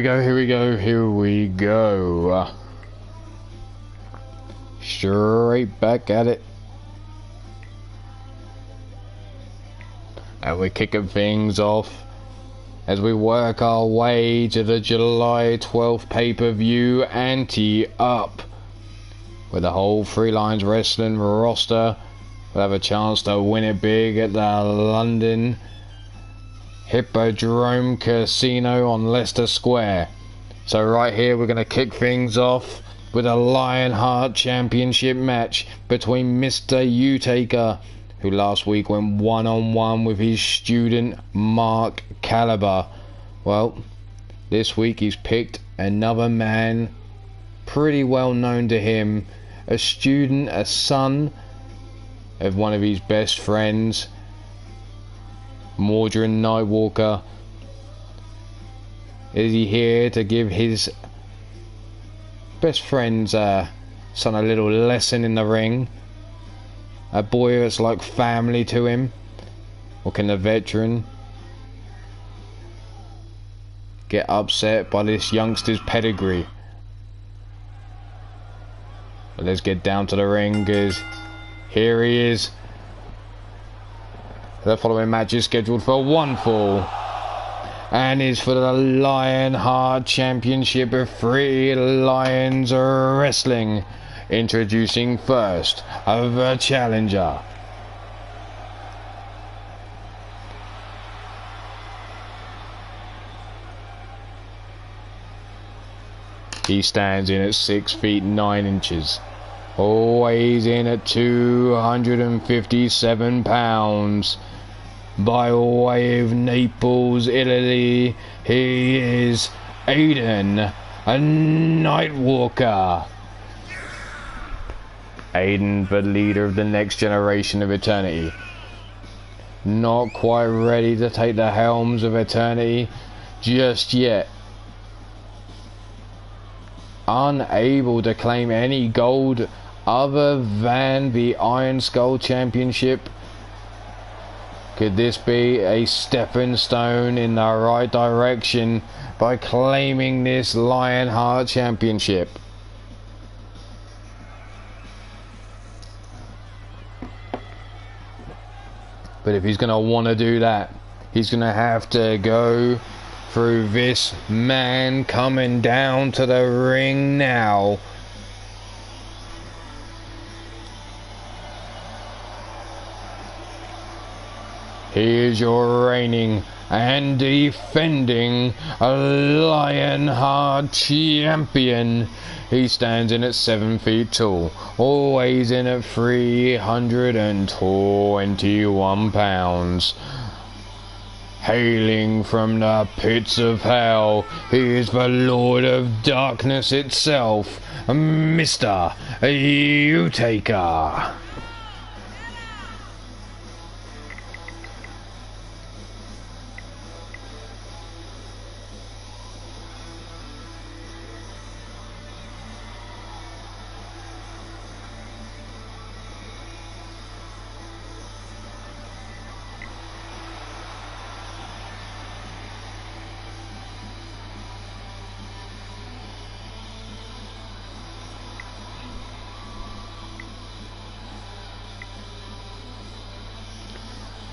go, here we go, here we go. Straight back at it. And we're kicking things off as we work our way to the July 12th pay-per-view ante-up, where the whole Three Lions Wrestling roster will have a chance to win it big at the London Hippodrome Casino on Leicester Square. So right here we're going to kick things off with a Lionheart Championship match between Mr. U-Taker, who last week went one-on-one with his student Mark Caliber. Well, this week he's picked another man pretty well known to him, a student, a son of one of his best friends, Mordrin Nightwalker. Is he here to give his best friend's son a little lesson in the ring? A boy that's like family to him? Or can the veteran get upset by this youngster's pedigree? But let's get down to the ring, because here he is. The following match is scheduled for one fall and is for the Lionheart Championship of Three Lions Wrestling. Introducing first the challenger. He stands in at 6 feet 9 inches. Weighs in at 257 pounds. By way of Naples, Italy, he is Aiden, a Nightwalker. Aiden, the leader of the next generation of Eternity. Not quite ready to take the helms of Eternity just yet. Unable to claim any gold other than the Iron Skull Championship. Could this be a stepping stone in the right direction by claiming this Lionheart Championship? But if he's going to want to do that, he's going to have to go through this man coming down to the ring now. He is your reigning and defending Lionheart Champion. He stands in at 7 feet tall, always in at 321 pounds. Hailing from the pits of hell, he is the Lord of Darkness itself, Mr. U-Taker.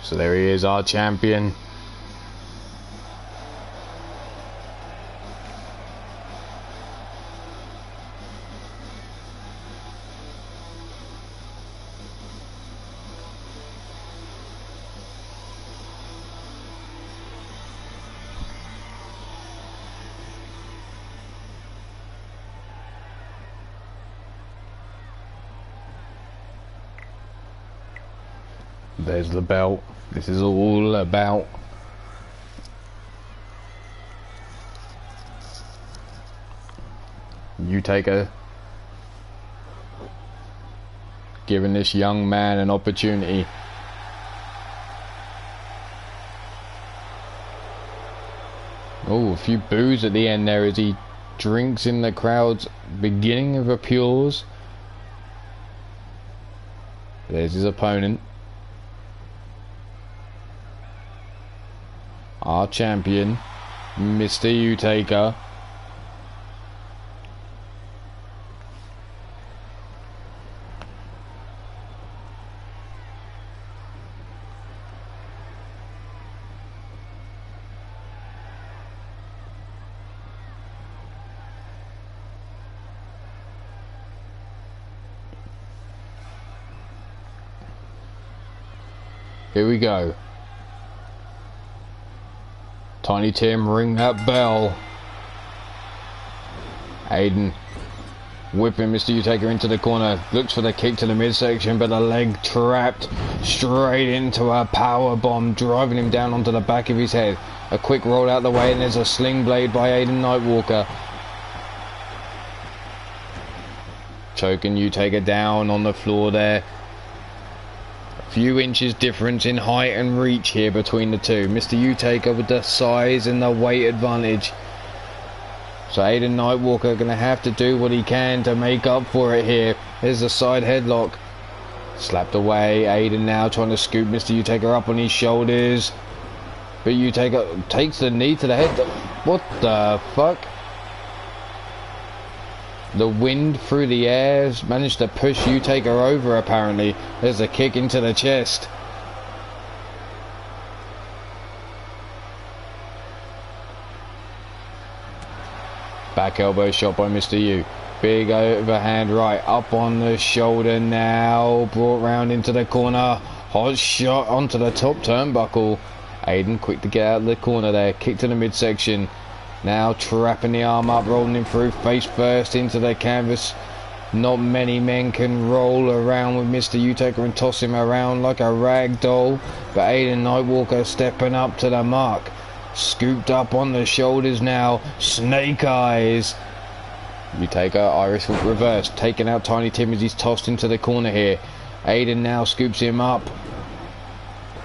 So there he is, our champion. There's the belt. This is all about U-Taker giving this young man an opportunity. Oh, a few boos at the end there as he drinks in the crowd's beginning of applause. There's his opponent. Our champion, Mr. U-Taker. Here we go. Tiny Tim, ring that bell. Aiden whipping Mr. Utaker into the corner. Looks for the kick to the midsection, but the leg trapped straight into a power bomb, driving him down onto the back of his head. A quick roll out the way, and there's a sling blade by Aiden Nightwalker. Choking Utaker down on the floor there. Few inches difference in height and reach here between the two. Mr. Utaker with the size and the weight advantage. So Aiden Nightwalker going to have to do what he can to make up for it here. Here's the side headlock. Slapped away. Aiden now trying to scoop Mr. Utaker up on his shoulders. But Utaker takes the knee to the head. What the fuck? The wind through the air has managed to push Utaker over apparently. There's a kick into the chest. Back elbow shot by Mr. U. Big overhand right up on the shoulder now. Brought round into the corner. Hot shot onto the top turnbuckle. Aiden quick to get out of the corner there. Kick to the midsection. Now trapping the arm up, rolling him through face first into the canvas. Not many men can roll around with Mr. Utaker and toss him around like a rag doll. But Aiden Nightwalker stepping up to the mark. Scooped up on the shoulders now. Snake eyes. Utaker, Irish hook reverse. Taking out Tiny Tim as he's tossed into the corner here. Aiden now scoops him up.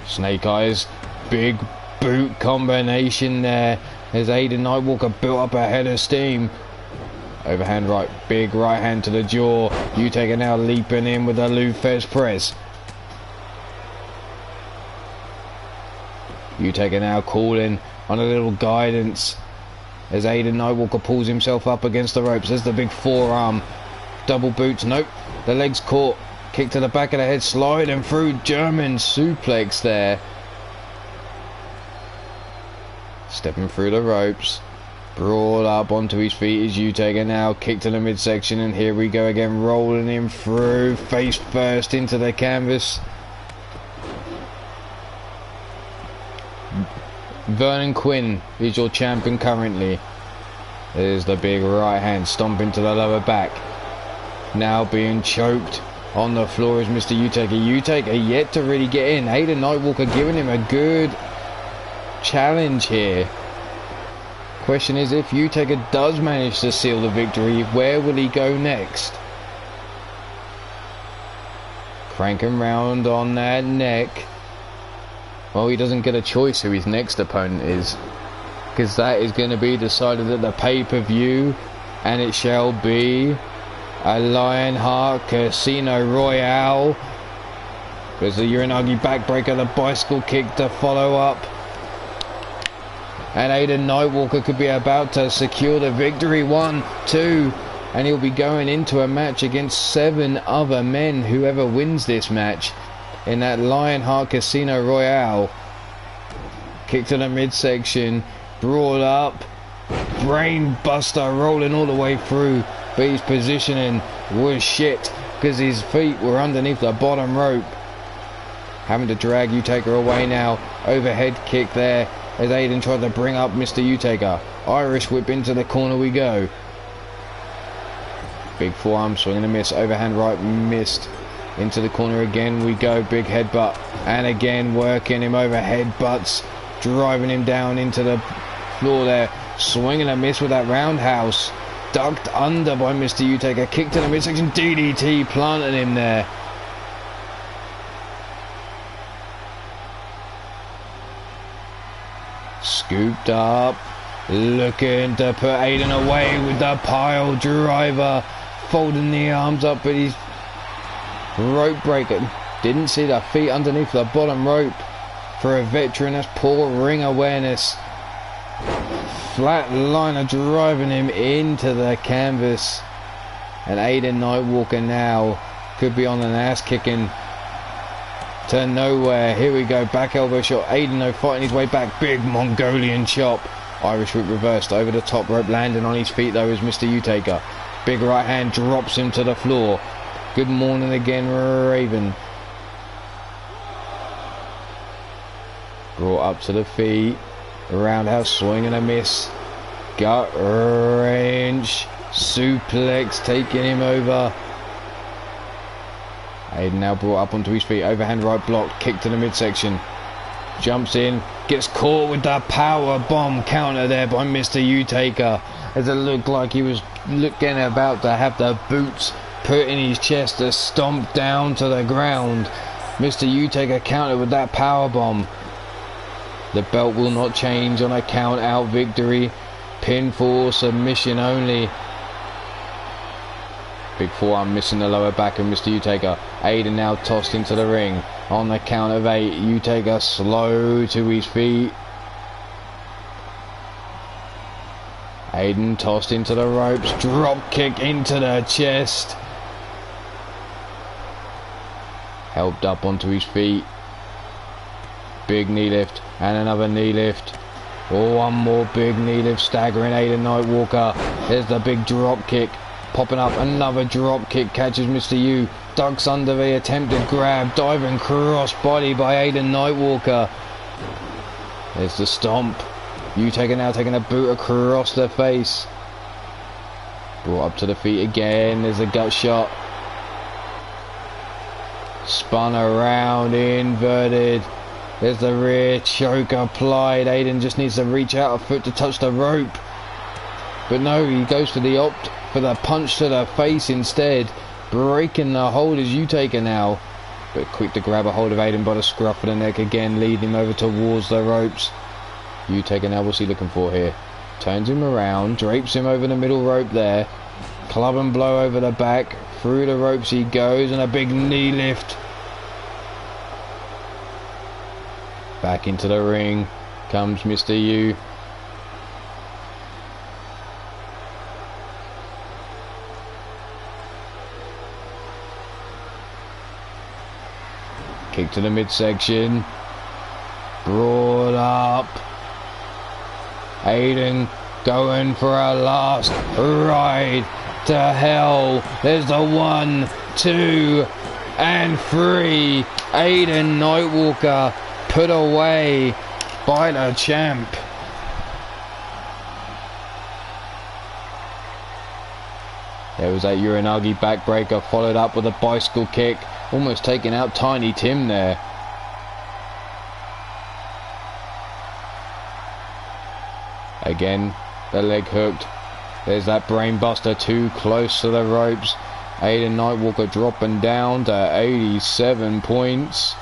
Snake eyes. Big boot combination there. As Aiden Nightwalker built up a head of steam. Overhand right, big right hand to the jaw. Utaker now leaping in with a Lou Fez press. Utaker now calling on a little guidance. As Aiden Nightwalker pulls himself up against the ropes. There's the big forearm. Double boots, nope. The leg's caught. Kick to the back of the head, sliding through. German suplex there. Stepping through the ropes. Brought up onto his feet is Utaker now. Kick to the midsection, and here we go again. Rolling him through. Face first into the canvas. Vernon Quinn is your champion currently. There's the big right hand stomping to the lower back. Now being choked on the floor is Mr. Utaker. Utaker yet to really get in. Aiden Nightwalker giving him a good challenge here. Question is, if Utaker does manage to seal the victory, where will he go next? Cranking round on that neck. Well, he doesn't get a choice who his next opponent is, because that is going to be decided at the pay-per-view, and it shall be a Lionheart Casino Royale. There's the Uranagi backbreaker, the bicycle kick to follow up. And Aiden Nightwalker could be about to secure the victory. 1, 2, and he'll be going into a match against 7 other men, whoever wins this match, in that Lionheart Casino Royale. Kick to the midsection, brought up, brain buster rolling all the way through, but his positioning was shit because his feet were underneath the bottom rope. Having to drag Utaker away now. Overhead kick there as Aiden tried to bring up Mr. Utaker. Irish whip into the corner we go. Big forearm swing and a miss. Overhand right missed. Into the corner again we go. Big headbutt. And again working him over headbutts. Driving him down into the floor there. Swing and a miss with that roundhouse. Ducked under by Mr. Utaker. Kick to the midsection. DDT planted him there. Scooped up, looking to put Aiden away with the pile driver, folding the arms up, but he's rope breaker. Didn't see the feet underneath the bottom rope. For a veteran, that's poor ring awareness. Flatliner driving him into the canvas, and Aiden Nightwalker now could be on an ass kicking to nowhere. Here we go, back elbow shot. Aiden though fighting his way back. Big Mongolian chop. Irish whip reversed over the top rope, landing on his feet though is Mr. Utaker. Big right hand drops him to the floor. Good morning again, Raven. Brought up to the feet. Roundhouse swing and a miss. Gut wrench. Suplex taking him over. Aiden now brought up onto his feet. Overhand right block. Kick to the midsection. Jumps in. Gets caught with that power bomb counter there by Mr. Utaker. As it looked like he was looking about to have the boots put in his chest to stomp down to the ground. Mr. Utaker countered with that power bomb. The belt will not change on a count out victory. Pinfall submission only. Big forearm missing the lower back of Mr. Utaker. Aiden now tossed into the ring. On the count of 8, Utaker slow to his feet. Aiden tossed into the ropes. Drop kick into the chest. Helped up onto his feet. Big knee lift and another knee lift. One more big knee lift, staggering Aiden Nightwalker. There's the big drop kick. Popping up, another drop kick, catches Mr. U. Ducks under the attempted grab. Diving cross body by Aiden Nightwalker. There's the stomp. Utaker now taking a boot across the face. Brought up to the feet again. There's a gut shot. Spun around, inverted. There's the rear choke applied. Aiden just needs to reach out a foot to touch the rope. But no, he goes for the punch to the face instead. Breaking the hold is Utaker now. But quick to grab a hold of Aiden by the scruff of the neck again, leading him over towards the ropes. Utaker now, what's he looking for here? Turns him around, drapes him over the middle rope there. Club and blow over the back. Through the ropes he goes, and a big knee lift. Back into the ring comes Mr. U. Kick to the midsection. Brought up. Aiden going for a last ride to hell. There's the 1, 2, and 3. Aiden Nightwalker put away by the champ. There was that Uranagi backbreaker followed up with a bicycle kick, almost taking out Tiny Tim there. Again, the leg hooked. There's that brain buster too close to the ropes. Aiden Nightwalker dropping down to 87 points.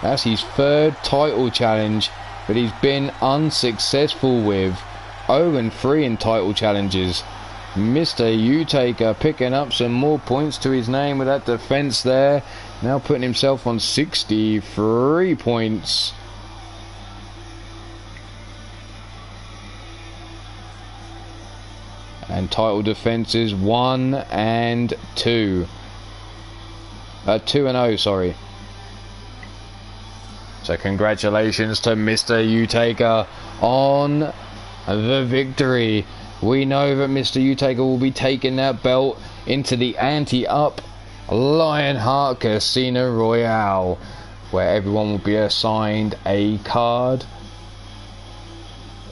That's his third title challenge, but he's been unsuccessful with 0-3 in title challenges. Mr. Utaker picking up some more points to his name with that defense there. Now putting himself on 63 points. And title defenses 1 and 2. 2 and 0, sorry. So congratulations to Mr. Utaker on the victory. We know that Mr. Utaker will be taking that belt into the ante-up Lionheart Casino Royale, where everyone will be assigned a card.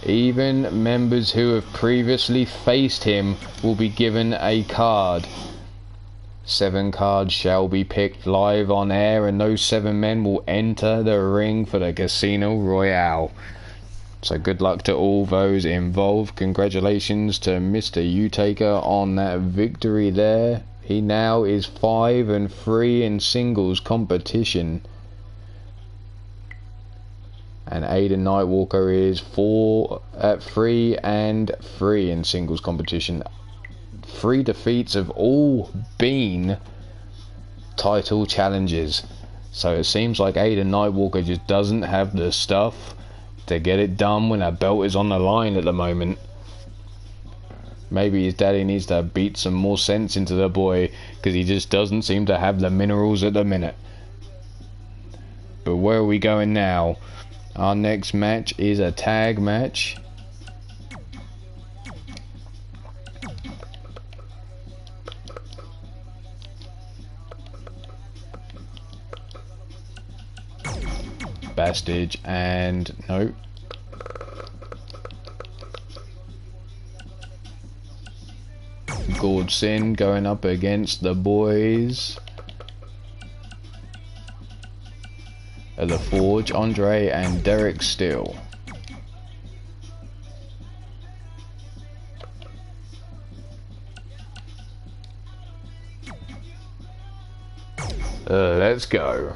Even members who have previously faced him will be given a card. 7 cards shall be picked live on air, and those 7 men will enter the ring for the Casino Royale. So good luck to all those involved. Congratulations to Mr. Utaker on that victory there. He now is 5-3 in singles competition. And Aiden Nightwalker is 3-3 in singles competition. 3 defeats have all been title challenges. So it seems like Aiden Nightwalker just doesn't have the stuff to get it done when a belt is on the line at the moment. Maybe his daddy needs to beat some more sense into the boy, because he just doesn't seem to have the minerals at the minute. But where are we going now? Our next match is a tag match. Bastage, and no. Gordson going up against the boys of the Forge, Andre and Derek Steele. Let's go.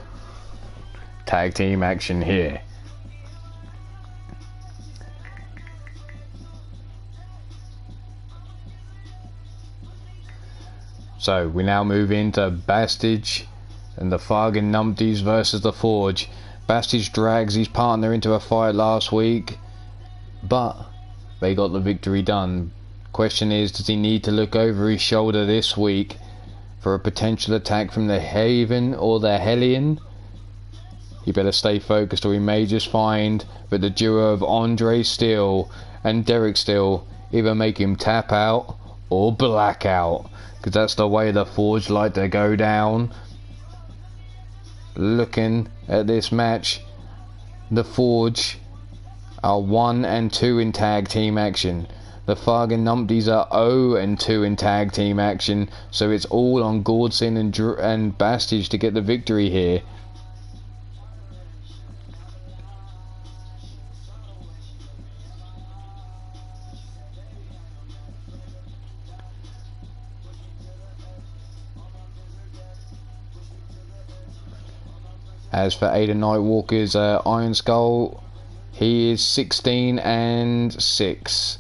Tag team action here. So we now move into Bastage and the Fargan Numpties versus the Forge. Bastage drags his partner into a fight last week, but they got the victory done. Question is, does he need to look over his shoulder this week for a potential attack from the Haven or the Hellion? He better stay focused or he may just find that the duo of Andre Steele and Derek Steele either make him tap out or black out, because that's the way the Forge like to go down. Looking at this match, the Forge are 1 and 2 in tag team action. The Fargan Numpties are 0 and 2 in tag team action, so it's all on Gordson and Bastage to get the victory here. As for Aidan Nightwalker's Iron Skull, he is 16 and 6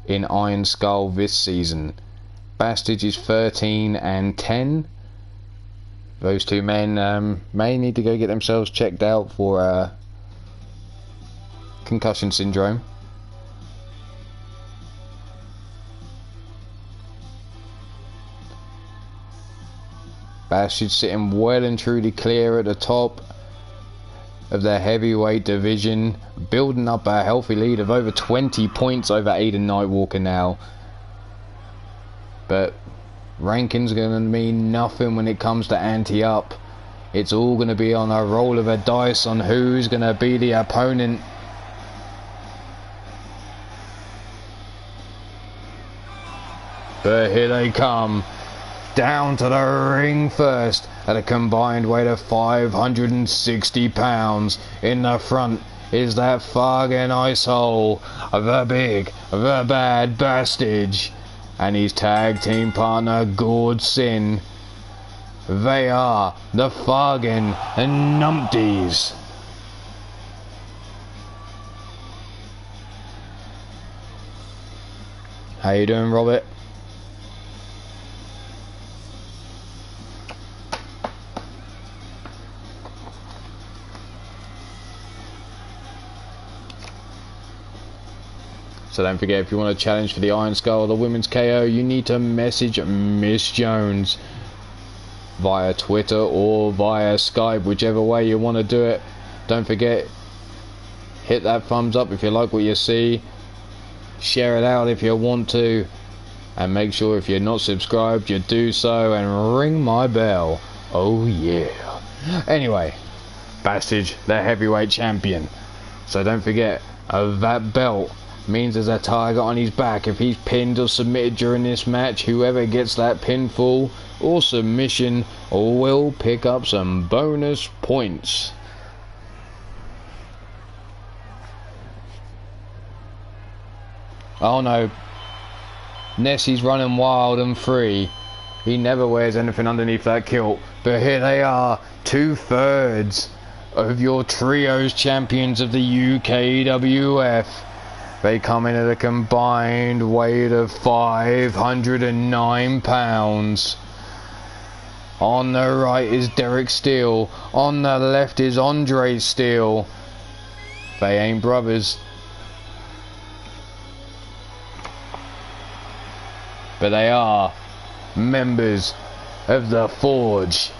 in Iron Skull this season. Bastage is 13 and 10. Those two men may need to go get themselves checked out for concussion syndrome. Bastage sitting well and truly clear at the top of the heavyweight division, building up a healthy lead of over 20 points over Aidan Nightwalker now. But ranking's going to mean nothing when it comes to ante-up. It's all going to be on a roll of a dice on who's going to be the opponent. But here they come. Down to the ring first at a combined weight of 560 pounds. In the front is that Fargan Icehole, the big, the bad Bastage, and his tag team partner Gordson. They are the Fargan and Numpties. How you doing, Robert? So don't forget, if you want to challenge for the Iron Skull or the Women's KO, you need to message Miss Jones via Twitter or via Skype, whichever way you want to do it. Don't forget, hit that thumbs up if you like what you see. Share it out if you want to. And make sure if you're not subscribed, you do so and ring my bell. Oh yeah. Anyway, Bastage, the heavyweight champion. So don't forget, that belt means there's a target on his back. If he's pinned or submitted during this match, whoever gets that pinfall or submission will pick up some bonus points. Oh no, Nessie's running wild and free. He never wears anything underneath that kilt. But here they are, 2/3 of your trios champions of the UKWF. They come in at a combined weight of 509 pounds. On the right is Derek Steele. On the left is Andre Steele. They ain't brothers, but they are members of the Forge.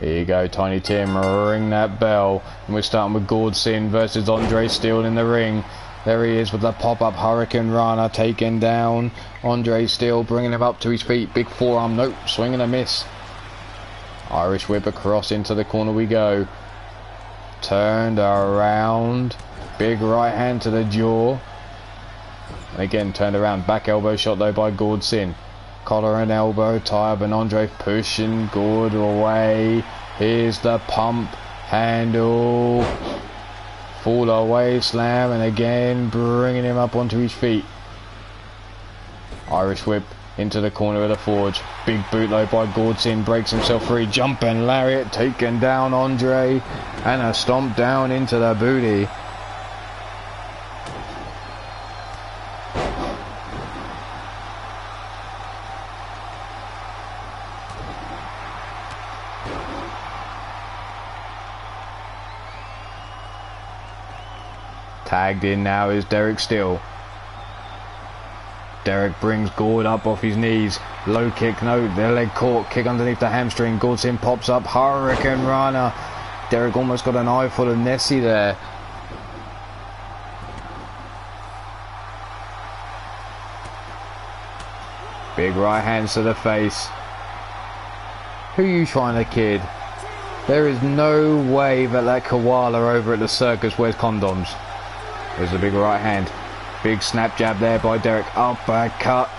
Here you go, Tiny Tim, ring that bell. And we're starting with Gordson versus Andre Steele in the ring. There he is with the pop-up Hurricane Rana, taking down Andre Steele, bringing him up to his feet. Big forearm, nope, swing and a miss. Irish whip across into the corner we go. Turned around. Big right hand to the jaw. And again, turned around. Back elbow shot though by Gordson. Collar and elbow, tie up, and Andre pushing Gord away. Here's the pump handle. Fall away slam, and again bringing him up onto his feet. Irish whip into the corner of the forge. Big boot though by Gordson, breaks himself free. Jumping lariat, taking down Andre, and a stomp down into the booty. Tagged in now is Derek Steele. Derek brings Gord up off his knees. Low kick, no, the leg caught. Kick underneath the hamstring. Gordson pops up. Hurricane Rana. Derek almost got an eyeful of Nessie there. Big right hands to the face. Who are you trying to kid? There is no way that koala over at the circus wears condoms. There's the big right hand. Big snap jab there by Derek. Uppercut.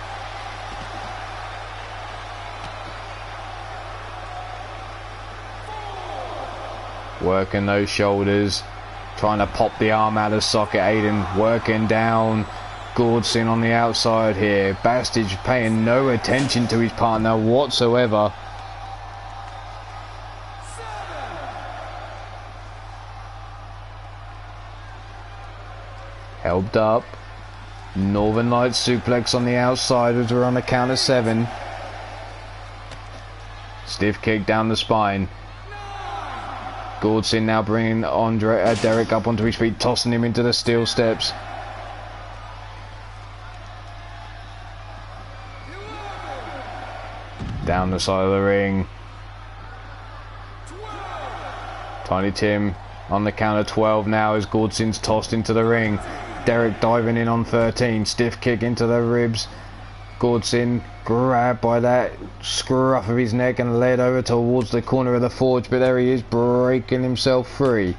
Working those shoulders. Trying to pop the arm out of socket. Aiden working down. Gordson on the outside here. Bastage paying no attention to his partner whatsoever. Helped up. Northern Lights suplex on the outside as we're on the count of 7. Stiff kick down the spine. Gordson now bringing Derek up onto his feet, tossing him into the steel steps. Down the side of the ring. Tiny Tim on the count of 12 now as Gordson's tossed into the ring. Derek diving in on 13. Stiff kick into the ribs. Gordson grabbed by that scruff of his neck and led over towards the corner of the forge, but there he is, breaking himself free.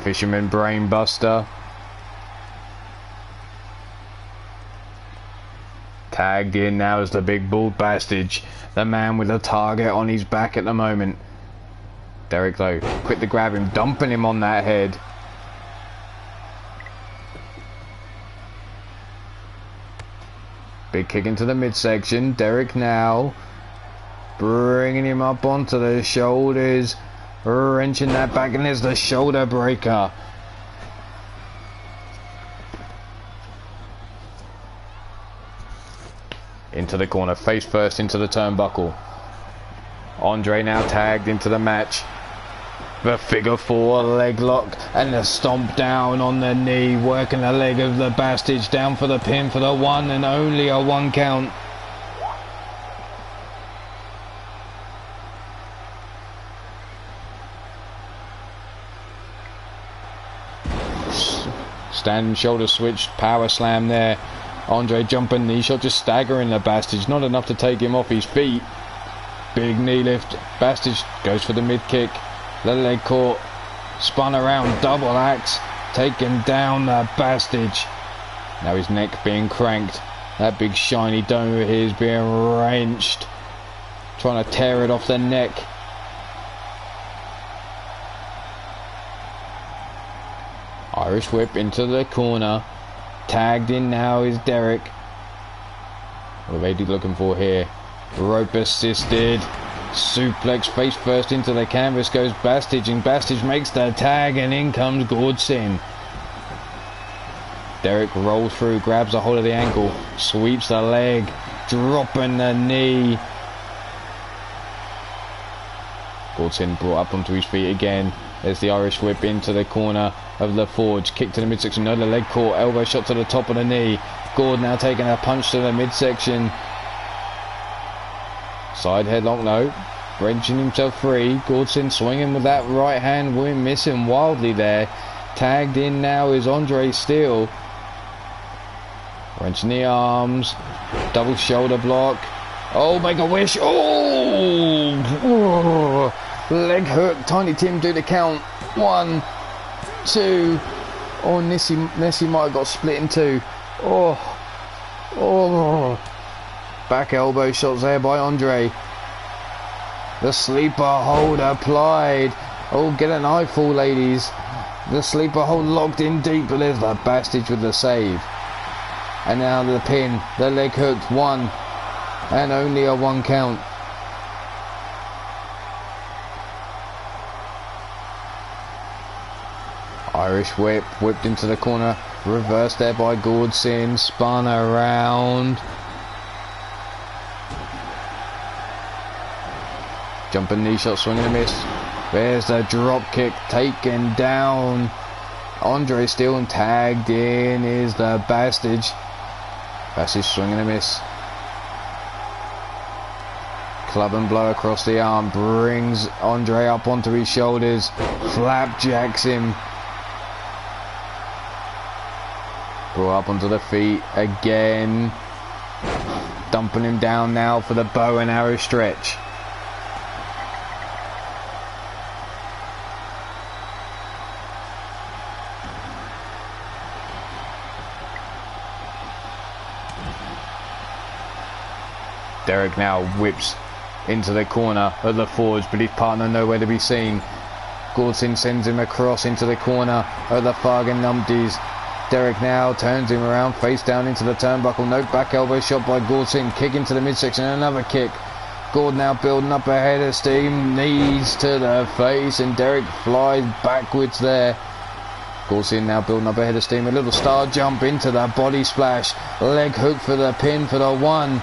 Fisherman brainbuster. Tagged in now as the big bull Bastage, the man with a target on his back at the moment. Derek though, quick to grab him, dumping him on that head. Big kick into the midsection. Derek now bringing him up onto the shoulders, wrenching that back, and there's the shoulder breaker. Into the corner, face first into the turnbuckle. Andre now tagged into the match. The figure 4 leg lock and the stomp down on the knee, working the leg of the Bastage down for the pin for the 1 and only a 1 count. Standing shoulder switch, power slam there. Andre jumping knee shot, just staggering the Bastage, not enough to take him off his feet. Big knee lift, Bastage goes for the mid kick. The leg caught, spun around, double axe, taking down the Bastage. Now his neck being cranked. That big shiny dome over here is being wrenched, trying to tear it off the neck. Irish whip into the corner. Tagged in now is Derek. What are they looking for here? Rope assisted. Suplex face first into the canvas goes Bastage, and Bastage makes the tag, and in comes Gordson. Derek rolls through, grabs a hold of the ankle, sweeps the leg, dropping the knee. Gordson brought up onto his feet again. There's the Irish whip into the corner of the Forge. Kick to the midsection. No, the leg caught. Elbow shot to the top of the knee. Gord now taking a punch to the midsection. Side headlock, no. Wrenching himself free. Gordson swinging with that right hand. We're missing wildly there. Tagged in now is Andre Steele. Wrenching the arms. Double shoulder block. Oh, make a wish. Oh! Leg hook. Tiny Tim do the count. 1, 2. Oh, Nessie might have got split in two. Oh. Back elbow shots there by Andre. The sleeper hold applied. Oh, get an eyeful, ladies. The sleeper hold locked in deep, but there's the Bastage with the save. And now the pin. The leg hooked. 1. And only a 1 count. Irish whip, whipped into the corner, reversed there by Gordson, spun around. Jumping knee shot, swing and a miss. There's the drop kick, taken down. Andre Steele and tagged in is the Bastage. Bastage swing and a miss. Club and blow across the arm, brings Andre up onto his shoulders, flapjacks him. Brought up onto the feet again. Dumping him down now for the bow and arrow stretch. Derek now whips into the corner of the Forge, but his partner nowhere to be seen. Gordson sends him across into the corner of the Fargan Numpties. Derek now turns him around, face down into the turnbuckle. No, back elbow shot by Gordson. Kick into the midsection and another kick. Gord now building up a head of steam. Knees to the face and Derek flies backwards there. Gordson now building up a head of steam. A little star jump into the body splash. Leg hook for the pin for the 1.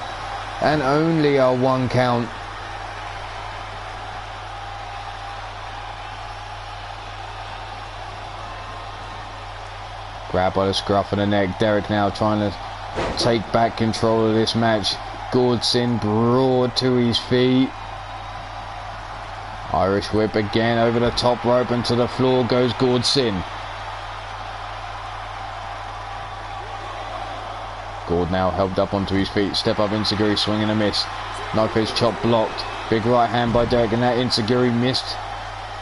And only a 1 count. Grab by the scruff of the neck. Derek now trying to take back control of this match. Gordson broad to his feet. Irish whip again over the top rope and to the floor goes Gordson. Gord now helped up onto his feet. Step up Insaguri, swing and a miss. Knife edge chop blocked. Big right hand by Derek and that Insaguri missed.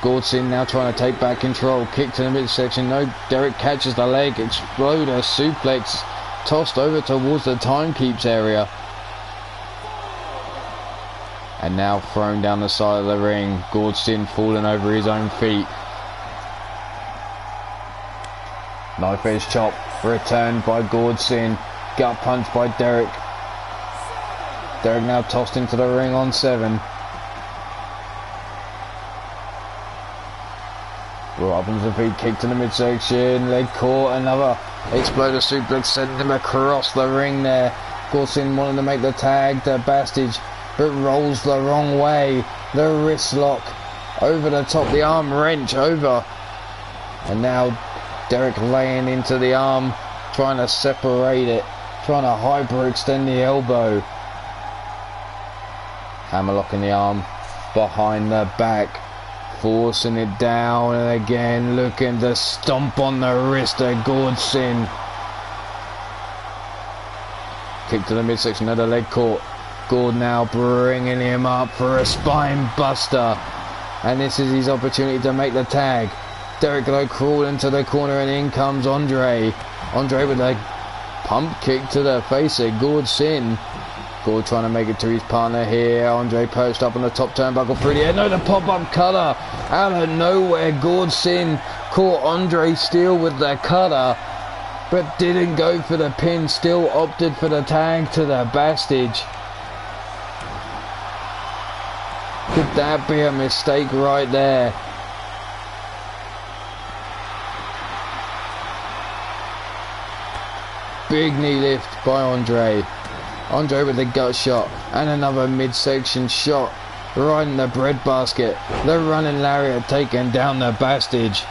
Gordson now trying to take back control. Kick to the midsection. No, Derek catches the leg. Exploder suplex. Tossed over towards the timekeeps area. And now thrown down the side of the ring. Gordson falling over his own feet. Knife edge chop. Returned by Gordson. Gut punch by Derek. Derek now tossed into the ring on 7. Brought up into the feet, kick to the midsection, leg caught, another exploder suplex, sent him across the ring there. Gordson wanted to make the tag to Bastage, but rolls the wrong way. The wrist lock over the top, the arm wrench over. And now Derek laying into the arm, trying to separate it, trying to hyperextend the elbow. Hammerlock in the arm, behind the back. Forcing it down and again looking to stomp on the wrist of Gordson. Kick to the midsection of the leg caught. Gord now bringing him up for a spine buster. And this is his opportunity to make the tag. Derek though crawled into the corner and in comes Andre. Andre with a pump kick to the face of Gordson. Gord trying to make it to his partner here. Andre post up on the top turnbuckle through the air. No, the pop-up cutter. Out of nowhere, Gordson caught Andre Steele with the cutter, but didn't go for the pin. Still opted for the tag to the Bastage. Could that be a mistake right there? Big knee lift by Andre. Andre with the gut shot and another midsection shot right in the breadbasket. The running lariat taking down the Bastage.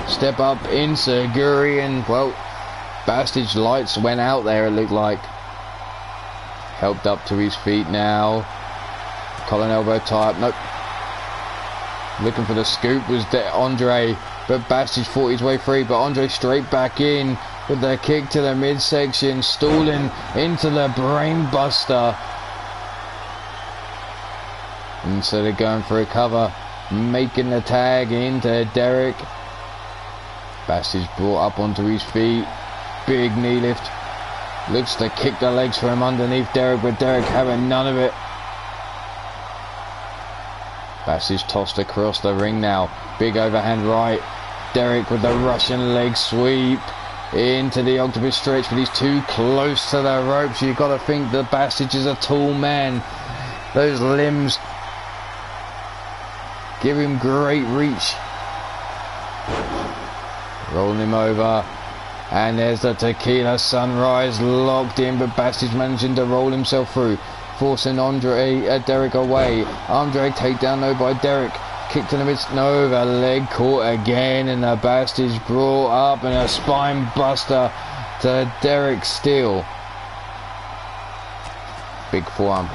Step up Inseguri, and well, Bastage lights went out there, it looked like. Helped up to his feet now. Collar elbow tie up. Nope. Looking for the scoop was Andre, but Bastage fought his way free, but Andre straight back in with the kick to the midsection, stalling into the brain buster. Instead of going for a cover, making the tag into Derek. Bastage brought up onto his feet. Big knee lift. Looks to kick the legs from underneath Derek, but Derek having none of it. Bastage tossed across the ring now. Big overhand right. Derek with the Russian leg sweep into the octopus stretch, but he's too close to the ropes. You've got to think that Bastage is a tall man. Those limbs give him great reach. Rolling him over. And there's the Tequila Sunrise locked in, but Bastage managing to roll himself through, forcing Derek away. Andre takedown though by Derek. Kick to the mid. No, the leg caught again, and the Bastage brought up, and a spine buster to Derek still. Big forearm.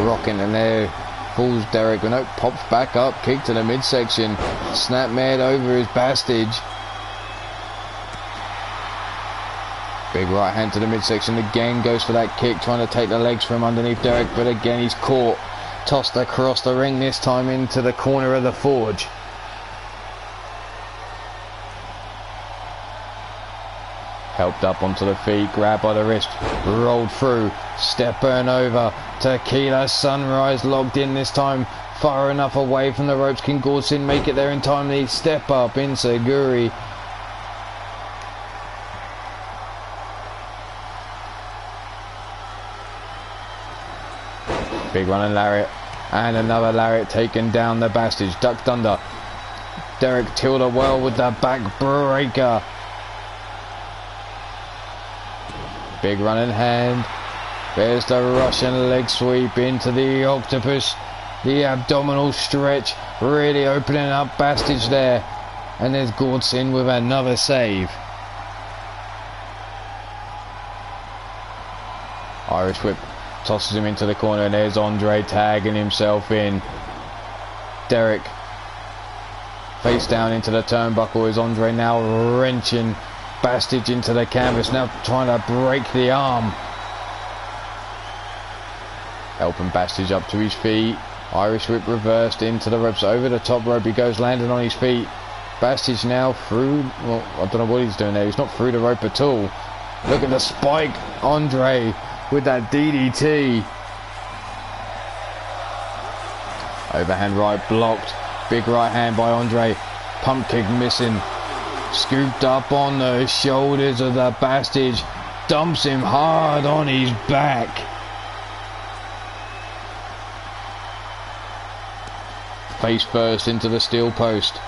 Rocking in there. Pulls Derek, but no, pops back up. Kick to the midsection. Snapmare over his Bastage. Big right hand to the midsection, again goes for that kick, trying to take the legs from underneath Derek, but again he's caught. Tossed across the ring, this time into the corner of the forge. Helped up onto the feet, grabbed by the wrist, rolled through, step burn over. Tequila Sunrise locked in this time, far enough away from the ropes. Can Gordson make it there in time? They step up, Inseguri. Big running lariat, and another lariat taking down the Bastage. Ducked under. Derek Tilda well with the back breaker. Big running hand. There's the Russian leg sweep into the octopus. The abdominal stretch really opening up Bastage there. And there's Gordson with another save. Irish whip. Tosses him into the corner, and there's Andre tagging himself in. Derek face down into the turnbuckle. Is Andre now wrenching Bastage into the canvas, now trying to break the arm. Helping Bastage up to his feet. Irish whip reversed into the ropes, over the top rope he goes, landing on his feet. Bastage now through, well, I don't know what he's doing there, he's not through the rope at all. Look at the spike, Andre with that DDT. Overhand right blocked. Big right hand by Andre. Pump kick missing. Scooped up on the shoulders of the Bastage. Dumps him hard on his back. Face first into the steel post.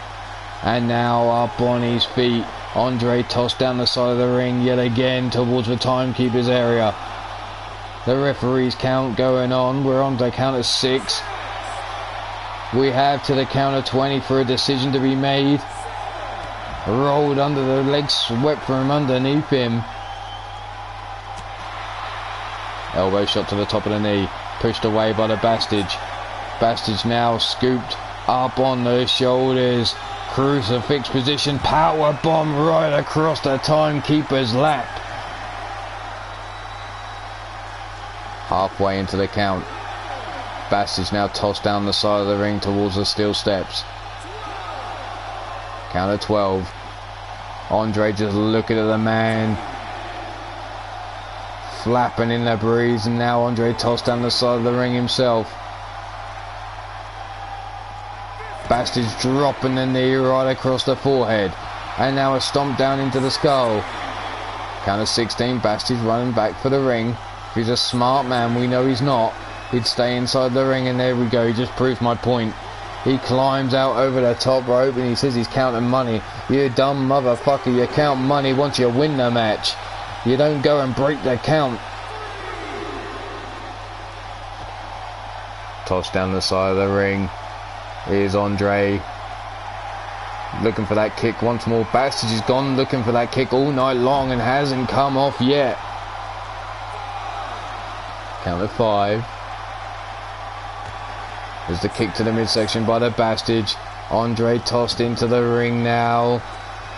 And now up on his feet. Andre tossed down the side of the ring yet again towards the timekeeper's area. The referee's count going on. We're on the count of 6. We have to the count of 20 for a decision to be made. Rolled under the legs, swept from underneath him. Elbow shot to the top of the knee. Pushed away by the Bastage. Bastage now scooped up on the shoulders. Crucifix position. Power bomb right across the timekeeper's lap. Halfway into the count. Bastage now tossed down the side of the ring towards the steel steps. Count of 12. Andre just looking at the man, flapping in the breeze, and now Andre tossed down the side of the ring himself. Bastage dropping the knee right across the forehead, and now a stomp down into the skull. Count of 16. Bastage running back for the ring. If he's a smart man, we know he's not, he'd stay inside the ring, and there we go, he just proved my point. He climbs out over the top rope and he says he's counting money. You dumb motherfucker, you count money once you win the match. You don't go and break the count. Tossed down the side of the ring. Here's Andre. Looking for that kick once more. Bastard has gone looking for that kick all night long and hasn't come off yet. Count of 5. There's the kick to the midsection by the Bastard. Andre tossed into the ring now.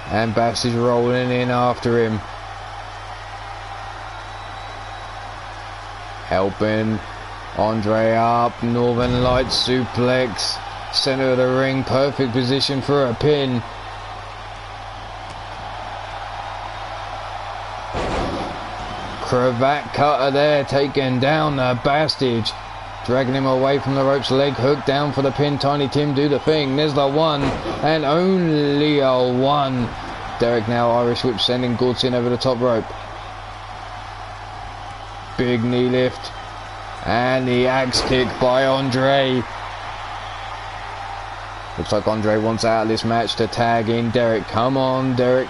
And Bastard rolling in after him. Helping Andre up. Northern Lights suplex. Center of the ring. Perfect position for a pin. Cravat cutter there. Taking down the Bastard. Dragging him away from the ropes. Leg hook down for the pin. Tiny Tim do the thing. There's the 1 and only a 1. Derek now Irish whip sending Goodson over the top rope. Big knee lift. And the axe kick by Andre. Looks like Andre wants out of this match to tag in Derek. Come on, Derek.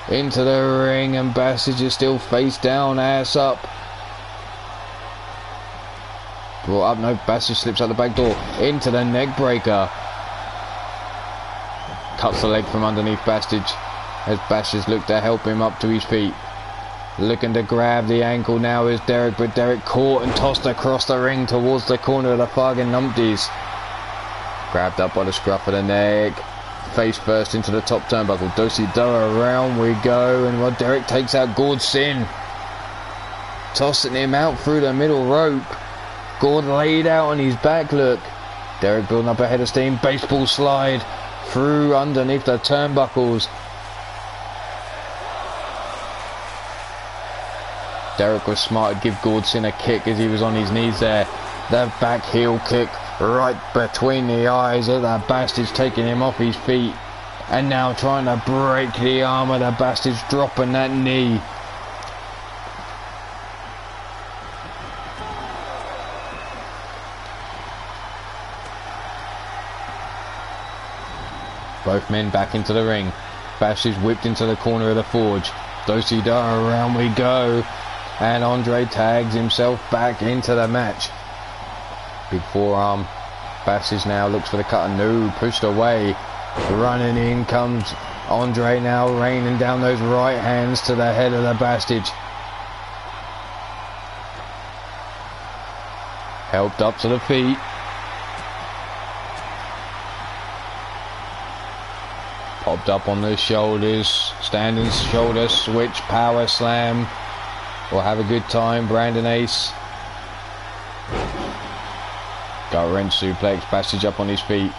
Into the ring and Bastard is still face down, ass up. Brought up, no, Bastard slips out the back door. Into the neck breaker. Cuts the leg from underneath Bastard as Bastard looked to help him up to his feet. Looking to grab the ankle now is Derek, but Derek caught and tossed across the ring towards the corner of the fucking numpties. Grabbed up by the scruff of the neck. Face first into the top turnbuckle. Do-si-do, around we go. And while Derek takes out Gord Sin. Tossing him out through the middle rope. Gord laid out on his back, look. Derek building up a head of steam. Baseball slide through underneath the turnbuckles. Derek was smart to give Gordson a kick as he was on his knees there. The back heel kick right between the eyes of the Bastard's, taking him off his feet. And now trying to break the arm of the Bastard's, dropping that knee. Both men back into the ring. Bastard's whipped into the corner of the forge. Do-si-do, around we go. And Andre tags himself back into the match. Big forearm. Bastard now looks for the cutter. No, pushed away. Running in comes Andre now, raining down those right hands to the head of the Bastard. Helped up to the feet. Popped up on the shoulders. Standing shoulder switch, power slam. We'll have a good time. Brandon Ace. Gut wrench suplex. Bastard up on his feet.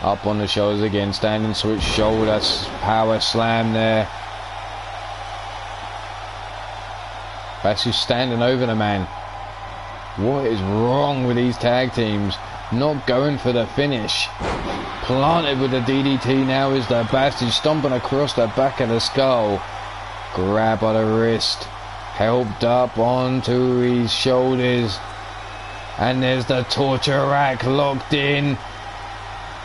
Up on the shoulders again. Standing switch, shoulder power slam there. Bastard standing over the man. What is wrong with these tag teams? Not going for the finish. Planted with the DDT now is the Bastard, stomping across the back of the skull. Grab by the wrist. Helped up onto his shoulders. And there's the torture rack locked in.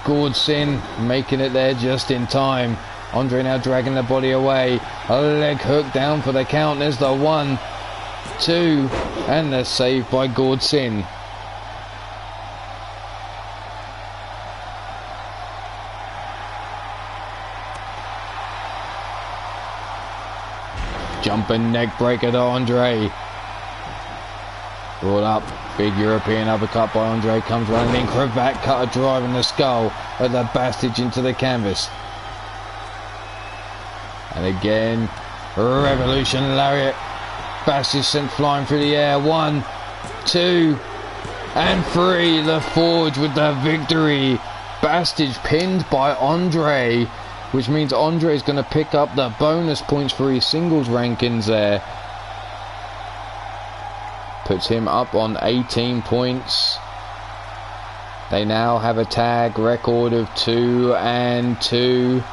Gordson making it there just in time. Andre now dragging the body away. A leg hook down for the count. There's the 1, 2, and the save by Gordson. Jumping neck breaker to Andre. Brought up. Big European uppercut by Andre. Comes running in. Cravat cutter driving the skull of the Bastard into the canvas. And again. Revolution lariat. Bastard sent flying through the air. 1, 2, and 3. The Forge with the victory. Bastard pinned by Andre, which means Andre is going to pick up the bonus points for his singles rankings there. Puts him up on 18 points. They now have a tag record of 2-2.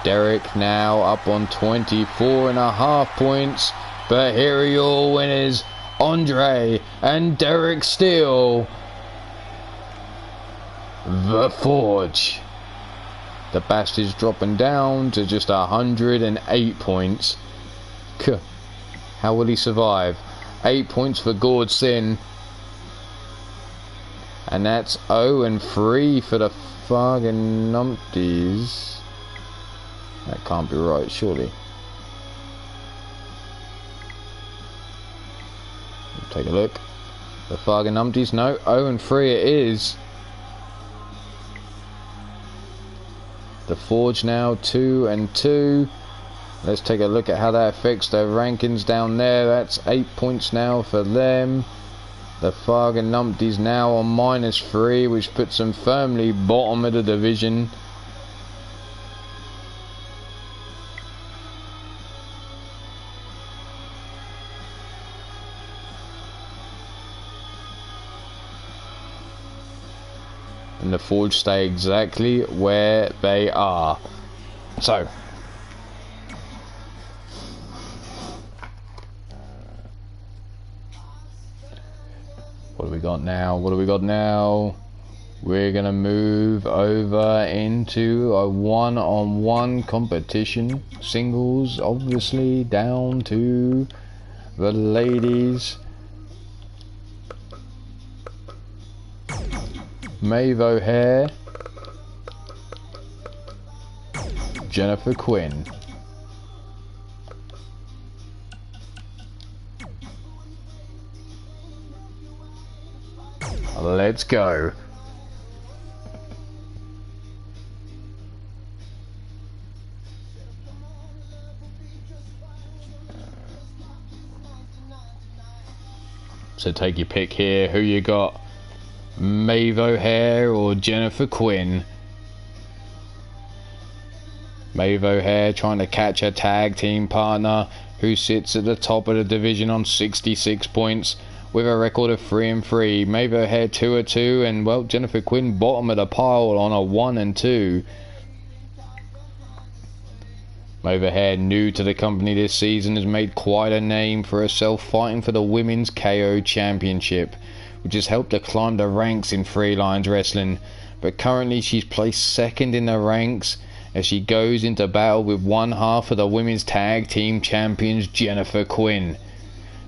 Derek now up on 24.5 points. But here are your winners, Andre and Derek Steele. The Forge. The Bast is dropping down to just 108 points. How will he survive? 8 points for Gord Sin. And that's 0-3 for the fucking numpties. That can't be right, surely. Take a look. The fucking numpties. No, 0-3 it is. The Forge now 2-2. Let's take a look at how that affects their rankings down there. That's 8 points now for them. The fucking numpties now on -3, which puts them firmly bottom of the division. And the Forge stay exactly where they are. So, what do we got now? What do we got now? We're gonna move over into a one-on-one competition. Singles, obviously, down to the ladies. Maeve O'Hare, Jennifer Quinn. Let's go. So take your pick here. Who you got? Maeve O'Hare or Jennifer Quinn? Maeve O'Hare trying to catch her tag team partner, who sits at the top of the division on 66 points with a record of 3-3. Maeve O'Hare 2-2, and well, Jennifer Quinn bottom of the pile on a 1-2. Maeve O'Hare, new to the company this season, has made quite a name for herself fighting for the Women's KO Championship, which has helped her climb the ranks in Three Lions Wrestling. But currently she's placed second in the ranks as she goes into battle with one half of the Women's Tag Team Champions, Jennifer Quinn.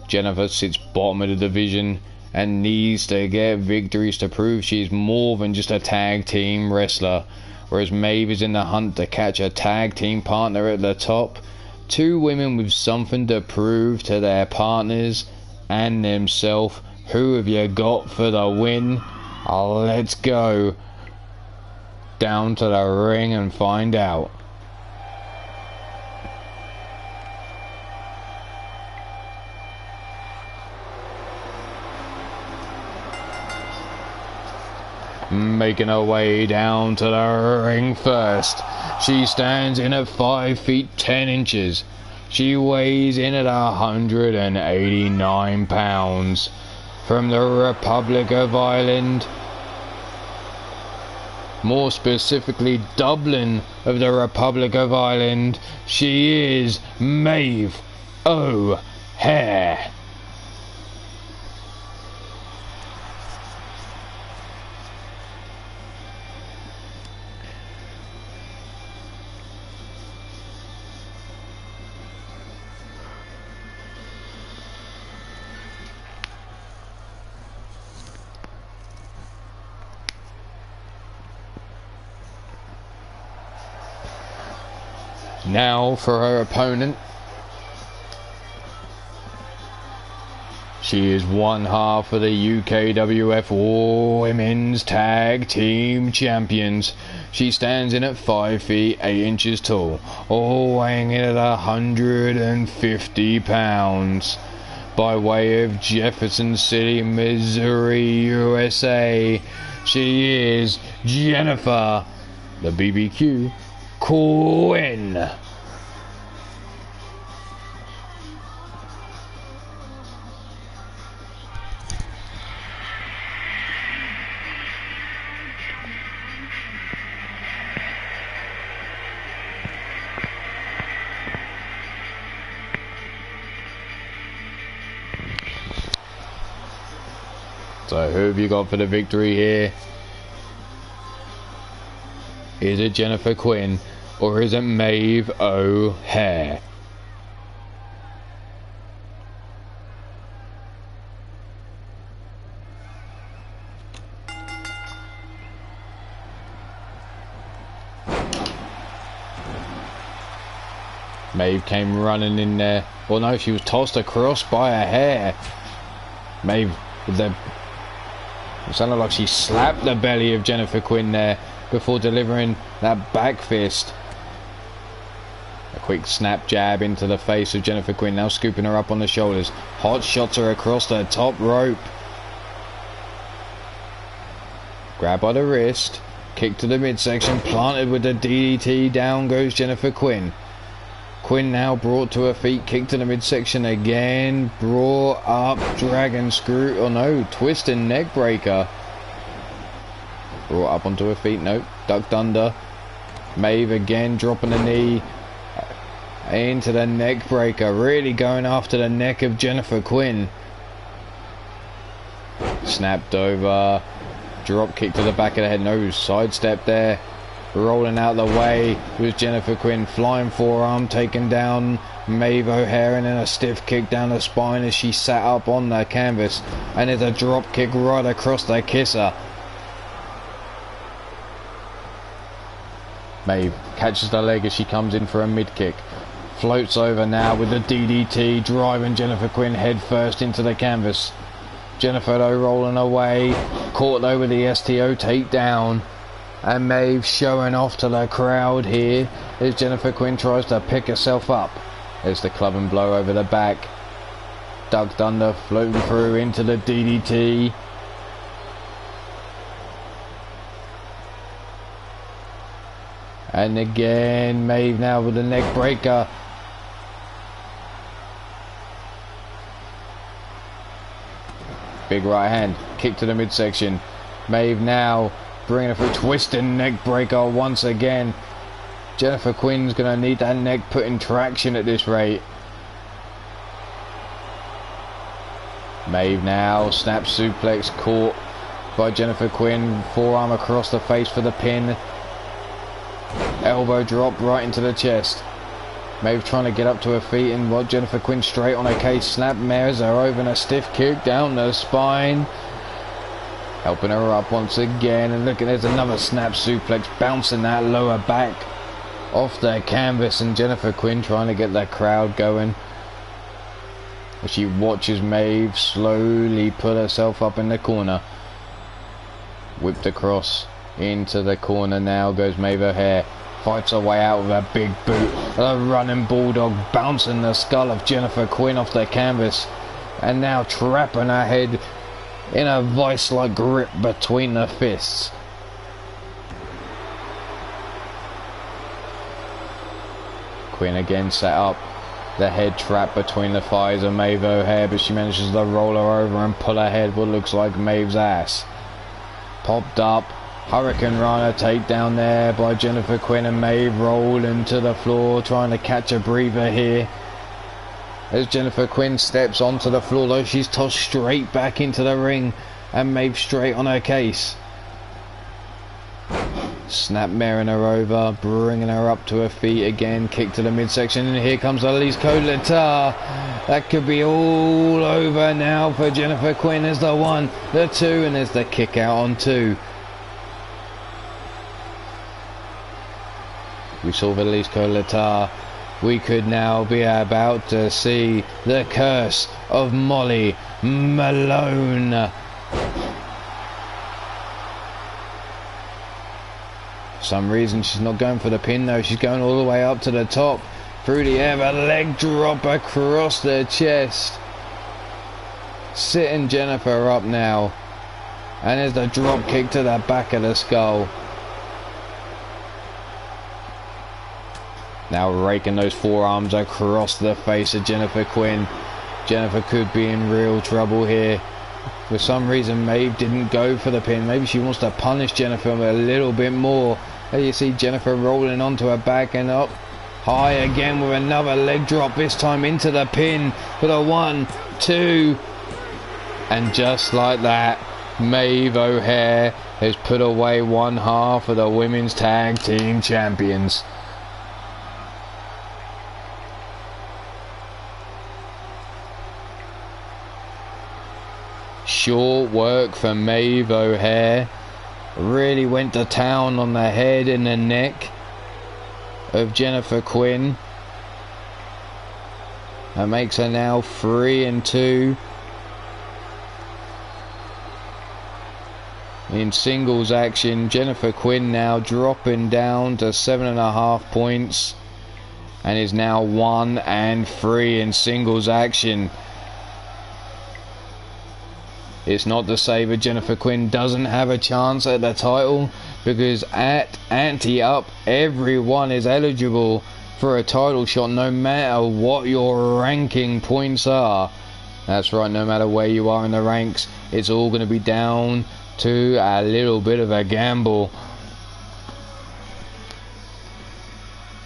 Jennifer sits bottom of the division and needs to get victories to prove she's more than just a tag team wrestler, whereas Maeve is in the hunt to catch a tag team partner at the top. Two women with something to prove to their partners and themselves. Who have you got for the win? Let's go down to the ring and find out. Making her way down to the ring first. She stands in at 5 feet 10 inches. She weighs in at 189 pounds. From the Republic of Ireland, more specifically Dublin of the Republic of Ireland, she is Maeve O'Hare. Now for her opponent. She is one half of the UKWF Women's Tag Team Champions. She stands in at 5 feet 8 inches tall, weighing in at 150 pounds. By way of Jefferson City, Missouri, USA, she is Jennifer, the BBQ Quinn. So who have you got for the victory here? Is it Jennifer Quinn or is it Maeve O'Hare? Maeve came running in there. Well, no, she was tossed across by a hair. Maeve, it sounded like she slapped the belly of Jennifer Quinn there before delivering that back fist. A quick snap jab into the face of Jennifer Quinn, now scooping her up on the shoulders. Hot shots her across the top rope. Grab by the wrist. Kick to the midsection, planted with the DDT. Down goes Jennifer Quinn. Quinn now brought to her feet, kick to the midsection again, brought up, dragon screw, oh no, twisting neck breaker. Brought up onto her feet, nope, ducked under. Maeve again dropping the knee into the neck breaker, really going after the neck of Jennifer Quinn. Snapped over, drop kick to the back of the head, no, sidestep there. Rolling out the way was Jennifer Quinn, flying forearm, taking down Maeve O'Hare, and then a stiff kick down the spine as she sat up on the canvas, and there's a drop kick right across the kisser. Maeve catches the leg as she comes in for a mid kick, floats over now with the DDT, driving Jennifer Quinn head first into the canvas. Jennifer though rolling away, caught though with the STO takedown. And Maeve showing off to the crowd here as Jennifer Quinn tries to pick herself up. There's the club and blow over the back. Ducked under, floating through into the DDT. And again, Maeve now with the neck breaker. Big right hand, kick to the midsection. Maeve now bringing her through, twisting neck breaker once again. Jennifer Quinn's going to need that neck put in traction at this rate. Maeve now, snap suplex caught by Jennifer Quinn. Forearm across the face for the pin. Elbow drop right into the chest. Maeve trying to get up to her feet, and Jennifer Quinn straight on her case. Snap mares her over and a stiff kick down the spine. Helping her up once again, and look, there's another snap suplex, bouncing that lower back off the canvas, and Jennifer Quinn trying to get the crowd going as she watches Maeve slowly put herself up in the corner. Whipped across into the corner now goes Maeve O'Hare. Fights her way out with a big boot. A running bulldog bouncing the skull of Jennifer Quinn off the canvas, and now trapping her head in a vice-like grip between the fists. Quinn again set up the head trap between the thighs of Maeve O'Hare, but she manages to roll her over and pull her head what looks like Maeve's ass. Popped up, Hurricane Rana takedown there by Jennifer Quinn, and Maeve rolling to the floor trying to catch a breather here. As Jennifer Quinn steps onto the floor though, she's tossed straight back into the ring, and Maeve straight on her case. Snap maring her over, bringing her up to her feet again, kick to the midsection, and here comes Elise Coletta. That could be all over now for Jennifer Quinn. There's the 1, the 2, and there's the kick out on 2. We saw Elise Coletta. We could now be about to see the curse of Molly Malone. For some reason she's not going for the pin though. She's going all the way up to the top, through the air, a leg drop across the chest. Sitting Jennifer up now, and there's the drop kick to the back of the skull. Now raking those forearms across the face of Jennifer Quinn. Jennifer could be in real trouble here. For some reason Maeve didn't go for the pin. Maybe she wants to punish Jennifer a little bit more. There you see Jennifer rolling onto her back and up high again with another leg drop, this time into the pin for the 1, 2, and just like that, Maeve O'Hare has put away one half of the women's tag team champions. Short work for Maeve O'Hare. Really went to town on the head and the neck of Jennifer Quinn. That makes her now 3-2 in singles action. Jennifer Quinn now dropping down to 7.5 points and is now 1-3 in singles action. It's not to say that Jennifer Quinn doesn't have a chance at the title, because at Ante Up everyone is eligible for a title shot no matter what your ranking points are. That's right, no matter where you are in the ranks, it's all going to be down to a little bit of a gamble.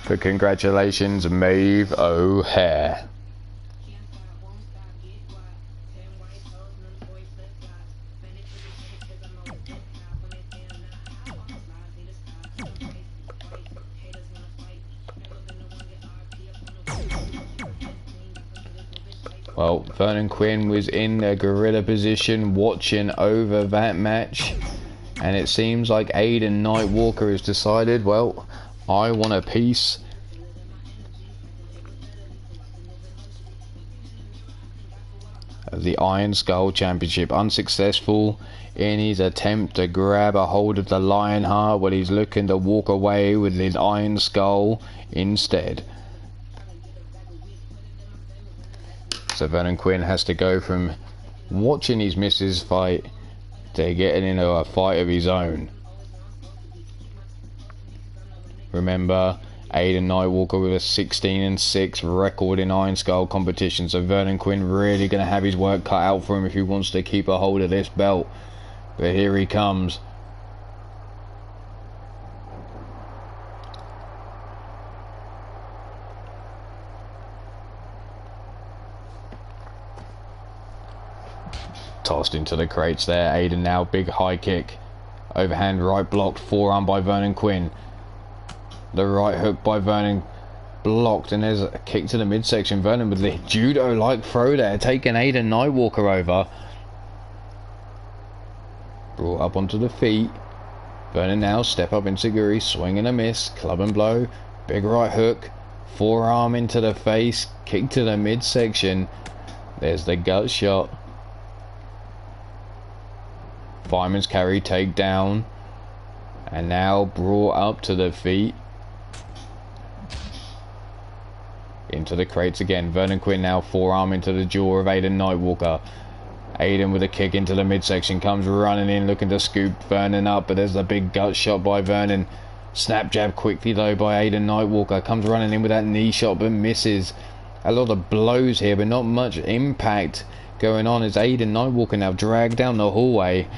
But congratulations, Maeve O'Hare. Well, Vernon Quinn was in a gorilla position watching over that match, and it seems like Aiden Nightwalker has decided, well, I want a piece of the Iron Skull Championship. Unsuccessful in his attempt to grab a hold of the Lionheart, but he's looking to walk away with his Iron Skull instead. So Vernon Quinn has to go from watching his missus fight to getting into a fight of his own. Remember, Aiden Nightwalker with a 16-6 record in Iron Skull competition. So Vernon Quinn really going to have his work cut out for him if he wants to keep a hold of this belt. But here he comes. Tossed into the crates there. Aiden now, big high kick. Overhand right blocked, forearm by Vernon Quinn. The right hook by Vernon blocked, and there's a kick to the midsection. Vernon with the judo-like throw there, taking Aiden Nightwalker over. Brought up onto the feet. Vernon now, step up into Guri, swing and a miss, club and blow. Big right hook, forearm into the face, kick to the midsection. There's the gut shot. Fireman's carry, takedown, and now brought up to the feet. Into the crates again. Vernon Quinn now, forearm into the jaw of Aiden Nightwalker. Aiden with a kick into the midsection, comes running in, looking to scoop Vernon up, but there's the big gut shot by Vernon. Snap jab quickly though by Aiden Nightwalker, comes running in with that knee shot but misses. A lot of blows here, but not much impact going on as Aiden Nightwalker now dragged down the hallway.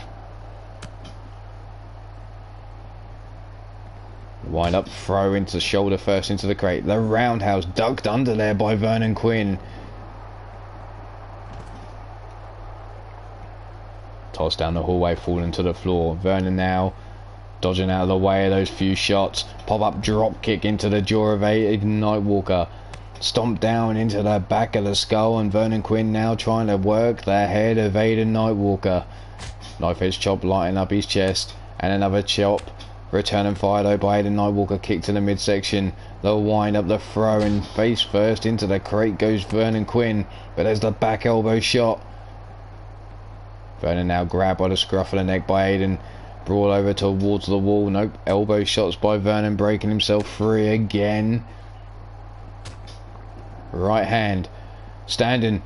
Wind up throw into shoulder first into the crate. The roundhouse ducked under there by Vernon Quinn. Tossed down the hallway, falling to the floor. Vernon now dodging out of the way of those few shots. Pop up drop kick into the jaw of Aiden Nightwalker. Stomped down into the back of the skull, and Vernon Quinn now trying to work the head of Aiden Nightwalker. Knife edge chop lighting up his chest, and another chop. Return and fire though by Aiden Nightwalker, kick to the midsection. They'll wind up the throw, and face first into the crate goes Vernon Quinn, but there's the back elbow shot. Vernon now grabbed by the scruff of the neck by Aiden, brought over towards the wall. Nope, elbow shots by Vernon, breaking himself free again. Right hand, standing.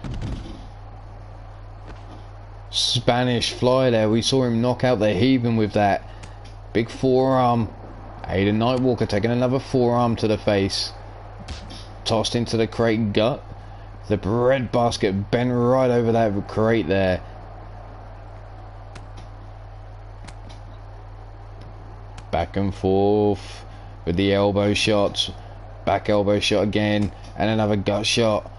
Spanish fly there, we saw him knock out the heathen with that. Big forearm. Aiden Nightwalker taking another forearm to the face. Tossed into the crate gut. The bread basket bent right over that crate there. Back and forth with the elbow shots. Back elbow shot again. And another gut shot.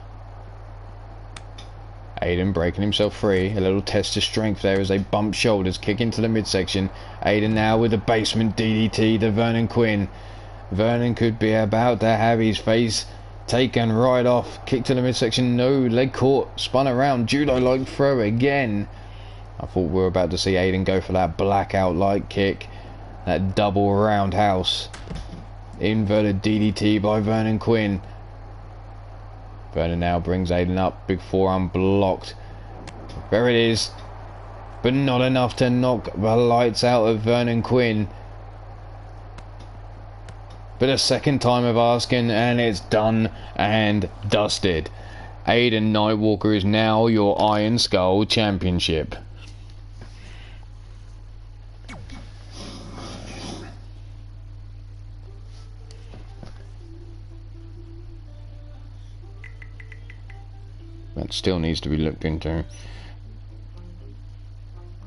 Aiden breaking himself free. A little test of strength there as they bump shoulders, kick into the midsection. Aiden now with the basement DDT to Vernon Quinn. Vernon could be about to have his face taken right off. Kick to the midsection. No, leg caught. Spun around. Judo-like throw again. I thought we were about to see Aiden go for that blackout-like kick. That double roundhouse. Inverted DDT by Vernon Quinn. Vernon now brings Aiden up. Big forearm blocked. There it is. But not enough to knock the lights out of Vernon Quinn. But a second time of asking, and it's done and dusted. Aiden Nightwalker is now your Iron Skull Championship. That still needs to be looked into.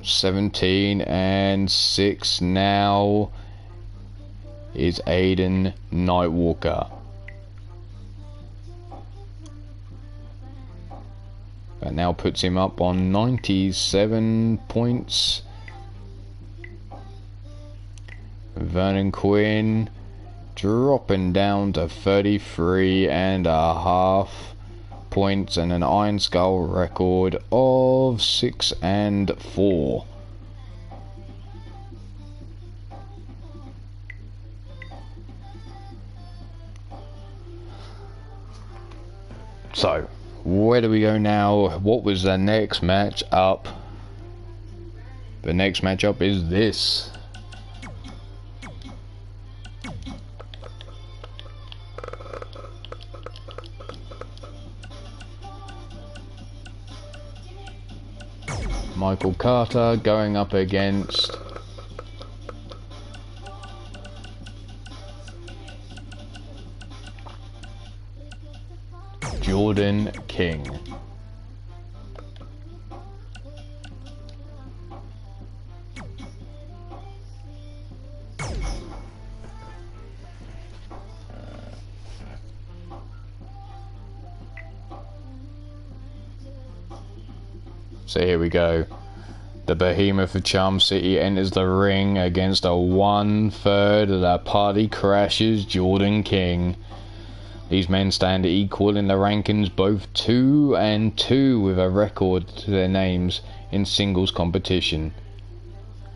17-6 now is Aiden Nightwalker. That now puts him up on 97 points. Vernon Quinn dropping down to 33.5 points and an Iron Skull record of 6-4. So, where do we go now? What was the next match up? The next matchup is this. Michael Carter going up against Jordan King. So here we go. The behemoth of Charm City enters the ring against a 1/3 of the party crashes, Jordan King. These men stand equal in the rankings, both 2-2 with a record to their names in singles competition.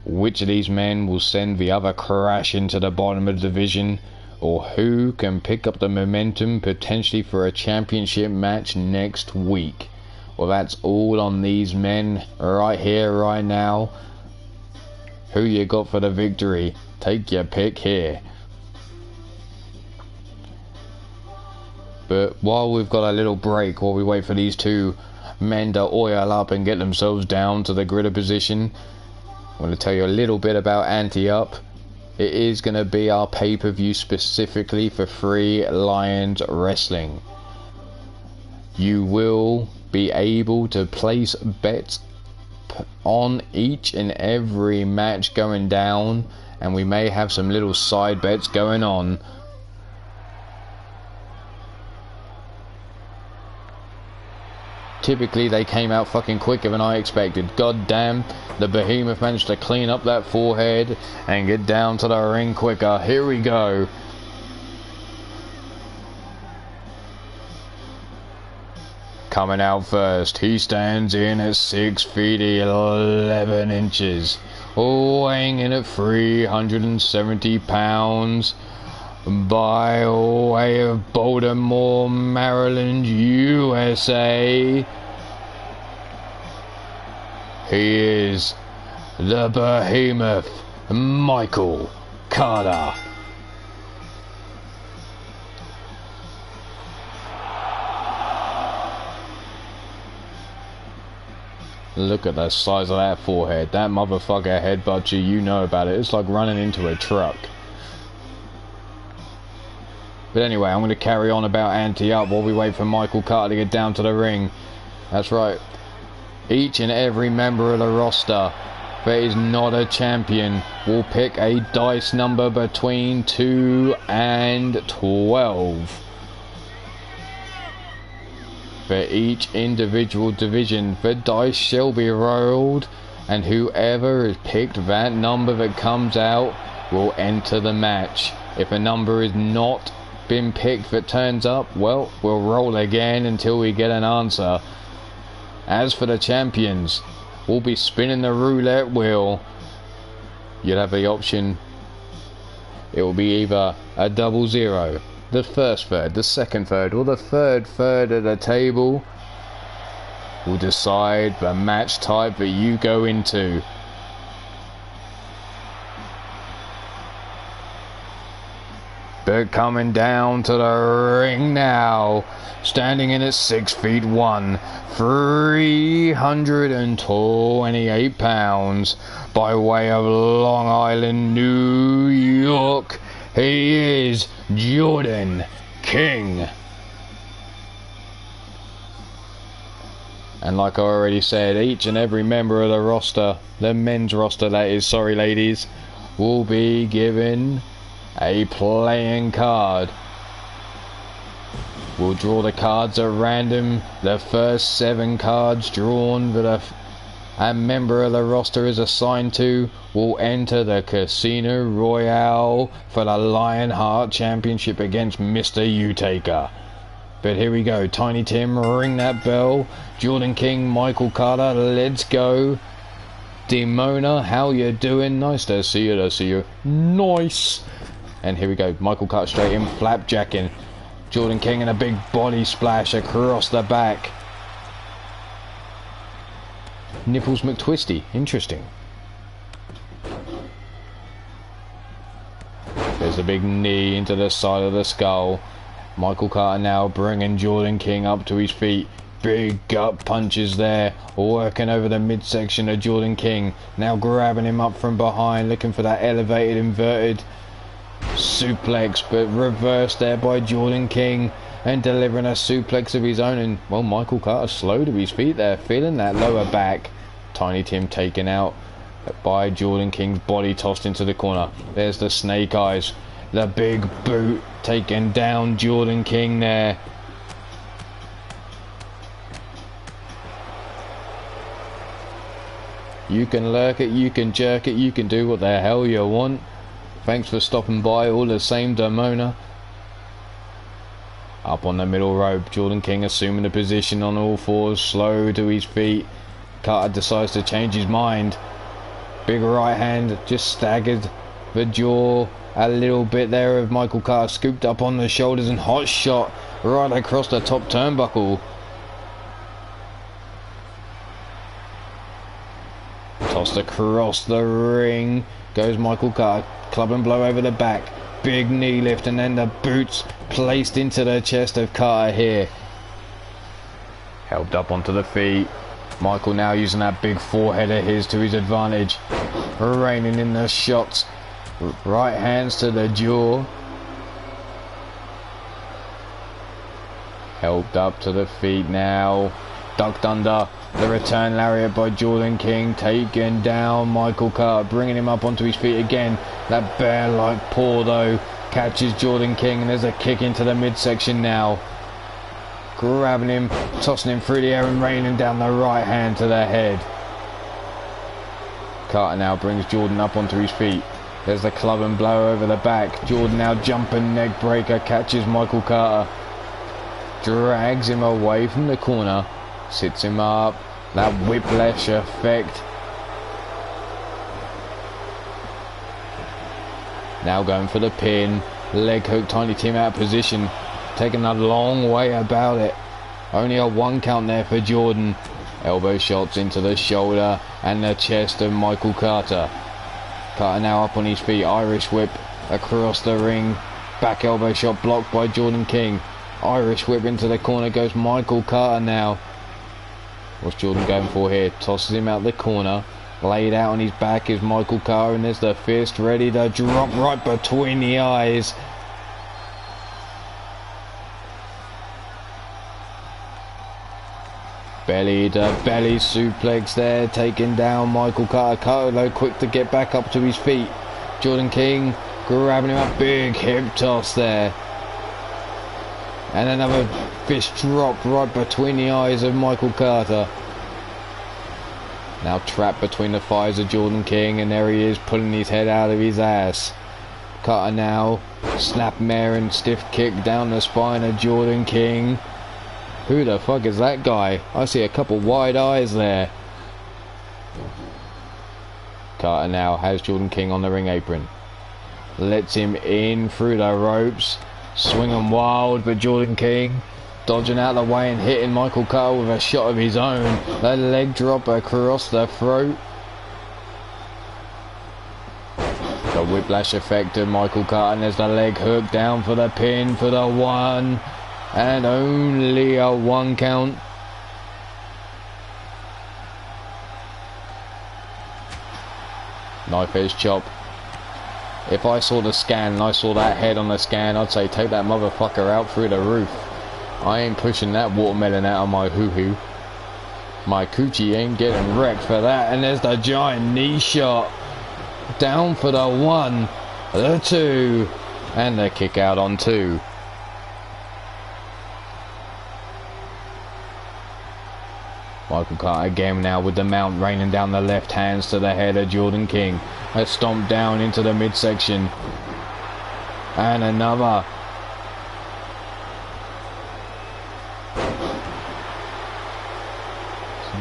Which of these men will send the other crashing to the bottom of the division, or who can pick up the momentum potentially for a championship match next week? Well, that's all on these men right here, right now. Who you got for the victory? Take your pick here. But while we've got a little break, while we wait for these two men to oil up and get themselves down to the gritter position, I'm going to tell you a little bit about Ante Up. It is going to be our pay-per-view specifically for Free Lions Wrestling. You will be able to place bets on each and every match going down, and we may have some little side bets going on. Typically they came out fucking quicker than I expected. God damn, the behemoth managed to clean up that forehead and get down to the ring quicker. Here we go. Coming out first, he stands in at 6 feet 11 inches, weighing in at 370 pounds, by way of Baltimore, Maryland, USA. He is the behemoth, Michael Carter. Look at the size of that forehead. That motherfucker headbutts you, you know about it. It's like running into a truck. But anyway, I'm going to carry on about Ante Up while we wait for Michael Carter to get down to the ring. That's right. Each and every member of the roster that is not a champion will pick a dice number between 2 and 12. For each individual division, the dice shall be rolled, and whoever has picked that number that comes out will enter the match. If a number is not been picked that turns up, well, we'll roll again until we get an answer. As for the champions, we'll be spinning the roulette wheel. You'll have the option. It will be either a 00, the first third, the second third, or the third third of the table will decide the match type that you go into. But coming down to the ring now, standing in at 6'1", 328 pounds, by way of Long Island, New York, he is Jordan King. And like I already said, each and every member of the roster, the men's roster that is, sorry ladies, will be given a playing card. We'll draw the cards at random. The first 7 cards drawn that a member of the roster is assigned to will enter the Casino Royale for the Lionheart Championship against Mr. U-Taker. But here we go. Tiny Tim, ring that bell. Jordan King, Michael Carter, let's go. Demona, how you doing? Nice to see you, Nice. And here we go. Michael Carter straight in, flapjacking. Jordan King and a big body splash across the back. Nipples McTwisty, interesting. There's a big knee into the side of the skull. Michael Carter now bringing Jordan King up to his feet. Big gut punches there, working over the midsection of Jordan King. Now grabbing him up from behind, looking for that elevated inverted suplex, but reversed there by Jordan King and delivering a suplex of his own. And well, Michael Carter slow to his feet there, feeling that lower back. Tiny Tim taken out by Jordan King's body, tossed into the corner. There's the snake eyes, the big boot taking down Jordan King there. You can lurk it, you can jerk it, you can do what the hell you want. Thanks for stopping by, all the same, Demona. Up on the middle rope, Jordan King assuming the position on all fours, slow to his feet. Carter decides to change his mind. Big right hand, just staggered the jaw a little bit there of Michael Carter, scooped up on the shoulders and hot shot right across the top turnbuckle. Tossed across the ring goes Michael Carter, club and blow over the back, big knee lift, and then the boots placed into the chest of Carter here. Helped up onto the feet. Michael now using that big forehead of his to his advantage, raining in the shots. Right hands to the jaw. Helped up to the feet now. Ducked under. The return lariat by Jordan King, taking down Michael Carter, bringing him up onto his feet again. That bear-like paw though catches Jordan King, and there's a kick into the midsection now. Grabbing him, tossing him through the air and raining down the right hand to the head. Carter now brings Jordan up onto his feet. There's the club and blow over the back. Jordan now jumping neck breaker, catches Michael Carter. Drags him away from the corner. Sits him up. That whiplash effect. Now going for the pin. Leg hook, Tiny Tim out of position. Taking a long way about it. Only a 1 count there for Jordan. Elbow shots into the shoulder and the chest of Michael Carter. Carter now up on his feet. Irish whip across the ring. Back elbow shot blocked by Jordan King. Irish whip into the corner goes Michael Carter now. What's Jordan going for here? Tosses him out the corner. Laid out on his back is Michael Carter, and there's the fist ready to drop right between the eyes. Belly to belly suplex there, taking down Michael Carter. Carter though quick to get back up to his feet. Jordan King grabbing him up, big hip toss there. And another fist drop right between the eyes of Michael Carter. Now trapped between the thighs of Jordan King, and there he is pulling his head out of his ass. Carter now, snapmare and stiff kick down the spine of Jordan King. Who the fuck is that guy? I see a couple wide eyes there. Carter now has Jordan King on the ring apron. Lets him in through the ropes. Swinging wild, but Jordan King dodging out of the way and hitting Michael Carter with a shot of his own. The leg drop across the throat. The whiplash effect of Michael Carter, and there's the leg hook down for the pin for the one. And only a 1 count. Knife edge chop. If I saw the scan and I saw that head on the scan, I'd say take that motherfucker out through the roof. I ain't pushing that watermelon out of my hoo-hoo. My coochie ain't getting wrecked for that. And there's the giant knee shot. Down for the 1, the 2, and the kick out on 2. Michael Carter again now with the mount raining down the left hands to the head of Jordan King. A stomp down into the midsection. And another.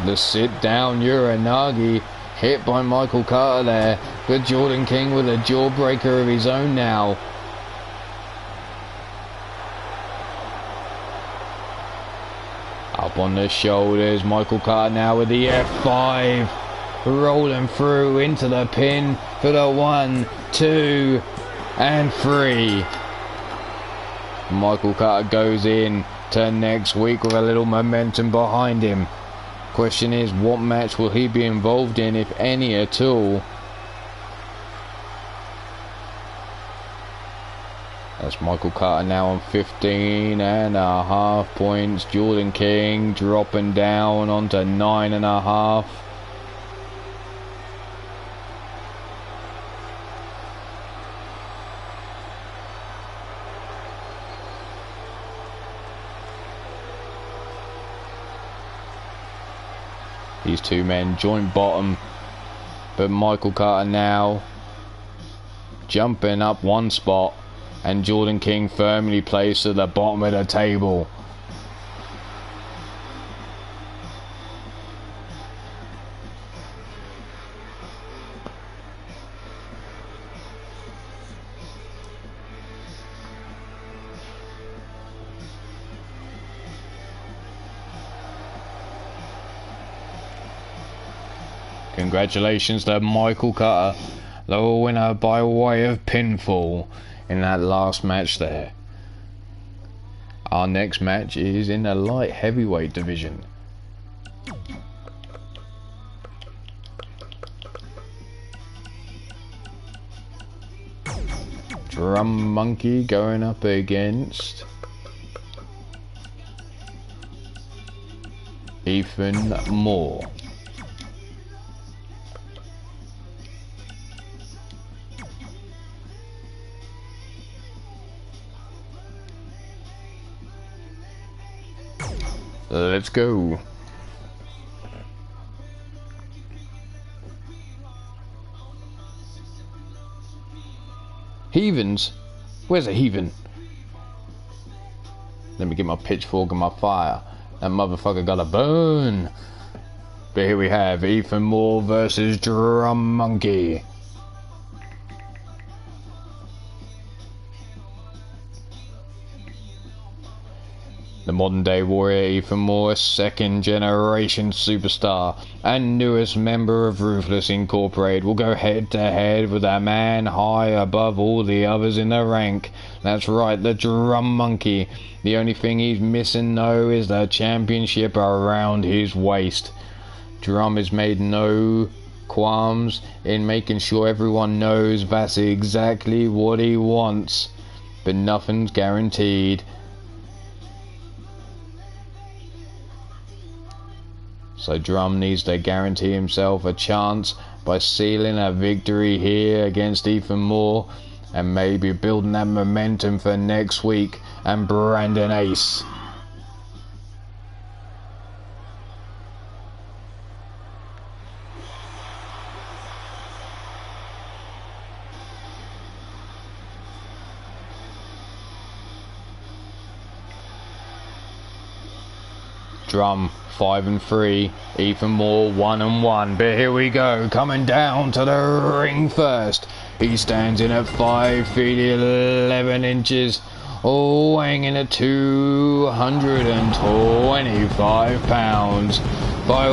The sit down Uranagi hit by Michael Carter there. But Jordan King with a jawbreaker of his own now. Up on the shoulders, Michael Carter now with the F5. Rolling through into the pin for the 1, 2, and 3. Michael Carter goes in to next week with a little momentum behind him. Question is, what match will he be involved in, if any at all? That's Michael Carter now on 15.5 points. Jordan King dropping down onto 9.5. These two men joint bottom, but Michael Carter now jumping up 1 spot. And Jordan King firmly placed at the bottom of the table. Congratulations to Michael Carter, the winner by way of pinfall in that last match there. Our next match is in the light heavyweight division. Drum Monkey going up against Ethan Moore. Let's go. Heathens? Where's a heathen? Let me get my pitchfork and my fire. That motherfucker gotta burn. But here we have Ethan Moore versus Drum Monkey. The modern day warrior Ethan Moore, second generation superstar and newest member of Ruthless Incorporated, will go head to head with a man high above all the others in the rank. That's right, the Drum Monkey. The only thing he's missing though is the championship around his waist. Drum has made no qualms in making sure everyone knows that's exactly what he wants, but nothing's guaranteed. So Drum needs to guarantee himself a chance by sealing a victory here against Ethan Moore. and maybe building that momentum for next week and Brandon Ace. Drum 5 and 3, Ethan Moore 1 and 1. But here we go, coming down to the ring first. He stands in at 5 feet 11 inches, weighing in at 225 pounds. By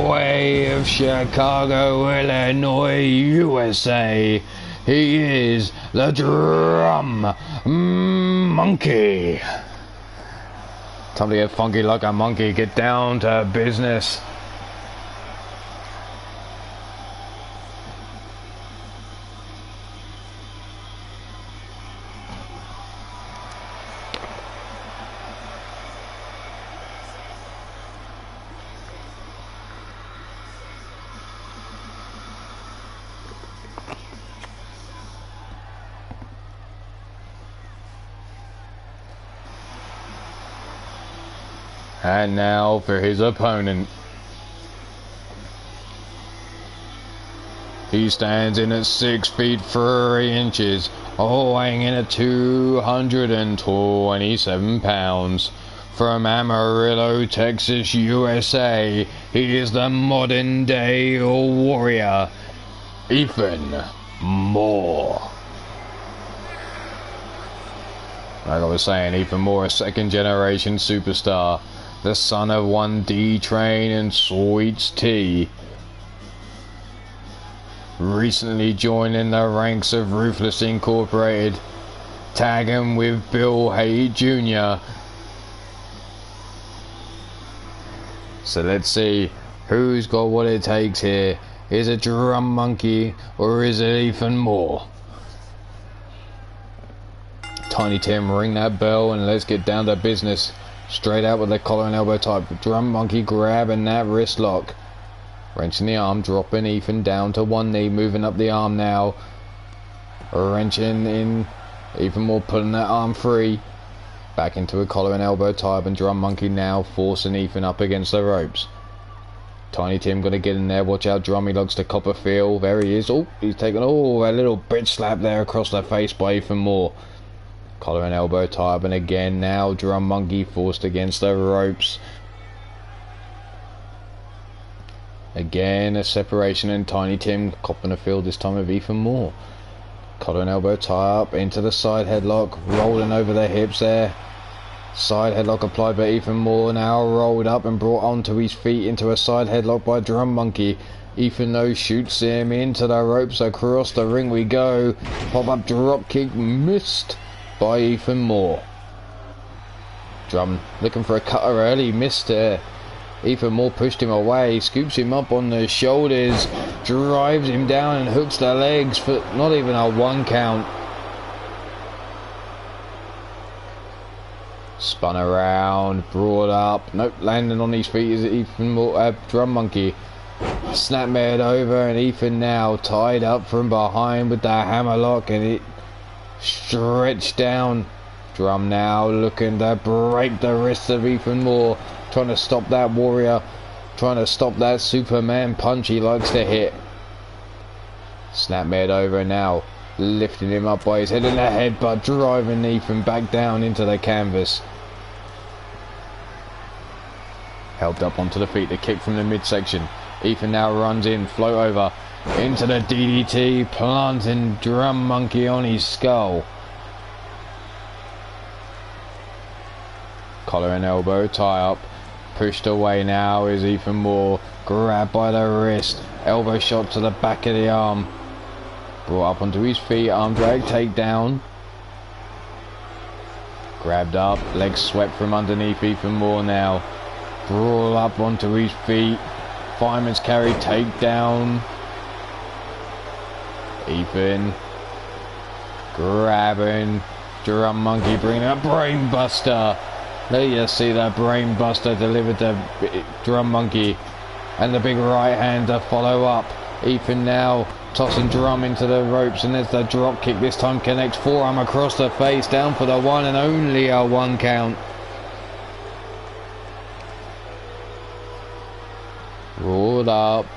way of Chicago, Illinois, USA, he is the Drum Monkey. Time to get funky like a monkey, get down to business. And now for his opponent. He stands in at 6 feet 3 inches, weighing in at 227 pounds. From Amarillo, Texas, USA, he is the modern day warrior, Ethan Moore. Like I was saying, Ethan Moore, a second generation superstar. The son of one D-Train and Sweets T. Recently joined in the ranks of Ruthless Incorporated, tagging with Bill Haight Jr. So let's see who's got what it takes here. Is it Drum Monkey or is it Ethan Moore? Tiny Tim, ring that bell and let's get down to business. Straight out with the collar and elbow type. Drum Monkey grabbing that wrist lock. Wrenching the arm, dropping Ethan down to one knee, moving up the arm now. Wrenching in. Ethan Moore pulling that arm free. Back into a collar and elbow type, and Drum Monkey now forcing Ethan up against the ropes. Tiny Tim gonna get in there. Watch out, Drum. He looks to Copperfield. There he is. Oh, he's taking a little bitch slap there across the face by Ethan Moore. Collar and elbow type, and again now Drum Monkey forced against the ropes. Again a separation, and Tiny Tim copping a field this time of Ethan Moore. Collar and elbow tie up into the side headlock, rolling over the hips there. Side headlock applied by Ethan Moore, now rolled up and brought onto his feet into a side headlock by Drum Monkey. Ethan though shoots him into the ropes, across the ring we go. Pop up drop kick missed by Ethan Moore. Drum looking for a cutter early, missed there. Ethan Moore pushed him away, scoops him up on the shoulders, drives him down and hooks the legs for not even a 1 count. Spun around, brought up, nope, landing on his feet is Ethan Moore, Drum Monkey. Snapmare over, and Ethan now tied up from behind with the hammerlock, and it stretched down. Drum now looking to break the wrists of Ethan Moore, trying to stop that warrior, trying to stop that Superman punch he likes to hit. Snapmare over now, lifting him up by his head and the headbutt, driving Ethan back down into the canvas. Helped up onto the feet, the kick from the midsection. Ethan now runs in, float over, into the DDT, planting Drum Monkey on his skull. Collar and elbow tie up, pushed away now is Ethan Moore, grabbed by the wrist, elbow shot to the back of the arm, brought up onto his feet, arm drag takedown, grabbed up, legs swept from underneath Ethan Moore now, brought up onto his feet, fireman's carry takedown. Ethan grabbing Drum Monkey, bringing up brain buster. There you see that brain buster delivered to Drum Monkey, and the big right hand to follow up. Ethan now Tossing Drum into the ropes, and there's the drop kick. This time connects, forearm across the face, down for the one and only a 1 count. Rolled up,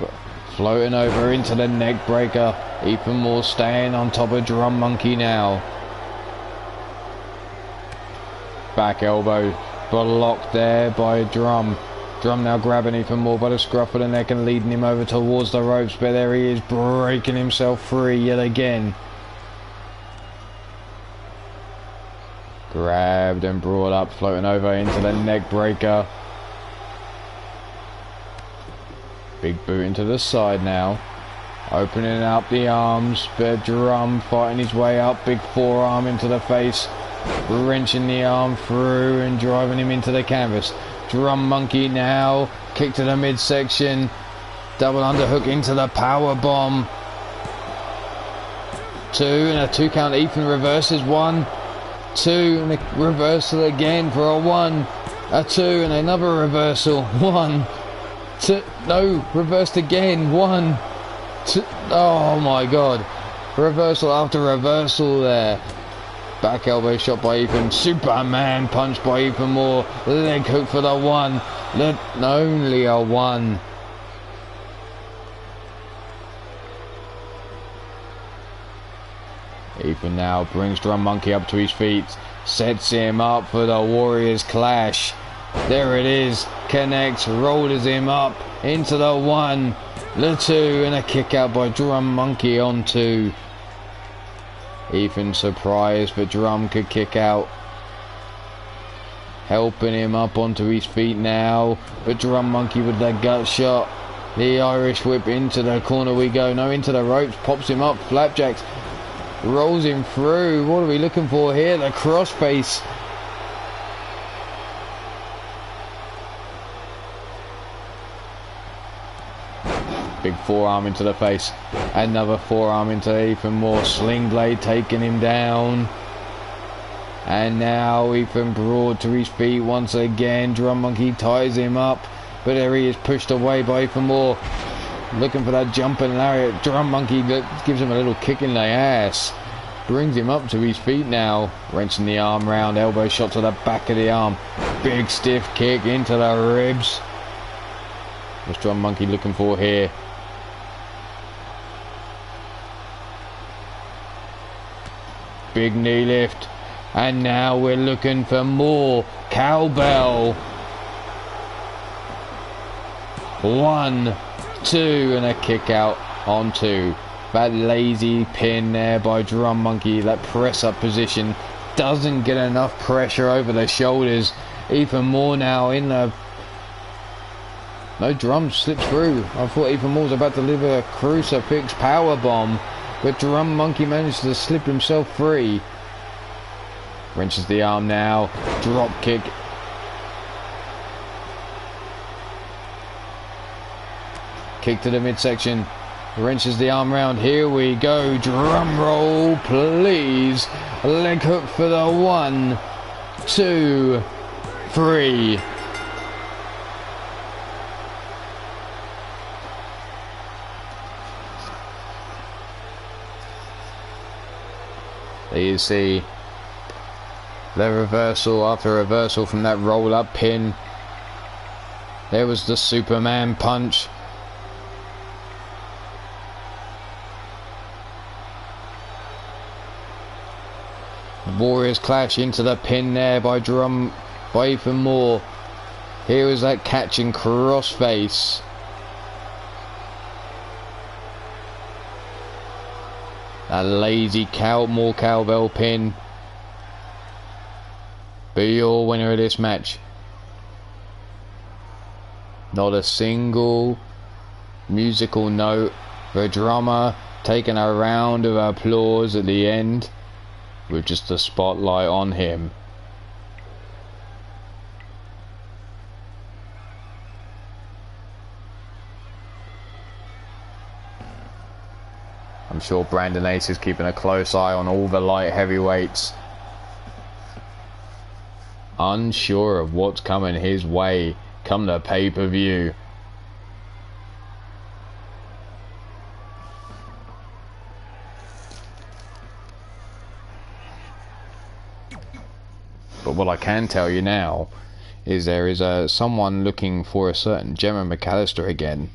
floating over into the neck breaker. Ethan Moore staying on top of Drum Monkey now. Back elbow blocked there by Drum. Drum now grabbing Ethan Moore by the scruff of the neck and leading him over towards the ropes, but there he is, breaking himself free yet again. Grabbed and brought up, floating over into the neck breaker. Big boot into the side now. Opening up the arms, but Drum fighting his way up, big forearm into the face. Wrenching the arm through and driving him into the canvas. Drum Monkey now, kick to the midsection, double underhook into the power bomb. 2 and a 2 count. Ethan reverses 1, 2 and a reversal again for a 1, a 2 and another reversal. 1, 2, no, reversed again. 1, 2, oh my god, reversal after reversal there. Back elbow shot by Ethan. Superman punch by Ethan Moore. Leg hook for the 1. Only a 1. Ethan now brings Drum Monkey up to his feet. Sets him up for the Warriors Clash. There it is. Connects. Rollers him up into the 1. The 2 and a kick out by Drum Monkey on 2. Ethan surprised, but Drum could kick out. Helping him up onto his feet now, but Drum Monkey with the gut shot. The Irish whip into the corner we go. No, into the ropes, pops him up, flapjacks. Rolls him through. What are we looking for here? The crossface. Big forearm into the face. Another forearm into Ethan Moore. Sling blade taking him down. And now Ethan brought to his feet once again. Drum Monkey ties him up. But there he is, pushed away by Ethan Moore. Looking for that jumping lariat. Drum Monkey gives him a little kick in the ass. Brings him up to his feet now. Wrenching the arm round. Elbow shot to the back of the arm. Big stiff kick into the ribs. What's Drum Monkey looking for here? Big knee lift. And now we're looking for more cowbell. 1, 2 and a kick out on 2. That lazy pin there by Drum Monkey. That press up position doesn't get enough pressure over the shoulders. Ethan Moore now in the... No, Drum slips through. I thought Ethan Moore was about to deliver a crucifix power bomb, but Drum Monkey managed to slip himself free. Wrenches the arm now. Drop kick. Kick to the midsection. Wrenches the arm round. Here we go. Drum roll, please. Leg hook for the 1, 2, 3. There you see the reversal after reversal from that roll up pin. There was the Superman punch. Warriors Clash into the pin there by Ethan Moore. Here was that catching crossface. That lazy more cowbell pin. Be your winner of this match. Not a single musical note. The drummer taking a round of applause at the end, with just the spotlight on him. I'm sure Brandon Ace is keeping a close eye on all the light heavyweights. Unsure of what's coming his way come the pay-per-view. But what I can tell you now is there is someone looking for a certain Gemma McAllister again.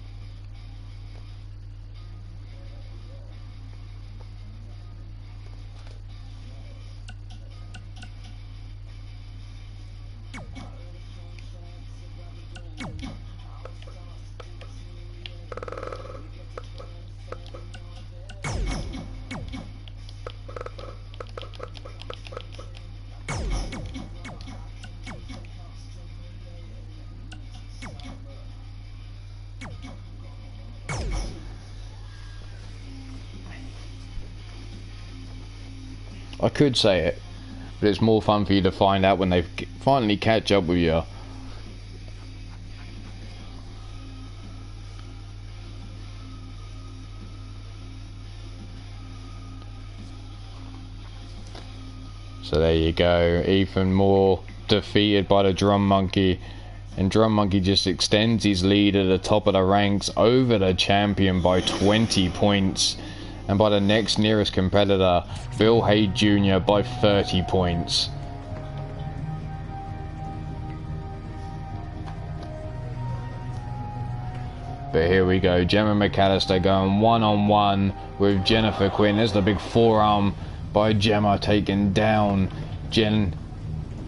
I could say it, but it's more fun for you to find out when they finally catch up with you. So there you go, Ethan Moore defeated by the Drum Monkey, and Drum Monkey just extends his lead at the top of the ranks over the champion by 20 points. And by the next nearest competitor, Bill Hay Jr. by 30 points. But here we go, Gemma McAllister going one-on-one with Jennifer Quinn. There's the big forearm by Gemma taking down Jen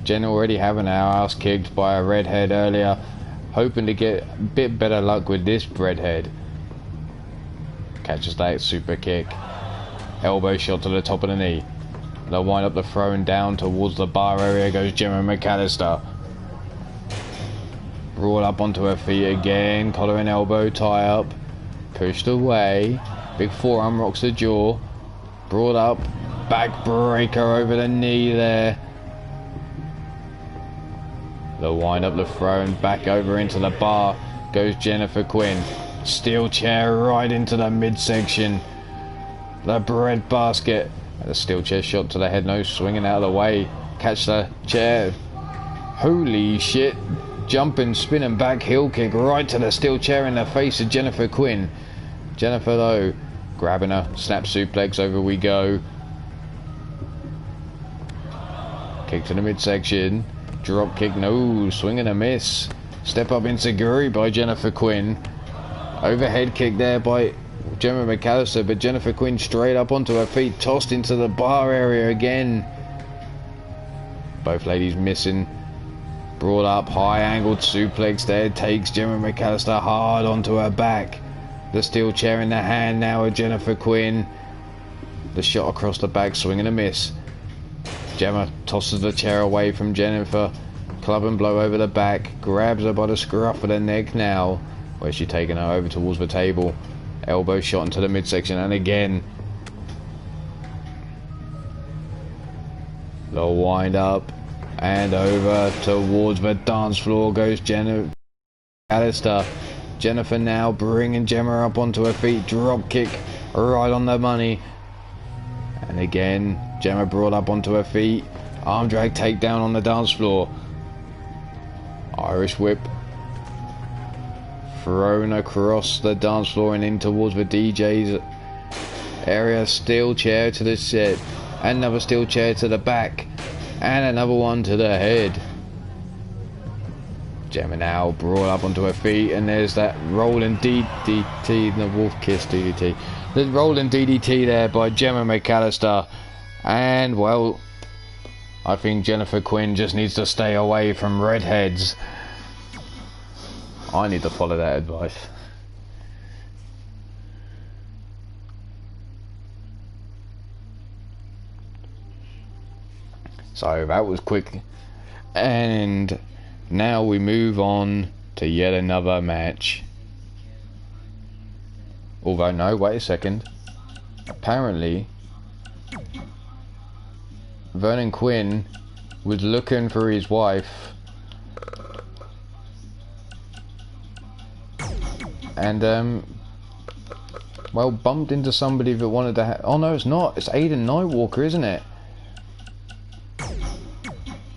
already having her ass kicked by a redhead earlier. Hoping to get a bit better luck with this redhead. Catches that super kick. Elbow shot to the top of the knee. They'll wind up the throwing down towards the bar area goes Gemma McAllister. Brought up onto her feet again. Collar and elbow tie up. Pushed away. Big forearm rocks the jaw. Brought up. Back breaker over the knee there. They'll wind up the throw and back over into the bar goes Jennifer Quinn. Steel chair right into the midsection. The bread basket. The steel chair shot to the head, no swinging out of the way. Catch the chair. Holy shit. Jumping, spinning back heel kick right to the steel chair in the face of Jennifer Quinn. Jennifer though, grabbing her, snap suplex, over we go. Kick to the midsection. Drop kick, no, swing and a miss. Step up enziguri by Jennifer Quinn. Overhead kick there by Gemma McAllister, but Jennifer Quinn straight up onto her feet, tossed into the bar area again. Both ladies missing. Brought up, high angled suplex there, takes Gemma McAllister hard onto her back. The steel chair in the hand now of Jennifer Quinn. The shot across the back, swing and a miss. Gemma tosses the chair away from Jennifer. Club and blow over the back, grabs her by the scruff of the neck now. Where's she taking her over towards the table? Elbow shot into the midsection, and again. The wind up and over towards the dance floor goes Jennifer McAllister. Jennifer now bringing Gemma up onto her feet. Drop kick right on the money. And again, Gemma brought up onto her feet. Arm drag takedown on the dance floor. Irish whip. Thrown across the dance floor and in towards the DJ's area. Steel chair to the set. Another steel chair to the back. And another one to the head. Gemma now brought up onto her feet. And there's that rolling DDT. The wolf kiss DDT. The rolling DDT there by Gemma McAllister. And well, I think Jennifer Quinn just needs to stay away from redheads. I need to follow that advice. So that was quick. And now we move on to yet another match. Although, no, wait a second. Apparently, Vernon Quinn was looking for his wife. And, well, bumped into somebody that wanted to oh no, it's not. It's Aiden Nightwalker, isn't it?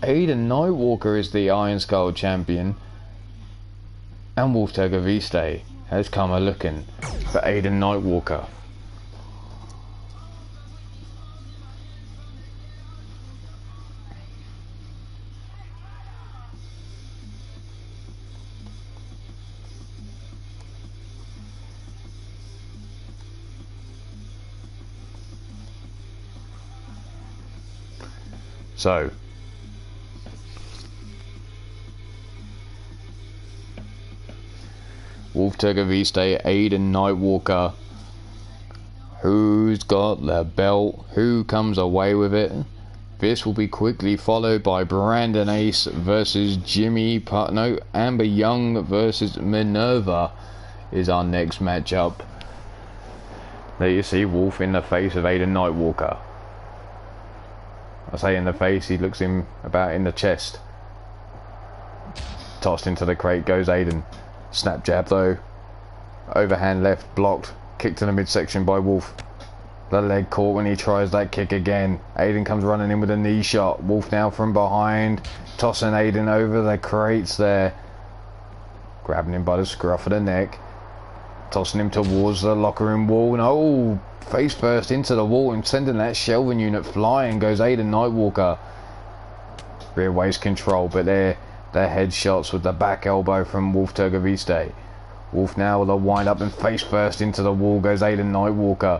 Aiden Nightwalker is the Iron Skull champion. And Wolf Viste has come a looking for Aiden Nightwalker. So, Wolf Turgoviste, Aiden Nightwalker. Who's got the belt? Who comes away with it? This will be quickly followed by Brandon Ace versus Amber Young versus Minerva is our next matchup. There you see Wolf in the face of Aiden Nightwalker. I say in the face, he looks him about in the chest. Tossed into the crate goes Aiden. Snap jab though. Overhand left blocked. Kick to the midsection by Wolf. The leg caught when he tries that kick again. Aiden comes running in with a knee shot. Wolf now from behind. Tossing Aiden over the crates there. Grabbing him by the scruff of the neck. Tossing him towards the locker room wall. No! Face first into the wall and sending that shelving unit flying goes Aiden Nightwalker. Rear waist control, but they're headshots with the back elbow from Wolf Turgoviste. Wolf now with a wind up and face first into the wall goes Aiden Nightwalker.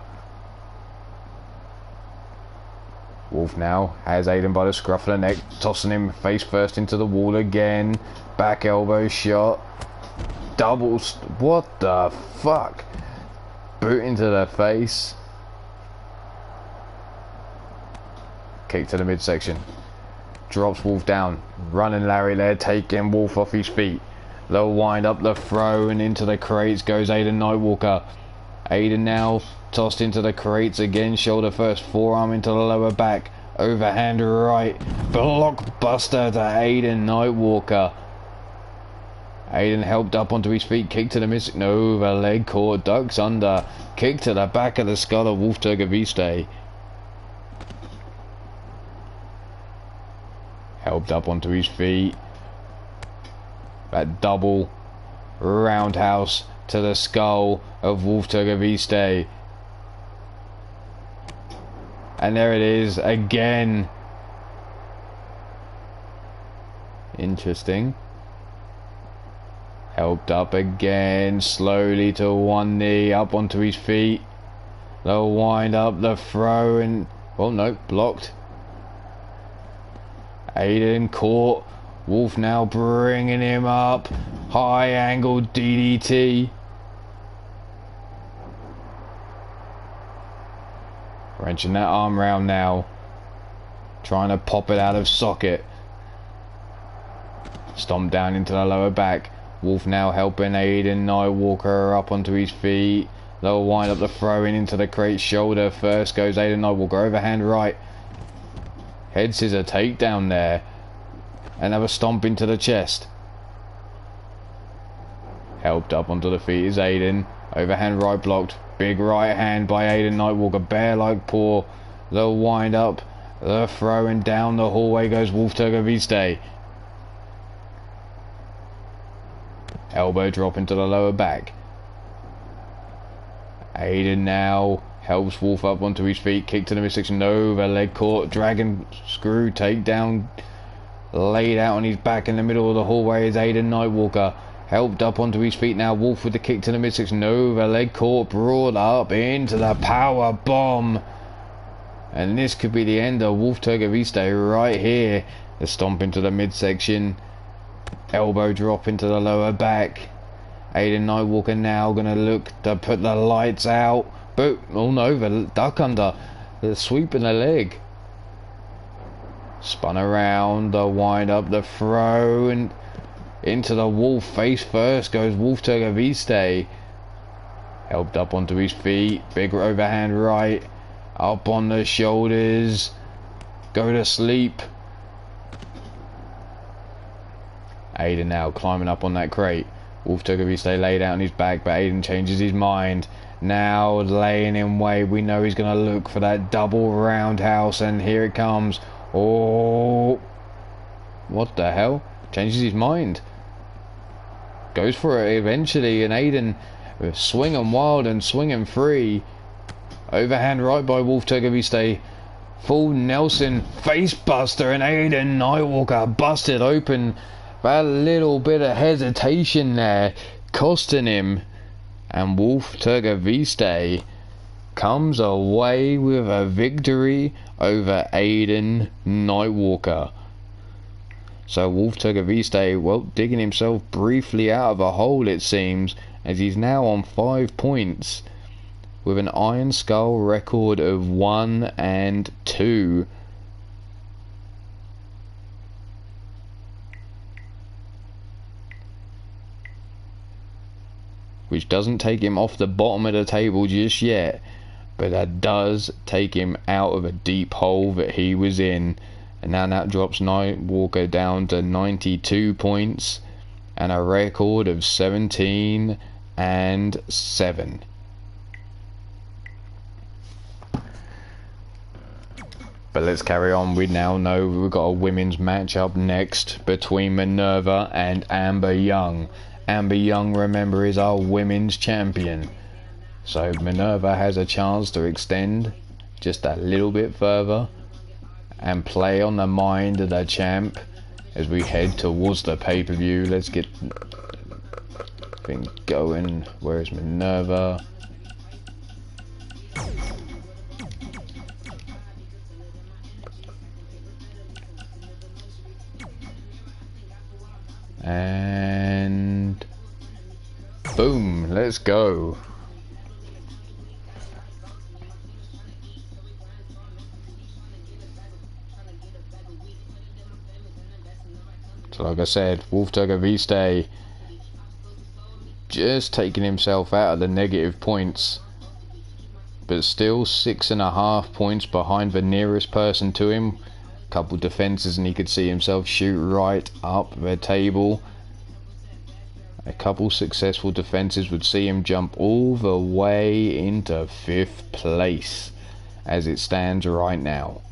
Wolf now has Aiden by the scruff of the neck, tossing him face first into the wall again. Back elbow shot. Doubles. What the fuck? Boot into the face. Kick to the midsection. Drops Wolf down. Running Larry there, taking Wolf off his feet. The wind up, the throw, and into the crates goes Aiden Nightwalker. Aiden now tossed into the crates again. Shoulder first, forearm into the lower back. Overhand right. Blockbuster to Aiden Nightwalker. Aiden helped up onto his feet. Kick to the midsection. No, the leg caught. Ducks under. Kick to the back of the skull of Wolf Turgoviste. Helped up onto his feet. That double roundhouse to the skull of Wolf Turgoviste. And there it is again. Interesting. Helped up again, slowly to one knee, up onto his feet. The wind up, the throw, and well, no, blocked. Aiden caught. Wolf now bringing him up. High angle DDT. Wrenching that arm round now. Trying to pop it out of socket. Stomp down into the lower back. Wolf now helping Aiden Nightwalker up onto his feet. They'll wind up the throwing into the crate. Shoulder first goes Aiden Nightwalker. Overhand right. Head scissor takedown there. Another stomp into the chest. Helped up onto the feet is Aiden. Overhand right blocked. Big right hand by Aiden Nightwalker. Bear like paw. The wind up. The throwing down the hallway goes Wolf Turgoviste. Elbow drop into the lower back. Aiden now helps Wolf up onto his feet. Kick to the midsection. Over leg caught. Dragon screw takedown. Laid out on his back in the middle of the hallway is Aiden Nightwalker. Helped up onto his feet now. Wolf with the kick to the midsection. Over leg caught. Brought up into the power bomb. And this could be the end of Wolf Turgoviste right here. The stomp into the midsection. Elbow drop into the lower back. Aiden Nightwalker now going to look to put the lights out. Boom. Oh no, the duck under. The sweep in the leg. Spun around, the wind up, the throw, and into the Wolf. Face first goes Wolf Turgoviste. Helped up onto his feet. Big overhand right. Up on the shoulders. Go to sleep. Aiden now climbing up on that crate. Wolf Turgoviste laid out on his back, but Aiden changes his mind. Now laying in wait. We know he's going to look for that double roundhouse, and here it comes. Oh, what the hell? Changes his mind. Goes for it eventually, and Aiden swinging wild and swinging free. Overhand right by Wolf Turgoviste. Full Nelson face buster, and Aiden Nightwalker busted open. That little bit of hesitation there costing him. And Wolf Turgoviste comes away with a victory over Aiden Nightwalker. So Wolf Turgoviste, well, digging himself briefly out of a hole, it seems, as he's now on 5 points with an Iron Skull record of 1 and 2. Which doesn't take him off the bottom of the table just yet, but that does take him out of a deep hole that he was in. And now that drops Nightwalker down to 92 points and a record of 17 and 7. But let's carry on. We now know we've got a women's match up next between Minerva and Amber Young. Amber Young, remember, is our women's champion. So Minerva has a chance to extend just a little bit further and play on the mind of the champ as we head towards the pay-per-view. Let's get things going. Where's Minerva? And boom, let's go. So like I said, Wolf Turgoviste just taking himself out of the negative points, but still 6.5 points behind the nearest person to him. Couple defenses and he could see himself shoot right up the table. A couple successful defenses would see him jump all the way into 5th place as it stands right now.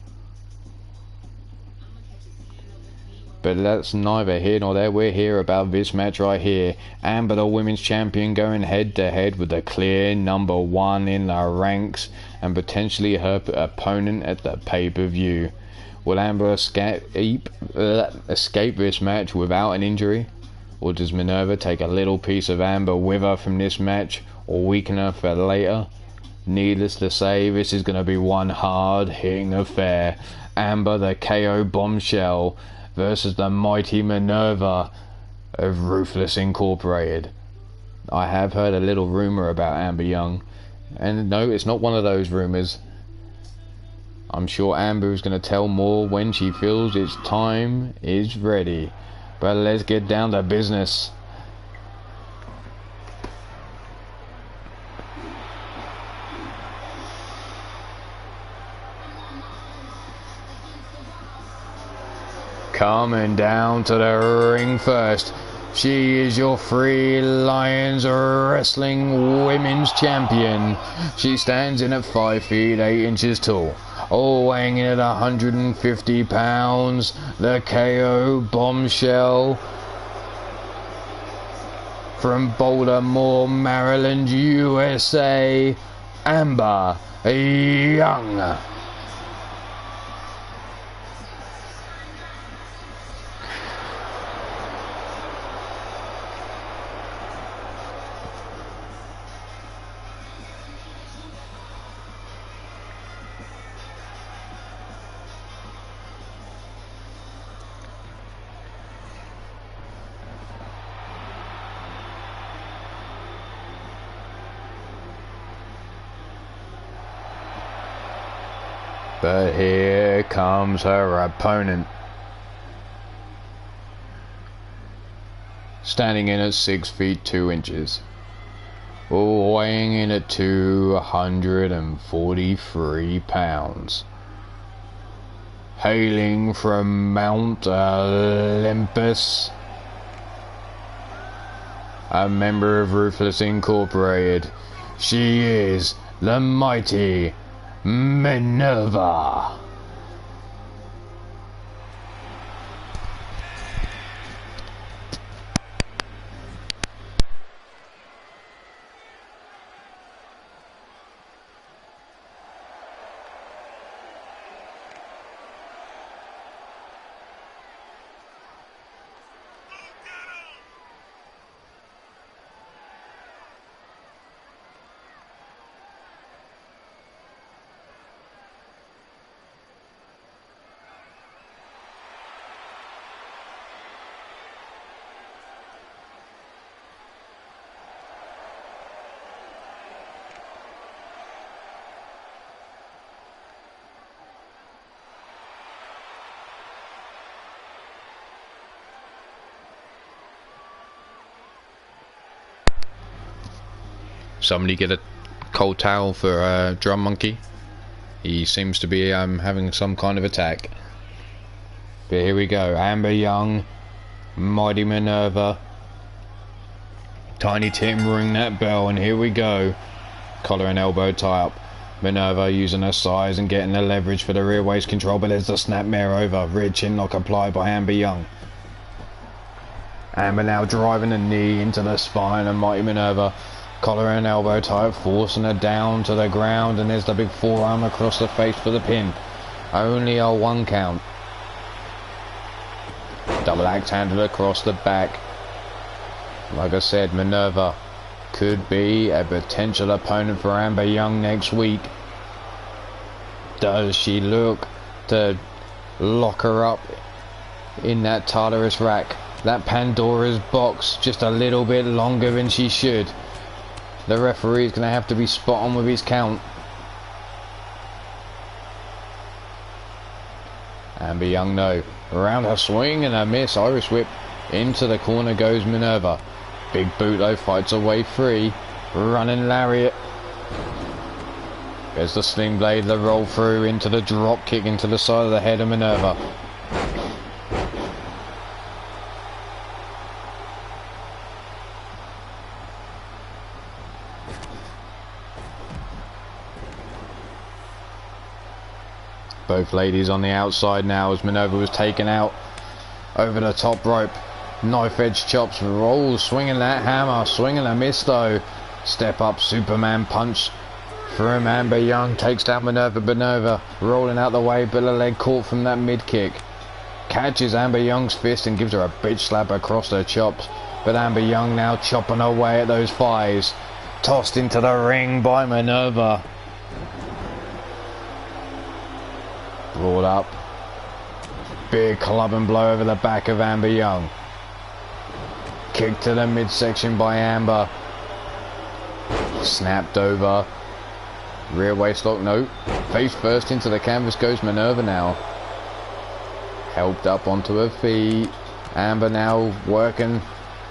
But that's neither here nor there. We're here about this match right here. Amber, the women's champion, going head to head with the clear number 1 in the ranks and potentially her opponent at the pay-per-view. Will Amber escape this match without an injury? Or does Minerva take a little piece of Amber with her from this match or weaken her for later? Needless to say, this is going to be one hard-hitting affair. Amber, the KO bombshell, versus the mighty Minerva of Ruthless Incorporated. I have heard a little rumour about Amber Young, and no, it's not one of those rumours. I'm sure Amber is going to tell more when she feels its time is ready. But let's get down to business. Coming down to the ring first, she is your Three Lions Wrestling Women's Champion. She stands in at 5 feet 8 inches tall. All weighing in at 150 pounds, the KO bombshell from Baltimore, Maryland, USA, Amber Young. But here comes her opponent. Standing in at 6 feet 2 inches. Weighing in at 243 pounds. Hailing from Mount Olympus. A member of Ruthless Incorporated. She is the mighty Minerva. Somebody get a cold towel for Drum Monkey. He seems to be having some kind of attack. But here we go. Amber Young, Mighty Minerva, Tiny Tim ring that bell, and here we go. Collar and elbow tie up. Minerva using her size and getting the leverage for the rear waist control, but there's the snapmare over. Rear chin lock applied by Amber Young. Amber now driving a knee into the spine, and Mighty Minerva, collar and elbow tie up, forcing her down to the ground, and there's the big forearm across the face for the pin. Only a 1 count. Double axe handle across the back. Like I said, Minerva could be a potential opponent for Amber Young next week. Does she look to lock her up in that Tartarus rack? That Pandora's box just a little bit longer than she should. The referee's going to have to be spot on with his count. Amber Young, no. Around her swing and a miss. Irish whip. Into the corner goes Minerva. Big boot though, fights her way free. Running lariat. There's the sling blade, the roll through into the drop kick into the side of the head of Minerva. Both ladies on the outside now as Minerva was taken out over the top rope. Knife edge chops, rolls, swinging that hammer, swinging a miss though. Step up Superman punch from Amber Young, takes down Minerva, rolling out the way, but a leg caught from that mid kick. Catches Amber Young's fist and gives her a bitch slap across her chops, but Amber Young now chopping away at those thighs. Tossed into the ring by Minerva. Brought up. Big club and blow over the back of Amber Young. Kick to the midsection by Amber. Snapped over. Rear waist lock, no. Face first into the canvas goes Minerva now. Helped up onto her feet. Amber now working.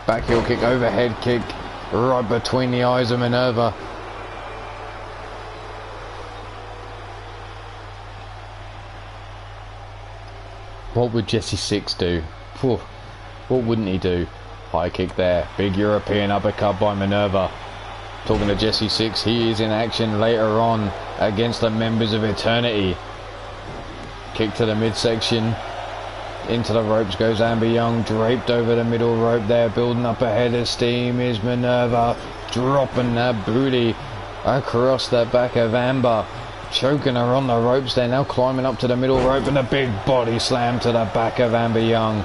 Back heel kick, overhead kick. Right between the eyes of Minerva. What would Jesse Six do? Whew. What wouldn't he do? High kick there. Big European uppercut by Minerva. Talking to Jesse Six, he is in action later on against the members of Eternity. Kick to the midsection. Into the ropes goes Amber Young. Draped over the middle rope there. Building up a head of steam is Minerva. Dropping that booty across the back of Amber. Choking her on the ropes. They're now climbing up to the middle rope, and a big body slam to the back of Amber Young.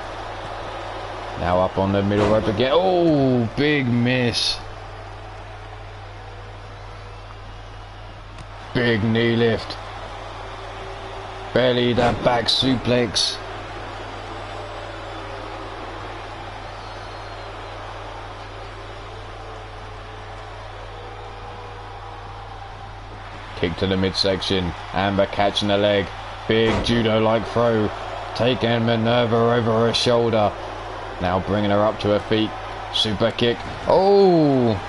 Now up on the middle rope again. Oh, big miss. Big knee lift. Belly to back suplex. Kick to the midsection. Amber catching the leg. Big judo-like throw. Taking Minerva over her shoulder. Now bringing her up to her feet. Super kick. Oh!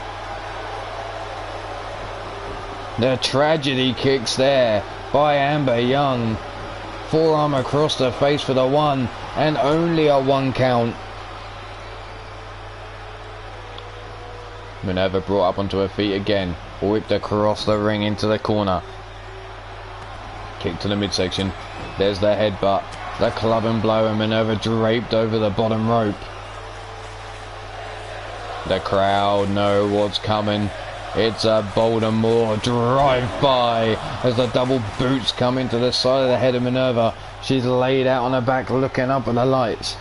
The tragedy kicks there by Amber Young. Forearm across the face for the 1 and only a 1 count. Minerva brought up onto her feet again. Whipped across the ring into the corner. Kick to the midsection. There's the headbutt. The club and blow, and Minerva draped over the bottom rope. The crowd know what's coming. It's a Baltimore drive-by as the double boots come into the side of the head of Minerva. She's laid out on her back looking up at the lights.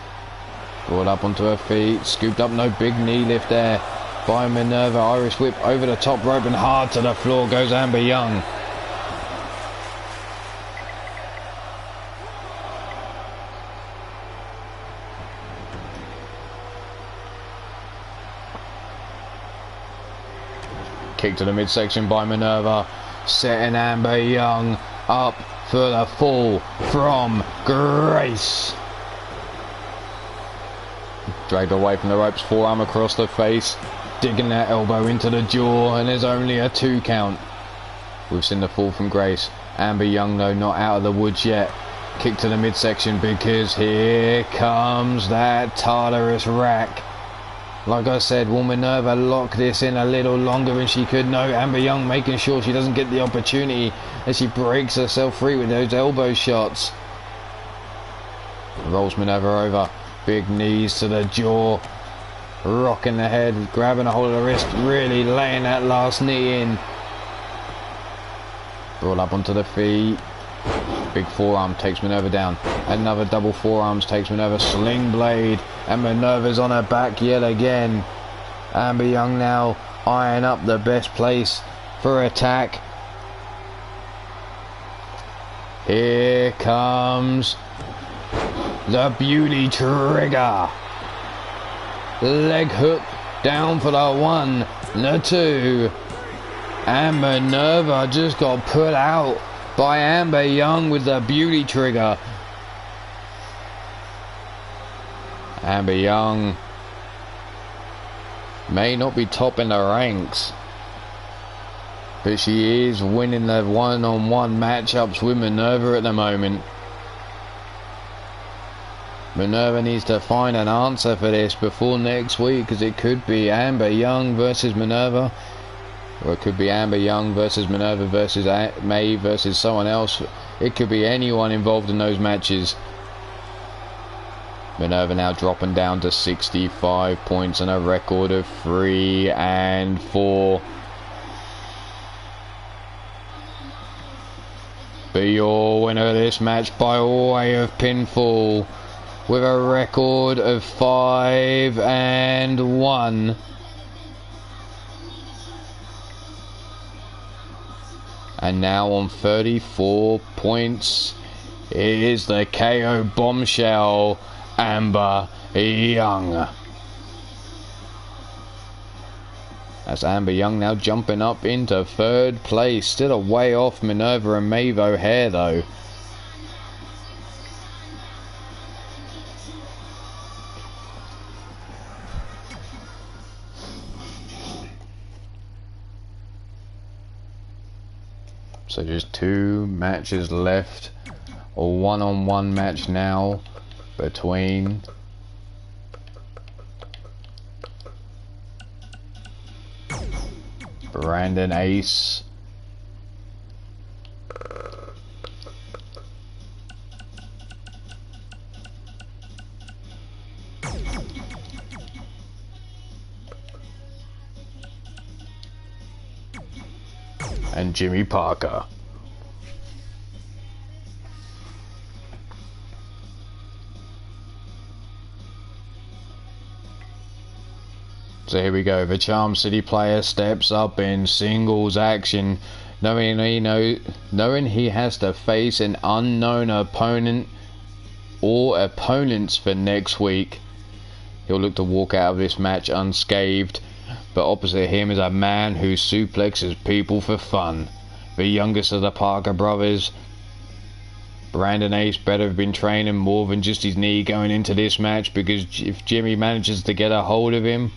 Brought up onto her feet. Scooped up, no big knee lift there by Minerva. Irish whip over the top rope and hard to the floor goes Amber Young. Kick to the midsection by Minerva, setting Amber Young up for the fall from grace. Dragged away from the ropes, forearm across the face. digging that elbow into the jaw, and there's only a 2 count. We've seen the fall from grace. Amber Young, though, not out of the woods yet. Kick to the midsection, because here comes that Tartarus rack. Like I said, will Minerva lock this in a little longer than she could? No, Amber Young making sure she doesn't get the opportunity as she breaks herself free with those elbow shots. Rolls Minerva over. Big knees to the jaw. Rocking the head, grabbing a hold of the wrist, really laying that last knee in. Brought up onto the feet. Big forearm takes Minerva down. Another double forearms takes Minerva. Sling blade. And Minerva's on her back yet again. Amber Young now eyeing up the best place for attack. Here comes the beauty trigger. Leg hook down for the 1, the 2. And Minerva just got put out by Amber Young with the beauty trigger. Amber Young may not be top in the ranks, but she is winning the one-on-one matchups with Minerva at the moment. Minerva needs to find an answer for this before next week, because it could be Amber Young versus Minerva, or it could be Amber Young versus Minerva versus May versus someone else. It could be anyone involved in those matches. Minerva now dropping down to 65 points and a record of 3-4. But your winner of this match by way of pinfall with a record of 5-1. And now on 34 points is the KO bombshell, Amber Young. That's Amber Young now jumping up into 3rd place. Still a way off Minerva and Maeve O'Hare though. So just 2 matches left. A one-on-one match now between Brandon Ace and Jimmy Parker. So here we go. The Charm City player steps up in singles action, knowing he has to face an unknown opponent or opponents for next week. He'll look to walk out of this match unscathed, but opposite him is a man who suplexes people for fun. The youngest of the Parker brothers. Brandon Ace better have been training more than just his knee going into this match, because if Jimmy manages to get a hold of him,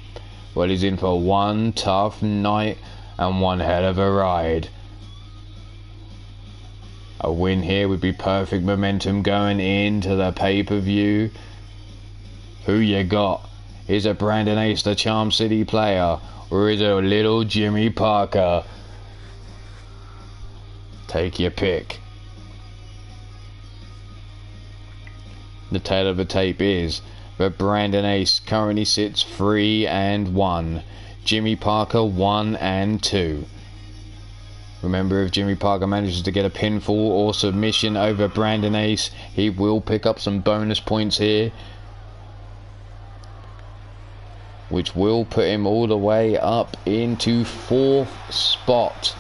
well, he's in for one tough night and one hell of a ride. A win here would be perfect momentum going into the pay-per-view. Who you got? Is it Brandon Ace, the Charm City player, or is it little Jimmy Parker? Take your pick. The tale of the tape is that Brandon Ace currently sits 3-1. Jimmy Parker 1-2. Remember, if Jimmy Parker manages to get a pinfall or submission over Brandon Ace, he will pick up some bonus points here, which will put him all the way up into 4th spot.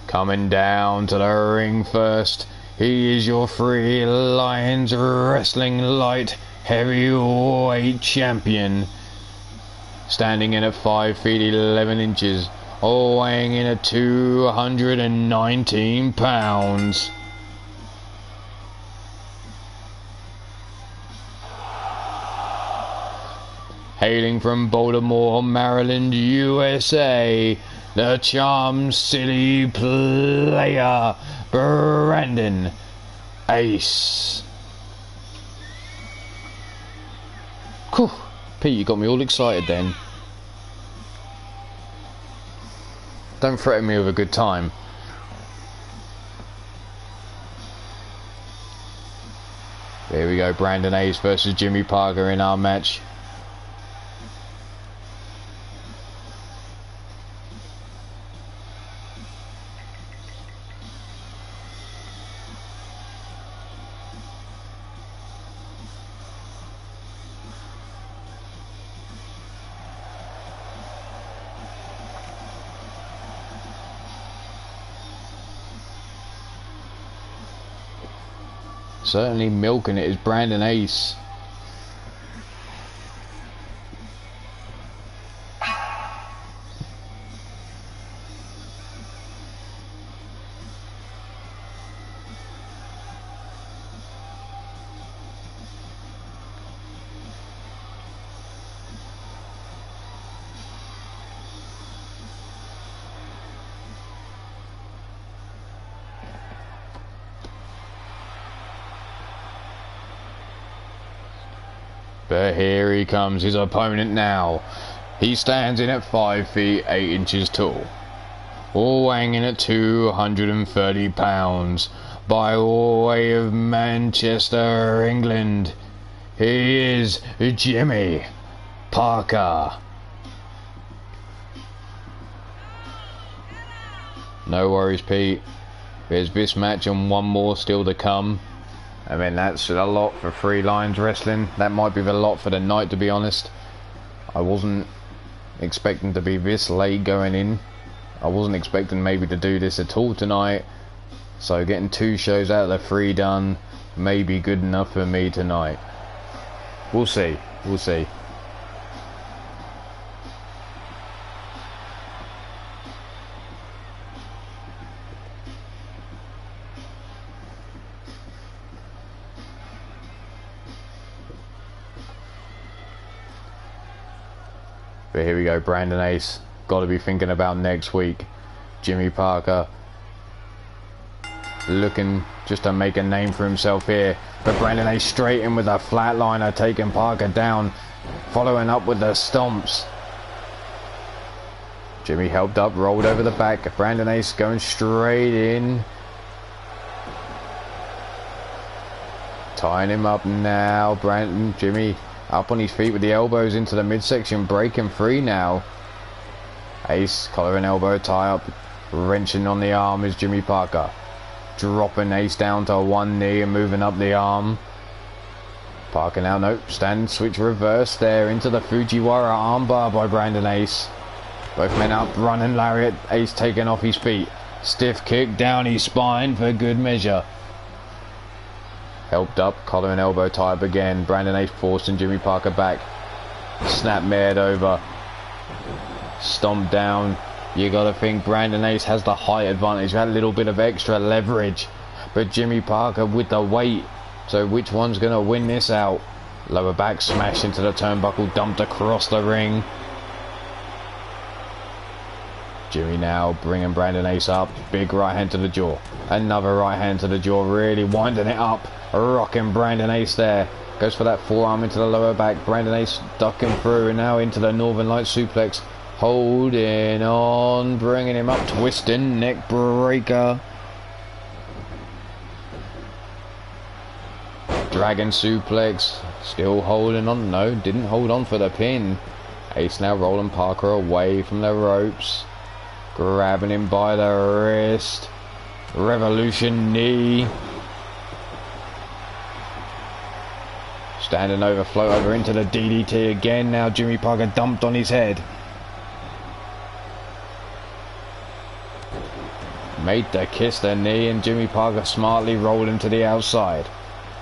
Coming down to the ring first, he is your Three Lions Wrestling Light Heavyweight Champion. Standing in at 5 feet 11 inches, weighing in at 219 pounds. hailing from Baltimore, Maryland, USA, the Charm City player, Brandon Ace. Whew. Pete, you got me all excited then. Don't threaten me with a good time. There we go, Brandon Ace versus Jimmy Parker in our match. Certainly milking it is Brandon Ace. But here he comes, his opponent now. He stands in at 5 feet 8 inches tall, all weighing in at 230 pounds, by way of Manchester, England. He is Jimmy Parker. No worries, Pete. There's this match and one more still to come. I mean, that's a lot for 3 Lions Wrestling. That might be the lot for the night, to be honest. I wasn't expecting to be this late going in. I wasn't expecting maybe to do this at all tonight. So getting 2 shows out of the 3 done may be good enough for me tonight. We'll see. We'll see. But here we go, Brandon Ace. Got to be thinking about next week. Jimmy Parker looking just to make a name for himself here. But Brandon Ace straight in with a flatliner, taking Parker down, following up with the stomps. Jimmy helped up, rolled over the back. Brandon Ace going straight in. Tying him up now. Jimmy up on his feet with the elbows into the midsection, breaking free now. Ace, collar and elbow tie up, wrenching on the arm is Jimmy Parker. Dropping Ace down to one knee and moving up the arm. Parker now, nope, stand, switch reverse there into the Fujiwara armbar by Brandon Ace. Both men up, running lariat, Ace taking off his feet. Stiff kick down his spine for good measure. Helped up, collar and elbow tie up again. Brandon Ace forcing Jimmy Parker back. Snap mared over. Stomp down. You gotta think Brandon Ace has the height advantage. That little bit of extra leverage. But Jimmy Parker with the weight. So which one's gonna win this out? Lower back smash into the turnbuckle, dumped across the ring. Jimmy now bringing Brandon Ace up. Big right hand to the jaw. Another right hand to the jaw, really winding it up. Rocking Brandon Ace there. Goes for that forearm into the lower back. Brandon Ace ducking through and now into the Northern Light suplex. Holding on, bringing him up, twisting, neck breaker. Dragon suplex, still holding on. No, didn't hold on for the pin. Ace now rolling Parker away from the ropes. Grabbing him by the wrist. Revolution knee. Standing over, float over into the DDT again. Now Jimmy Parker dumped on his head. Made the kiss the knee and Jimmy Parker smartly rolled him to the outside.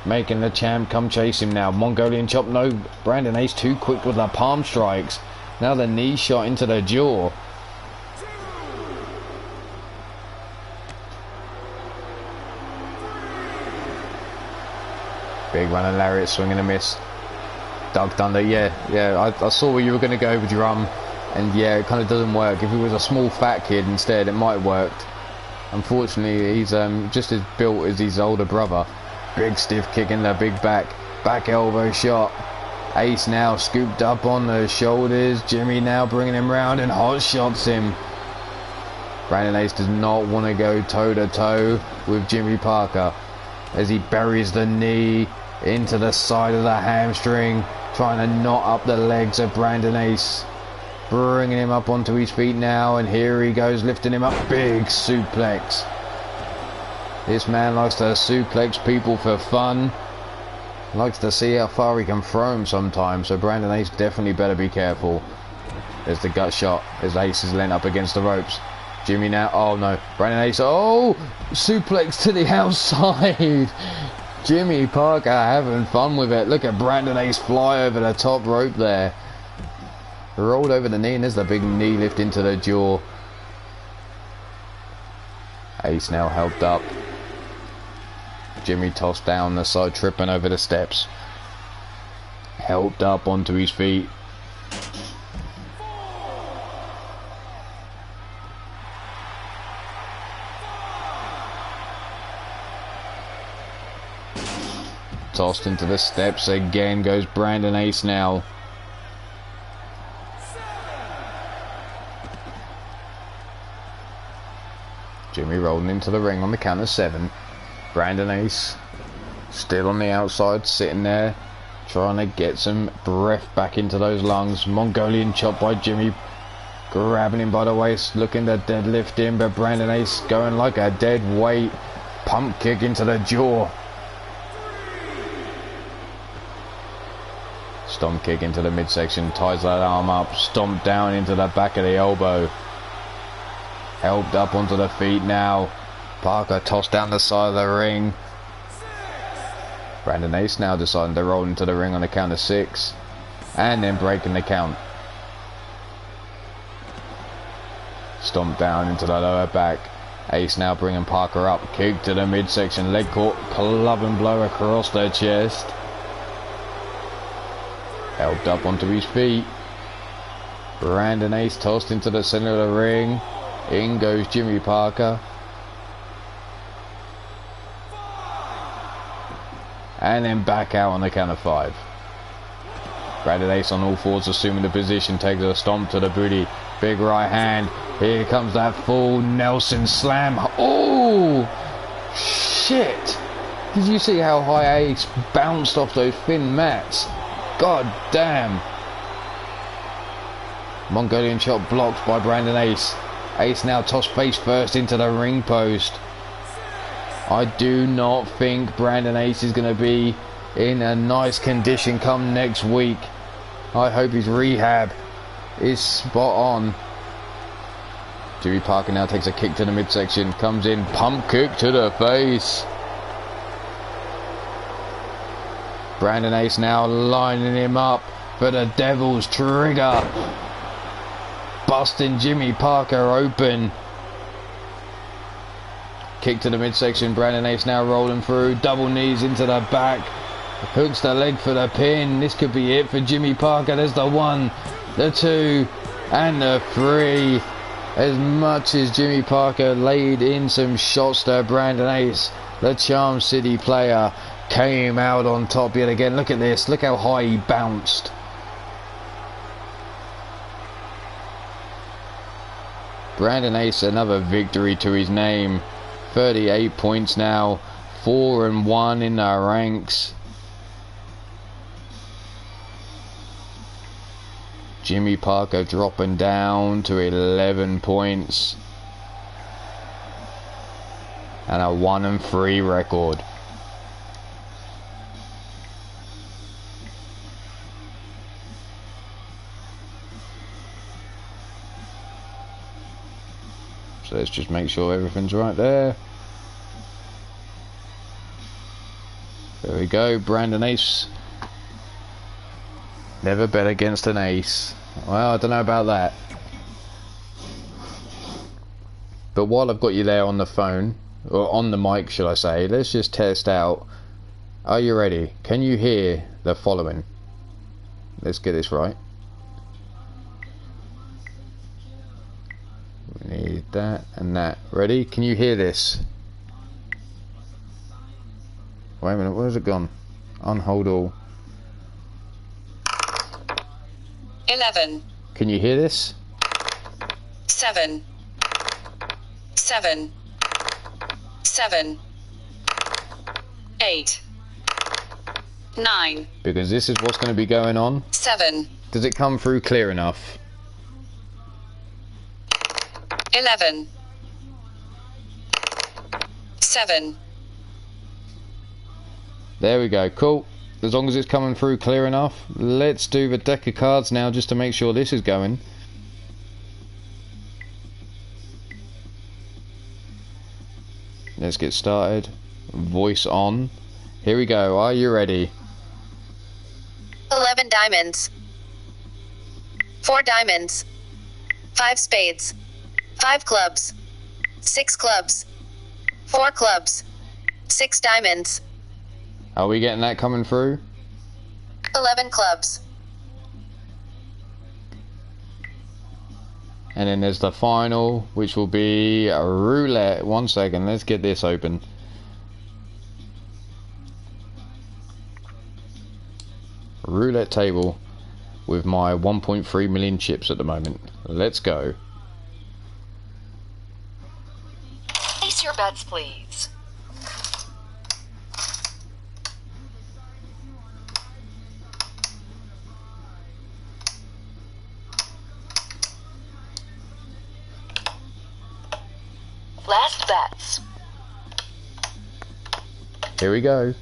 Making the champ come chase him now. Mongolian chop, no. Brandon Ace too quick with the palm strikes. Now the knee shot into the jaw. Big running lariat, swing and a miss. Ducked under, yeah. I saw where you were going to go with your arm, and yeah, it kind of doesn't work. If he was a small fat kid instead, it might have worked. Unfortunately, he's just as built as his older brother. Big stiff kick in the big back elbow shot. Ace now scooped up on the shoulders. Jimmy now bringing him round and hot shots him. Brandon Ace does not want to go toe to toe with Jimmy Parker as he buries the knee into the side of the hamstring, trying to knot up the legs of Brandon Ace. Bringing him up onto his feet now, and here he goes, lifting him up. Big suplex. This man likes to suplex people for fun. Likes to see how far he can throw him sometimes, so Brandon Ace definitely better be careful. There's the gut shot as Ace is leant up against the ropes. Jimmy now, oh no, Brandon Ace, oh, suplex to the outside. Jimmy Parker having fun with it. Look at Brandon Ace fly over the top rope there. Rolled over the knee, and there's the big knee lift into the jaw. Ace now helped up. Jimmy tossed down the side, tripping over the steps. Helped up onto his feet. Tossed into the steps again goes Brandon Ace now. Jimmy rolling into the ring on the count of 7. Brandon Ace still on the outside, sitting there, trying to get some breath back into those lungs. Mongolian chop by Jimmy, grabbing him by the waist, looking to deadlift him, but Brandon Ace going like a dead weight. Pump kick into the jaw. Stomp kick into the midsection, ties that arm up, stomp down into the back of the elbow. Helped up onto the feet now. Parker tossed down the side of the ring. Brandon Ace now deciding to roll into the ring on the count of 6. And then breaking the count. Stomp down into the lower back. Ace now bringing Parker up. Kick to the midsection, leg caught, club and blow across the chest. Helped up onto his feet. Brandon Ace tossed into the center of the ring. In goes Jimmy Parker. And then back out on the count of 5. Brandon Ace on all fours, assuming the position, takes a stomp to the booty. Big right hand. Here comes that full Nelson slam. Oh! Shit! Did you see how high Ace bounced off those thin mats? God damn. Mongolian chop blocked by Brandon Ace. Ace now tossed face first into the ring post. I do not think Brandon Ace is going to be in a nice condition come next week. I hope his rehab is spot on. Jimmy Parker now takes a kick to the midsection. Comes in, pump kick to the face. Brandon Ace now lining him up for the Devil's Trigger. Busting Jimmy Parker open. Kick to the midsection. Brandon Ace now rolling through. Double knees into the back. Hooks the leg for the pin. This could be it for Jimmy Parker. There's the 1, the 2, and the 3. As much as Jimmy Parker laid in some shots to Brandon Ace, the Charm City player came out on top yet again. Look at this. Look how high he bounced. Brandon Ace, another victory to his name. 38 points now. 4-1 in the ranks. Jimmy Parker dropping down to 11 points. And a 1-3 record. So let's just make sure everything's right there. There we go, Brandon Ace. Never bet against an ace. Well, I don't know about that. But while I've got you there on the phone, or on the mic should I say, let's just test out. Are you ready? Can you hear the following? Let's get this right. We need that and that. Ready? Can you hear this? Wait a minute, where's it gone? Unhold all. 11. Can you hear this? 7. 7. 7. 8. 9. Because this is what's going to be going on. 7. Does it come through clear enough? 11. 7. There we go, cool. As long as it's coming through clear enough. Let's do the deck of cards now just to make sure this is going. Let's get started. Voice on. Here we go, are you ready? 11 diamonds. 4 diamonds. 5 spades. 5 clubs. 6 clubs. 4 clubs. 6 diamonds. Are we getting that coming through? 11 clubs. And then there's the final, which will be a roulette. 1 second, let's get this open. Roulette table with my 1.3 million chips at the moment. Let's go. Place your bets, please. Last bets. Here we go.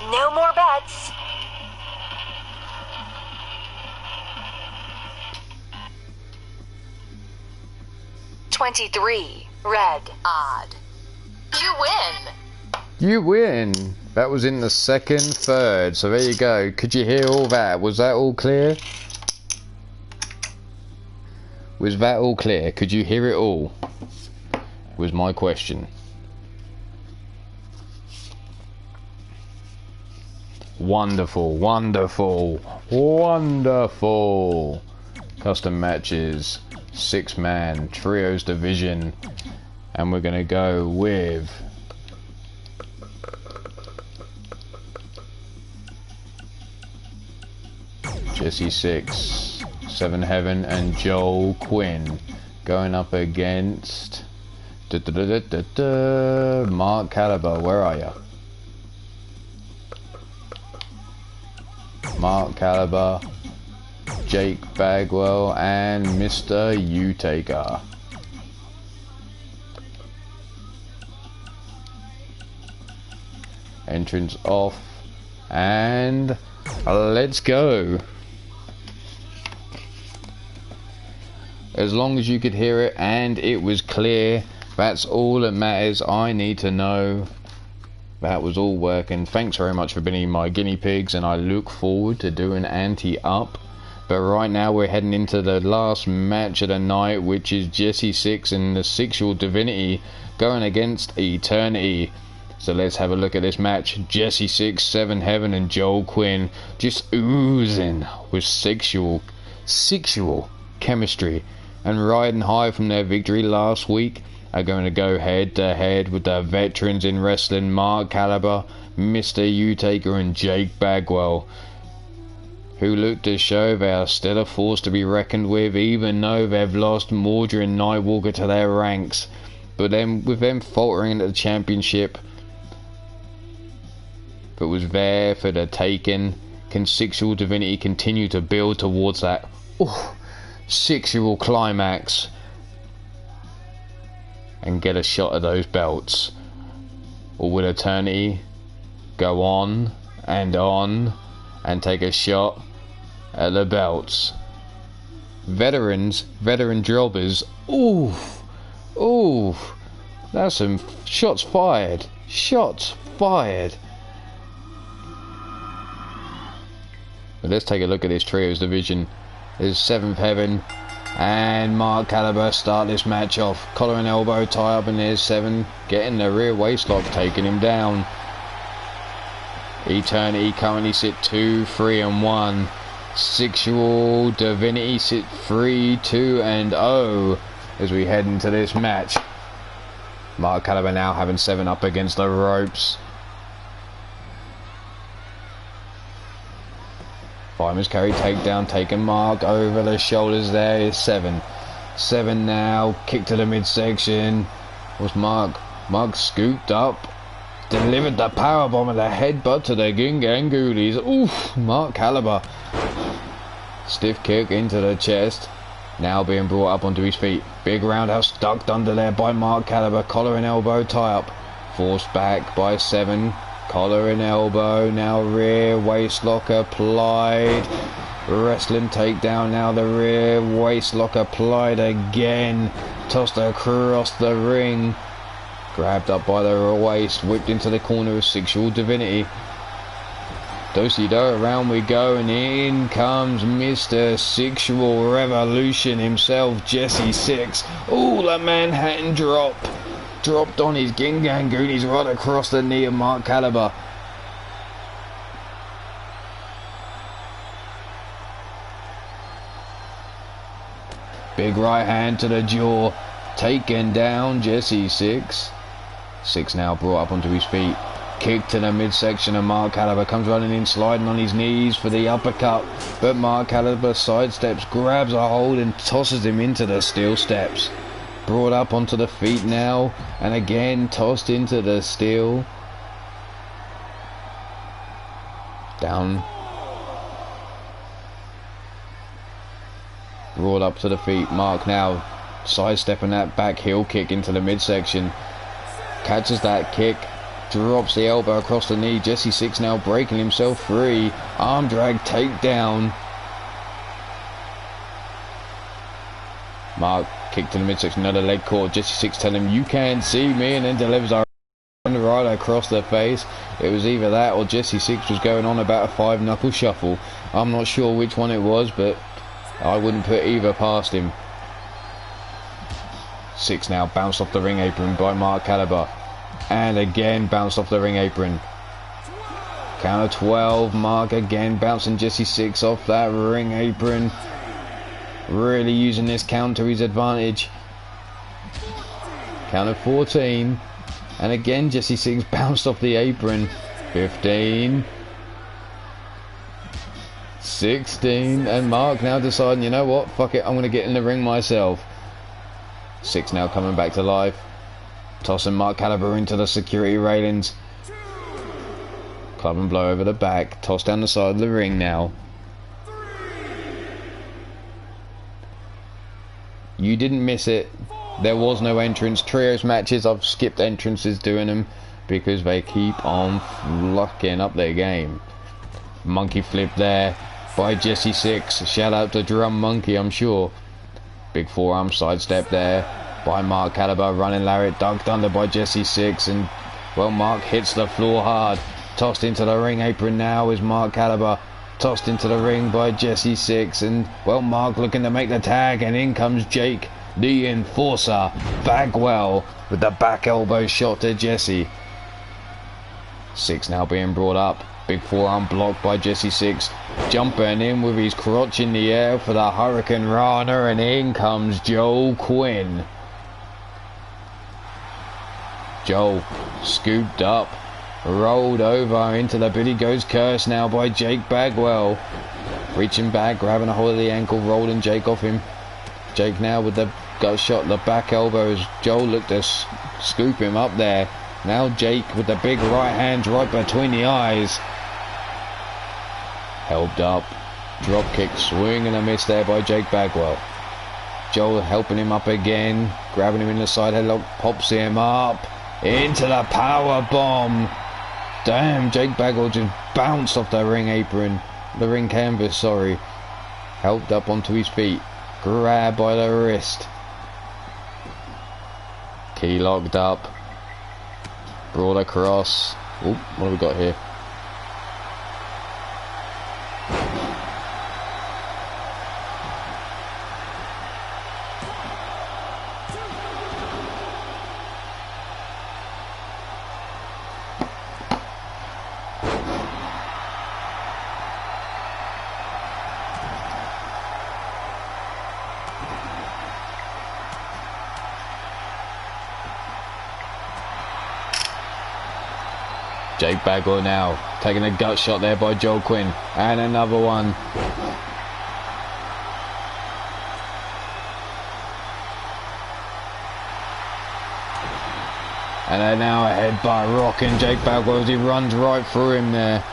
No more bets. $23. Red. Odd. You win. You win. That was in the second third. So there you go. Could you hear all that? Was that all clear? Was that all clear? Could you hear it all? Was my question. Wonderful, wonderful, wonderful. Custom matches, 6-man, trios division. And we're gonna go with Jesse 6, 7 Heaven, and Joel Quinn going up against Mark Caliber. Where are you? Mark Caliber, Jake Bagwell, and Mr. U-Taker. Entrance off, and let's go. As long as you could hear it and it was clear, that's all that matters. I need to know that was all working. Thanks very much for being my guinea pigs, and I look forward to doing ante-up. But right now we're heading into the last match of the night, which is Jesse 6 and the Sexual Divinity going against Eternity. So let's have a look at this match. Jesse 6, 7 Heaven, and Joel Quinn just oozing with sexual chemistry, and riding high from their victory last week are going to go head to head with the veterans in wrestling, Mark Caliber, Mr. U-Taker, and Jake Bagwell, who look to show they are still a force to be reckoned with, even though they've lost Mordred and Nightwalker to their ranks. But then with them faltering into the championship that was there for the taking, can Sexual Divinity continue to build towards that sexual climax and get a shot at those belts? Or will Eternity go on and take a shot at the belts? Veteran jobbers. Ooh, that's some shots fired. But let's take a look at this trios division. There's 7th Heaven and Mark Caliber start this match off. Collar and elbow tie up, and there's 7 getting the rear waistlock, taking him down. Eternity currently sit 2, 3 and 1. Sexual Divinity sit 3, 2 and 0 as we head into this match. Mark Caliber now having 7 up against the ropes. Fireman's carry takedown, taking Mark over the shoulders. There is 7. 7 now, kick to the midsection. Was Mark scooped up, delivered the powerbomb and the headbutt to the Gingangoolies. Oof, Mark Caliber. Stiff kick into the chest. Now being brought up onto his feet. Big roundhouse ducked under there by Mark Caliber. Collar and elbow tie up. Forced back by 7. Collar and elbow. Now rear waist lock applied. Wrestling takedown. Now the rear waist lock applied again. Tossed across the ring. Grabbed up by the waist. Whipped into the corner of Sexual Divinity. Do-si-do, around we go, and in comes Mr. Sexual Revolution himself, Jesse Six. Oh, the Manhattan drop. Dropped on his Gingangoonies right across the knee of Mark Caliber. Big right hand to the jaw. Taken down Jesse Six. Six now brought up onto his feet. Kick to the midsection of Mark Caliber. Comes running in, sliding on his knees for the uppercut. But Mark Caliber sidesteps, grabs a hold and tosses him into the steel steps. Brought up onto the feet now. And again tossed into the steel. Down. Brought up to the feet. Mark now sidestepping that back heel kick into the midsection. Catches that kick. Drops the elbow across the knee. Jesse Six now breaking himself free. Arm drag takedown. Mark kick to the midsection. Another leg caught. Jesse Six telling him, "You can't see me," and then delivers a right across the face. It was either that or Jesse Six was going on about a 5-knuckle shuffle. I'm not sure which one it was, but I wouldn't put either past him. Six now bounced off the ring apron by Mark Caliber. And again bounced off the ring apron. Count of 12. Mark again bouncing Jesse Six off that ring apron. Really using this count to his advantage. Count of 14. And again Jesse Six bounced off the apron. 15. 16. And Mark now deciding, you know what, fuck it, I'm going to get in the ring myself. Six now coming back to life. Tossing Mark Caliber into the security railings. Club and blow over the back. Toss down the side of the ring now. You didn't miss it. There was no entrance. Trios matches, I've skipped entrances doing them because they keep on locking up their game. Monkey flip there by Jesse Six. Shout out to Drum Monkey, I'm sure. Big forearm sidestep there by Mark Caliber. Running lariat ducked under by Jesse Six, and well, Mark hits the floor hard. Tossed into the ring apron now is Mark Caliber. Tossed into the ring by Jesse Six, and well, Mark looking to make the tag, and in comes Jake the Enforcer Bagwell with the back elbow shot to Jesse. Six now being brought up. Big forearm blocked by Jesse Six. Jumping in with his crotch in the air for the Hurricane Rana, and in comes Joe Quinn. Joe scooped up, rolled over into the Billy Goes Curse now by Jake Bagwell. Reaching back, grabbing a hold of the ankle, rolling Jake off him. Jake now with the gut shot, the back elbow as Joe looked to scoop him up there. Now Jake with the big right hand right between the eyes. Helped up, drop kick, swing and a miss there by Jake Bagwell. Joe helping him up again, grabbing him in the side headlock, pops him up into the power bomb. Damn, Jake Bagwell just bounced off the ring apron, the ring canvas, sorry. Helped up onto his feet, grabbed by the wrist. Key locked up, brought across. Oh, what have we got here? Jake Bagwell now taking a gut shot there by Joel Quinn, and another one. And they're now a headbutt rocking Jake Bagwell as he runs right through him there.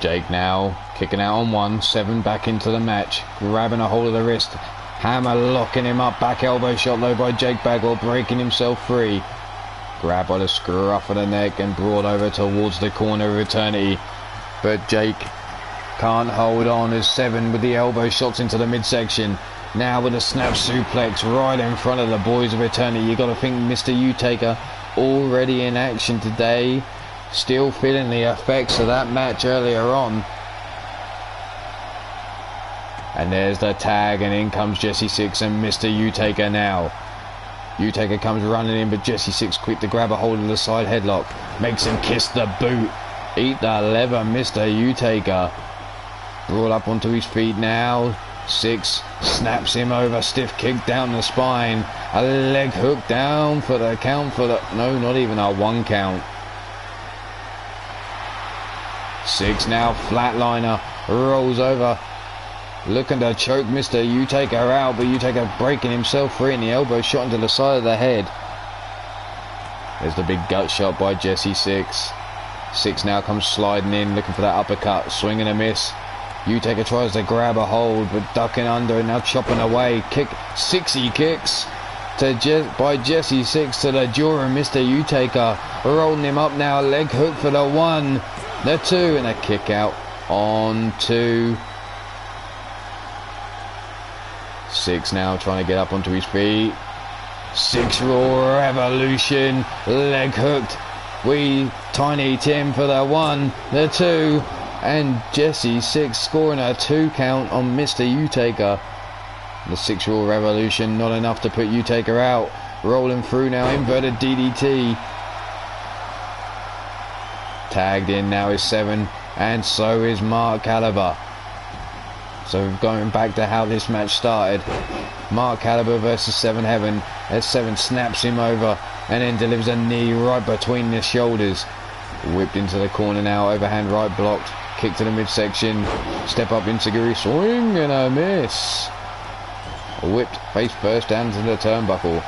Jake now kicking out on one, 7 back into the match, grabbing a hold of the wrist, hammer locking him up, back elbow shot though by Jake Bagwell, breaking himself free. Grab by the scruff of the neck and brought over towards the corner of eternity, but Jake can't hold on as 7 with the elbow shots into the midsection. Now with a snap suplex right in front of the boys of eternity. You got to think Mr. U-Taker already in action today, still feeling the effects of that match earlier on. And there's the tag, and in comes Jesse Six and Mr. U-Taker now. U-Taker comes running in, but Jesse Six quick to grab a hold of the side headlock, makes him kiss the boot. Eat the leather, Mr. U-Taker. Brought up onto his feet now. Six snaps him over, stiff kick down the spine, a leg hook down for the count, for the, no, not even a 1 count. Six now flatliner, rolls over, looking to choke Mr. U-Taker out, but U-Taker breaking himself free, and the elbow shot into the side of the head. There's the big gut shot by Jesse Six. Six now comes sliding in, looking for that uppercut, swing and a miss. U-Taker tries to grab a hold, but ducking under, and now chopping away. Kick, Sixy kicks to by Jesse Six to the jaw, and Mr. U-Taker rolling him up now. Leg hook for the 1, the 2, and a kick out on 2. Six now trying to get up onto his feet. Six Raw Revolution, leg hooked. Wee Tiny Tim for the 1, the 2. And Jesse Six scoring a 2 count on Mr. U-Taker. The 6 Raw Revolution not enough to put U-Taker out. Rolling through now, inverted DDT. Tagged in now is 7, and so is Mark Caliber. So going back to how this match started, Mark Caliber versus 7 Heaven, as 7 snaps him over and then delivers a knee right between the shoulders. Whipped into the corner now, overhand right blocked. Kick to the midsection, step up Inseguri, swing and a miss. Whipped face first down to the turnbuckle.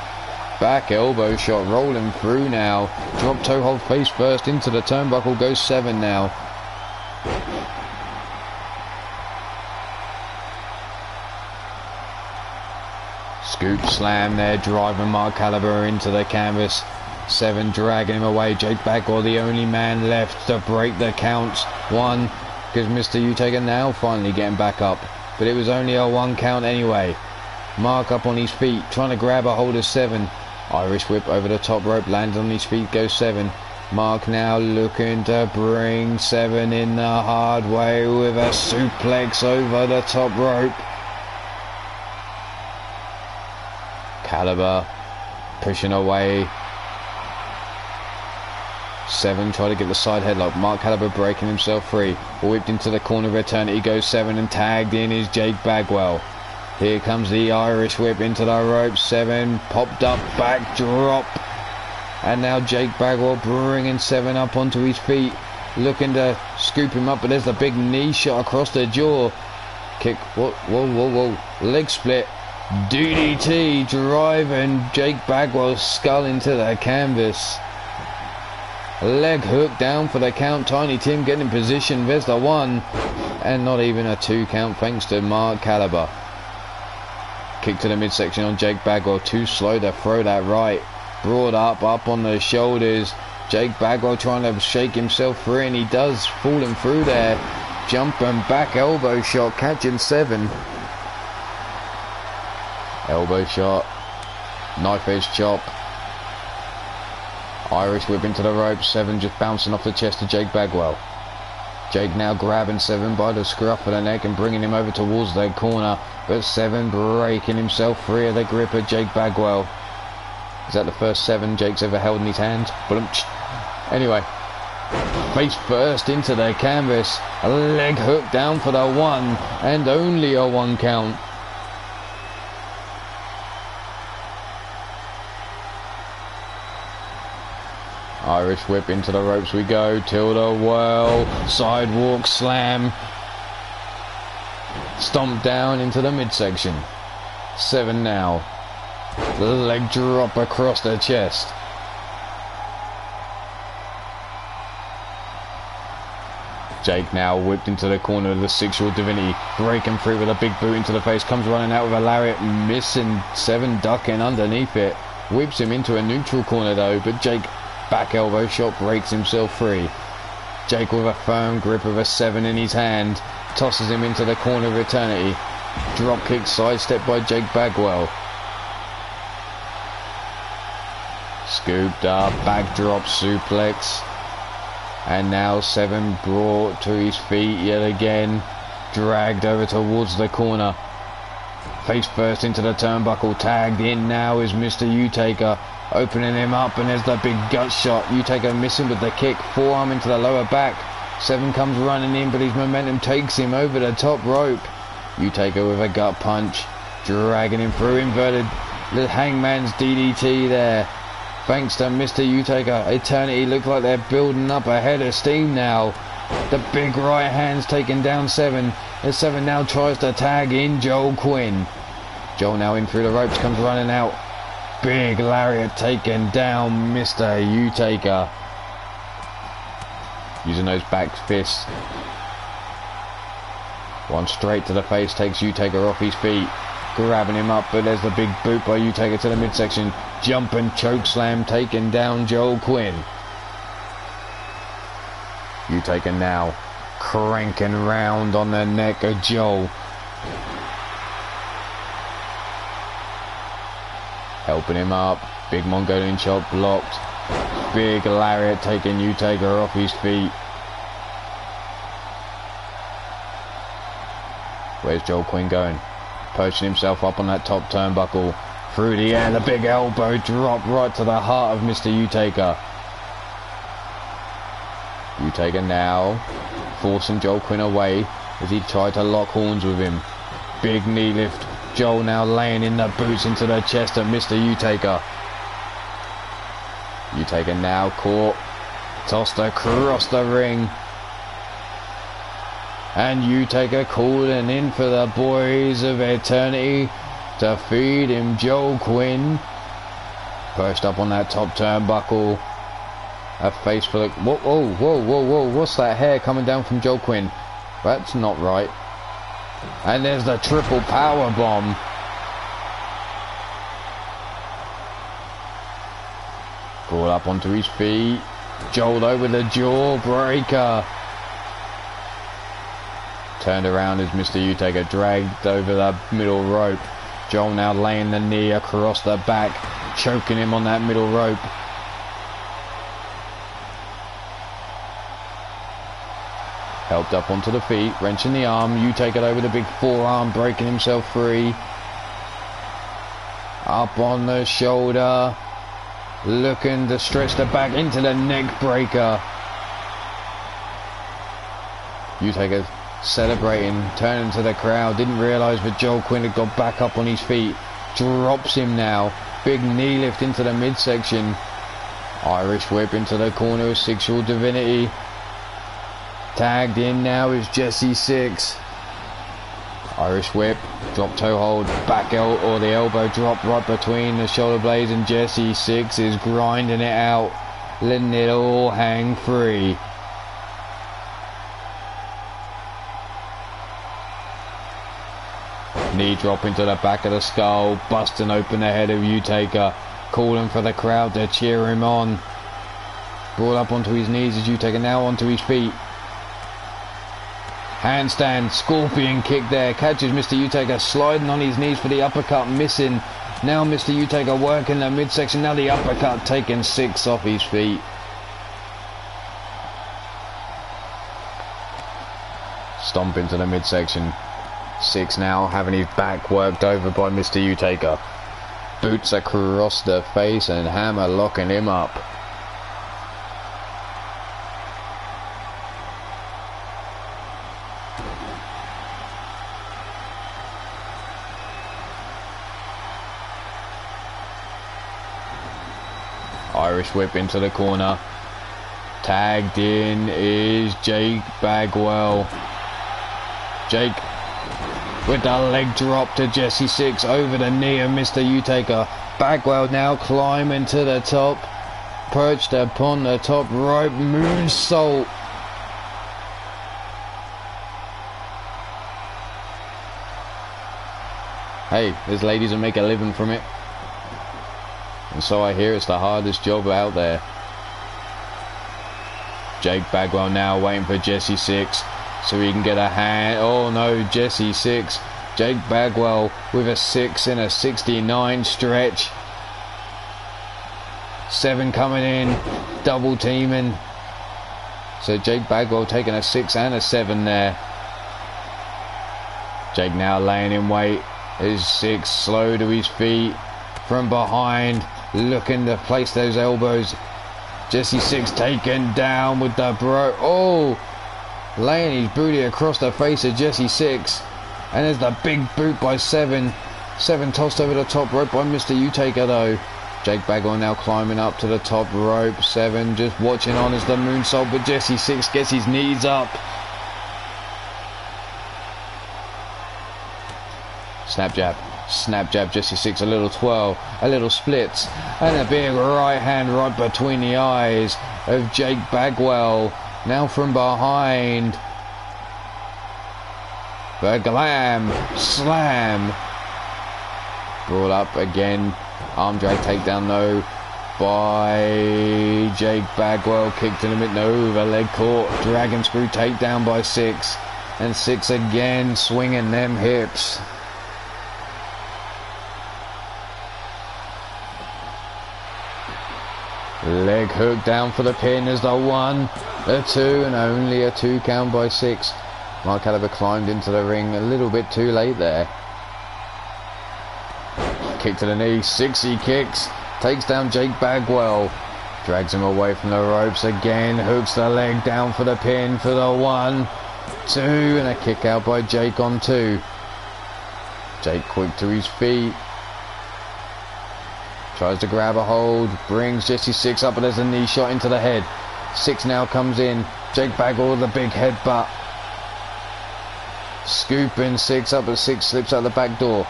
Back elbow shot rolling through now. Drop toe hold face first into the turnbuckle, goes 7 now. Scoop slam there, driving Mark Caliber into the canvas. 7 dragging him away. Jake Bagwell the only man left to break the counts. 1, because Mr. U-Taker now finally getting back up, but it was only a 1 count anyway. Mark up on his feet, trying to grab a hold of 7. Irish whip over the top rope, lands on his feet, goes 7. Mark now looking to bring 7 in the hard way with a suplex over the top rope. Caliber pushing away. 7 try to get the side headlock. Mark Caliber breaking himself free. Whipped into the corner of eternity, goes 7, and tagged in is Jake Bagwell. Here comes the Irish whip into the rope. 7 popped up, back drop, and now Jake Bagwell bringing 7 up onto his feet, looking to scoop him up, but there's the big knee shot across the jaw. Kick, whoa, whoa, whoa, whoa, leg split. DDT driving Jake Bagwell's skull into the canvas. Leg hook down for the count. Tiny Tim getting in position. There's the 1, and not even a 2 count thanks to Mark Caliber. Kick to the midsection on Jake Bagwell. Too slow to throw that right. Brought up on the shoulders. Jake Bagwell trying to shake himself free, and he does, falling through there. Jumping back elbow shot, catching 7. Elbow shot, knife edge chop, Irish whip into the rope. 7 just bouncing off the chest of Jake Bagwell. Jake now grabbing 7 by the scruff of the neck and bringing him over towards the corner, but 7 breaking himself free of the grip of Jake Bagwell. Is that the first 7 Jake's ever held in his hands? Anyway, Face first into the canvas. A leg hook down for the one, and only a 1 count. Irish whip into the ropes we go. Tilda whirl. Sidewalk slam. Stomp down into the midsection. 7 now. Leg drop across the chest. Jake now whipped into the corner of the 6-year-old Divinity, breaking free with a big boot into the face, comes running out with a lariat, missing 7, ducking underneath it, whips him into a neutral corner though, but Jake back elbow shot breaks himself free. Jake with a firm grip of a 7 in his hand, tosses him into the corner of Eternity, drop kick sidestep by Jake Bagwell. Scooped up, backdrop suplex. And now 7 brought to his feet yet again, dragged over towards the corner. Face first into the turnbuckle, tagged in now is Mr. U-Taker, opening him up, and there's the big gut shot. U-Taker missing with the kick, forearm into the lower back. 7 comes running in, but his momentum takes him over the top rope. U-Taker with a gut punch, dragging him through, inverted the Hangman's DDT there. Thanks to Mr. U-Taker, Eternity look like they're building up a head of steam now. The big right hand's taking down 7. As 7 now tries to tag in Joel Quinn. Joel now in through the ropes, comes running out. Big lariat taking down Mr. U-Taker. Using those back fists. One straight to the face takes U-Taker off his feet. Grabbing him up, but there's the big boot by U-Taker to the midsection. Jump and choke slam taking down Joel Quinn. U-Taker now cranking round on the neck of Joel. Helping him up. Big Mongolian chop blocked. Big lariat taking U-Taker off his feet. Where's Joel Quinn going? Posting himself up on that top turnbuckle. Through the air, the big elbow drop right to the heart of Mr. U-Taker. U-Taker now forcing Joel Quinn away as he tried to lock horns with him. Big knee lift. Joel now laying in the boots into the chest of Mr. U-Taker. U-Taker now caught. Tossed across the ring. And U-Taker calling in for the boys of Eternity to feed him Joel Quinn. Perched up on that top turnbuckle. A face full of... Whoa, whoa, whoa, whoa, whoa. What's that hair coming down from Joel Quinn? That's not right. And there's the triple power bomb. Crawled up onto his feet. Joel over the jawbreaker. Turned around as Mr. U-Taker dragged over the middle rope. Joel now laying the knee across the back, choking him on that middle rope. Helped up onto the feet, wrenching the arm. U-Taker over the big forearm, breaking himself free. Up on the shoulder, looking to stretch the back into the neck breaker. U-Taker celebrating, turning to the crowd, didn't realise that Joel Quinn had got back up on his feet. Drops him now. Big knee lift into the midsection. Irish whip into the corner of 6-year-old Divinity. Tagged in now is Jesse 6. Irish whip, drop toe hold, back or the elbow drop right between the shoulder blades, and Jesse 6 is grinding it out, letting it all hang free. Knee drop into the back of the skull, busting open the head of U-Taker, calling for the crowd to cheer him on. Brought up onto his knees as U-Taker now onto his feet. Handstand, scorpion kick there, catches Mr. U-Taker sliding on his knees for the uppercut, missing. Now Mr. U-Taker working the midsection, now the uppercut taking 6 off his feet. Stomp into the midsection. 6 now having his back worked over by Mr. U-Taker. Boots across the face and hammer locking him up. Irish whip into the corner. Tagged in is Jake Bagwell. Jake with the leg drop to Jesse Six over the knee of Mr. Utaker. Bagwell now climbing to the top. Perched upon the top rope. Moonsault. Hey, there's ladies that make a living from it. And so I hear it's the hardest job out there. Jake Bagwell now waiting for Jesse Six so he can get a hand. Oh no, Jesse Six. Jake Bagwell with a 6 in a 69 stretch. 7 coming in. Double teaming. So Jake Bagwell taking a 6 and a 7 there. Jake now laying in wait. Is Six slow to his feet from behind, looking to place those elbows. Jesse Six taken down with the laying his booty across the face of Jesse Six, and there's the big boot by 7. 7 tossed over the top rope by Mr. Utaker though. Jake Bagwell now climbing up to the top rope. 7 just watching on as the moonsault, but Jesse Six gets his knees up. Snap jab, Jesse Six, a little twirl, a little splits, and a big right hand right between the eyes of Jake Bagwell. Now from behind, the glam, slam, brought up again, arm drag takedown though by Jake Bagwell, kick to the mid, no, the leg caught, dragon screw takedown by 6, and 6 again swinging them hips. Leg hook down for the pin as the 1, the 2, and only a 2 count by 6. Mark Caliber climbed into the ring a little bit too late there. Kick to the knee, 6-y kicks, takes down Jake Bagwell, drags him away from the ropes again, hooks the leg down for the pin for the 1, 2, and a kick out by Jake on 2. Jake quick to his feet. Tries to grab a hold, brings Jesse Six up, but there's a knee shot into the head. 6 now comes in. Jake Bagwell with a big headbutt. Scooping 6 up, but 6 slips out the back door.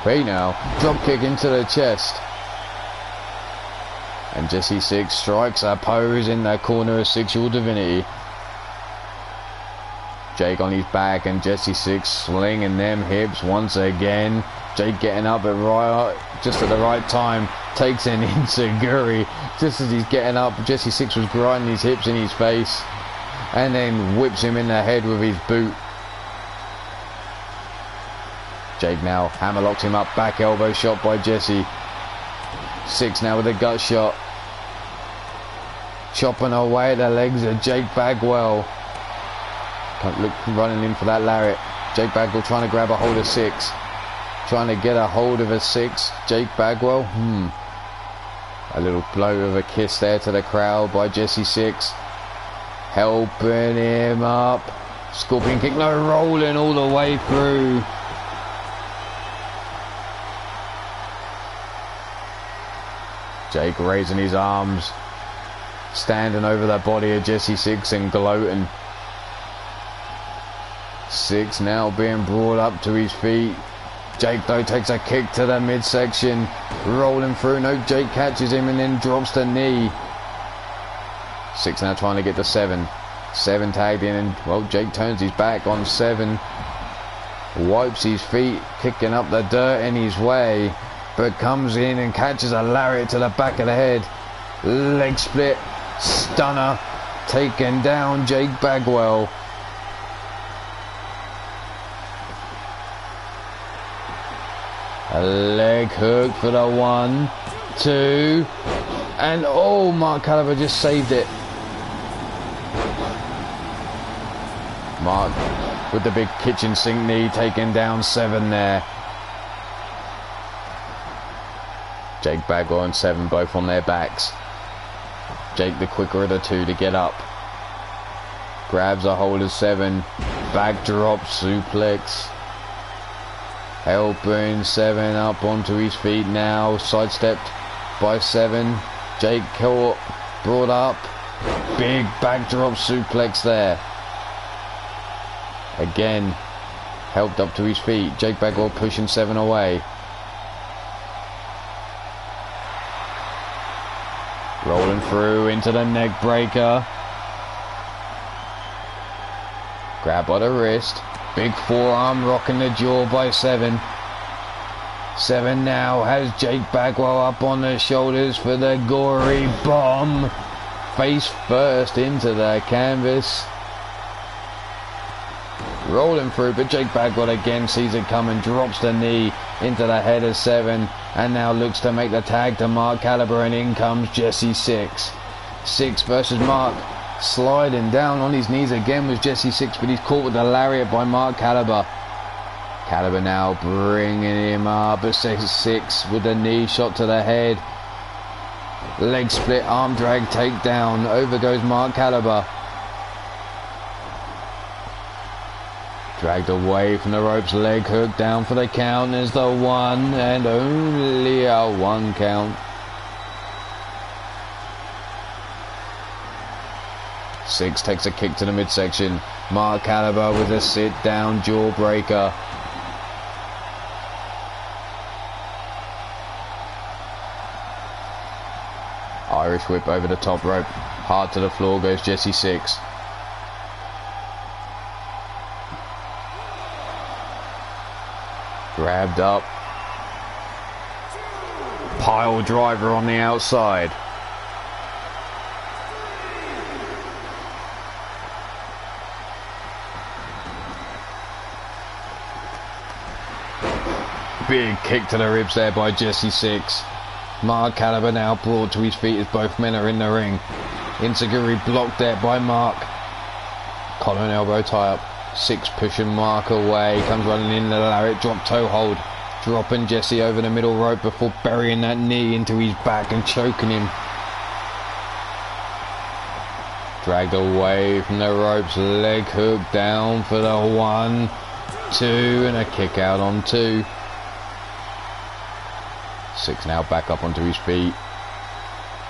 Hey now, drop kick into the chest. And Jesse Six strikes a pose in the corner of Sexual Divinity. Jake on his back and Jesse Six slinging them hips once again. Jake getting up just at the right time, takes an enziguri just as he's getting up. Jesse Six was grinding his hips in his face and then whips him in the head with his boot. Jake now hammerlocks him up, back elbow shot by Jesse Six now with a gut shot, chopping away at the legs of Jake Bagwell. Running in for that lariat. Jake Bagwell trying to grab a hold of 6. Trying to get a hold of a 6. Jake Bagwell. A little blow of a kiss there to the crowd by Jesse Six. Helping him up. Scorpion kick. No, rolling all the way through. Jake raising his arms. Standing over the body of Jesse Six and gloating. 6 now being brought up to his feet. Jake though takes a kick to the midsection, rolling through. No, Jake catches him and then drops the knee. 6 now trying to get to 7. 7 tagged in, and well, Jake turns his back on 7, wipes his feet, kicking up the dirt in his way, but comes in and catches a lariat to the back of the head. Leg split, stunner, taking down Jake Bagwell. A leg hook for the 1, 2, and oh, Mark Caliber just saved it. Mark with the big kitchen sink knee, taking down 7 there. Jake Bagwell and 7 both on their backs. Jake the quicker of the 2 to get up. Grabs a hold of 7, backdrop suplex. Helping 7 up onto his feet now, sidestepped by 7. Jake caught, brought up. Big backdrop suplex there. Again, helped up to his feet. Jake Bagwell pushing 7 away. Rolling through into the neck breaker. Grab by the wrist. Big forearm rocking the jaw by 7. 7 now has Jake Bagwell up on the shoulders for the gory bomb. Face first into the canvas. Rolling through, but Jake Bagwell again sees it coming, drops the knee into the head of 7, and now looks to make the tag to Mark Caliber, and in comes Jesse 6. 6 versus Mark, sliding down on his knees again was Jesse 6, but he's caught with the lariat by Mark Caliber. Caliber now bringing him up at 6 with the knee shot to the head. Leg split, arm drag, takedown. Over goes Mark Caliber. Dragged away from the ropes, leg hook down for the count. There's the 1 and only a 1 count. 6 takes a kick to the midsection. Mark Caliber with a sit down jawbreaker. Irish whip over the top rope. Hard to the floor goes Jesse 6. Grabbed up. Pile driver on the outside. Big kick to the ribs there by Jesse 6. Mark Caliber now brought to his feet as both men are in the ring. Insecurity blocked there by Mark. Collar and elbow tie up. 6 pushing Mark away. Comes running in the lariat drop toe hold. Dropping Jesse over the middle rope before burying that knee into his back and choking him. Dragged away from the ropes. Leg hook down for the 1, 2 and a kick out on 2. 6 now back up onto his feet.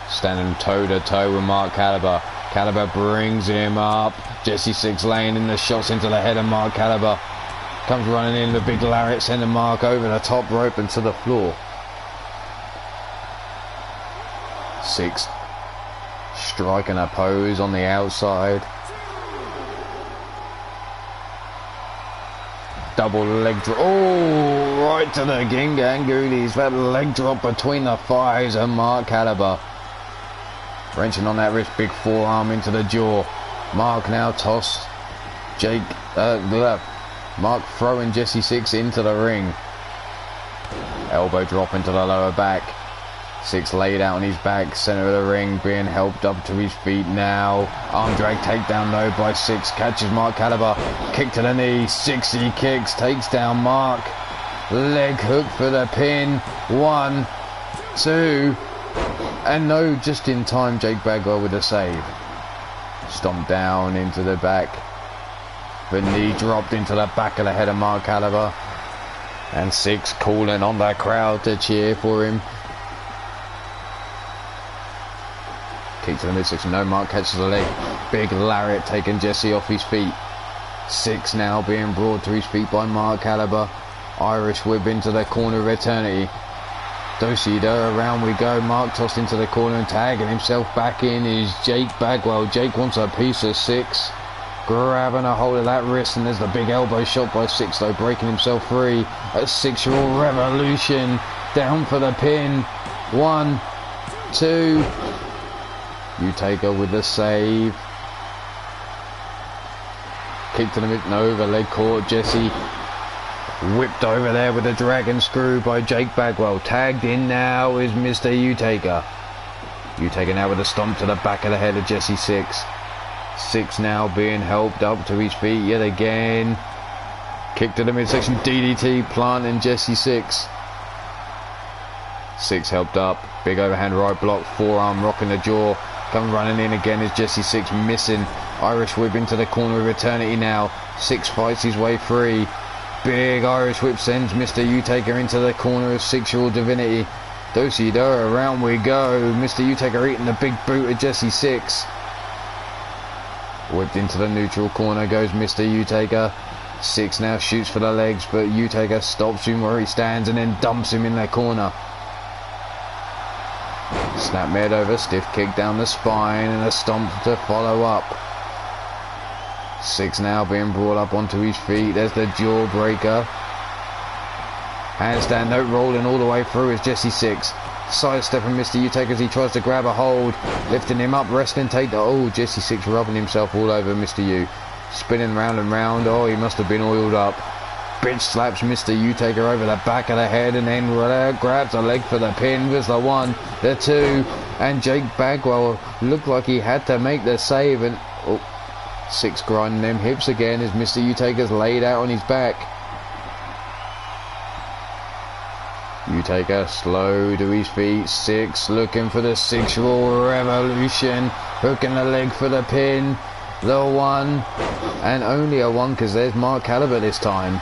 Standing toe to toe with Mark Caliber. Caliber brings him up. Jesse 6 laying in the shots into the head of Mark Caliber. Comes running in the big lariat, sending Mark over the top rope and to the floor. 6 striking a pose on the outside. Double leg drop. Oh, right to the Gingangoolies. That leg drop between the thighs of Mark Caliber. Wrenching on that wrist, big forearm into the jaw. Mark now tossed. Mark throwing Jesse 6 into the ring. Elbow drop into the lower back. 6 laid out on his back, center of the ring, being helped up to his feet now. Arm drag takedown though by 6, catches Mark Caliber. Kick to the knee, 60 kicks, takes down Mark. Leg hook for the pin. 1, 2, and no, just in time, Jake Bagwell with a save. Stomped down into the back. The knee dropped into the back of the head of Mark Caliber. And 6 calling on the crowd to cheer for him. Kick to the midsection. No, Mark catches the leg. Big lariat taking Jesse off his feet. 6 now being brought to his feet by Mark Caliber. Irish whip into the corner of eternity. Do-si-do, around we go. Mark tossed into the corner and tagging himself back in is Jake Bagwell. Jake wants a piece of 6. Grabbing a hold of that wrist, and there's the big elbow shot by 6 though, breaking himself free. A 6-year-old revolution. Down for the pin. 1, 2. Utaka with the save. Kick to the mid, no, the leg caught. Jesse whipped over there with a dragon screw by Jake Bagwell. Tagged in now is Mr. Utaka. Utaka now with a stomp to the back of the head of Jesse 6. 6 now being helped up to his feet yet again. Kick to the midsection, DDT planting Jesse 6. 6 helped up. Big overhand right block, forearm rocking the jaw. Come running in again is Jesse 6 missing. Irish whip into the corner of eternity now. 6 fights his way free. Big Irish whip sends Mr. Utaka into the corner of 6-year-old Divinity. Do-si-do, around we go. Mr. Utaker eating the big boot of Jesse 6. Whipped into the neutral corner goes Mr. Utaker. 6 now shoots for the legs, but Utaker stops him where he stands and then dumps him in the corner. Snap made over, stiff kick down the spine and a stomp to follow up. 6 now being brought up onto his feet. There's the jawbreaker. Handstand note rolling all the way through as Jesse 6. Sidestepping Mr. Utaker as he tries to grab a hold. Lifting him up, wrestling take the... Oh, Jesse 6 rubbing himself all over Mr. U. Spinning round and round. Oh, he must have been oiled up. Bitch slaps Mr. Utaker over the back of the head and then grabs a leg for the pin. There's the 1, the 2, and Jake Bagwell looked like he had to make the save. And 6 grinding them hips again as Mr. Utaker's laid out on his back. Utaker slow to his feet. 6 looking for the 6 raw revolution. Hooking the leg for the pin. The 1, and only a 1 because there's Mark Caliber this time.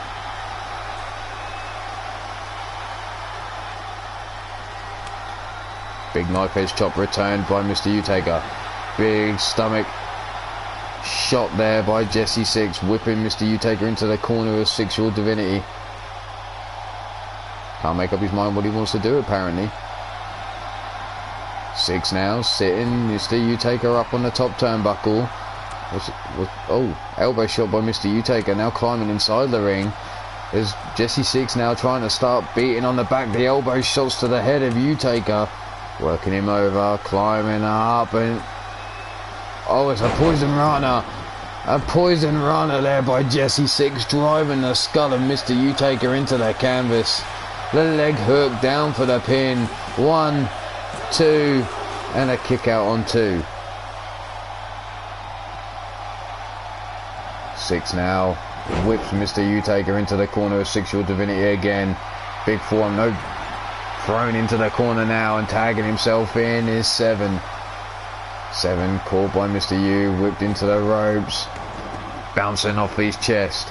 Big knife edge chop returned by Mr. Utaker. Big stomach shot there by Jesse 6, whipping Mr. Utaker into the corner of Sexual Divinity. Can't make up his mind what he wants to do apparently. 6 now sitting, Mr. Utaker up on the top turnbuckle. Elbow shot by Mr. Utaker, now climbing inside the ring. There's Jesse 6 now trying to start beating on the back. The elbow shots to the head of Utaker. Working him over, climbing up, and... Oh, it's a poison runner. A poison runner there by Jesse 6, driving the skull of Mr. Utaker into the canvas. The leg hook down for the pin. 1, 2, and a kick out on 2. 6 now whips Mr. Utaker into the corner of Sexual Divinity again. Big form, no, thrown into the corner now and tagging himself in is 7. 7 caught by Mr. U, whipped into the ropes, bouncing off his chest,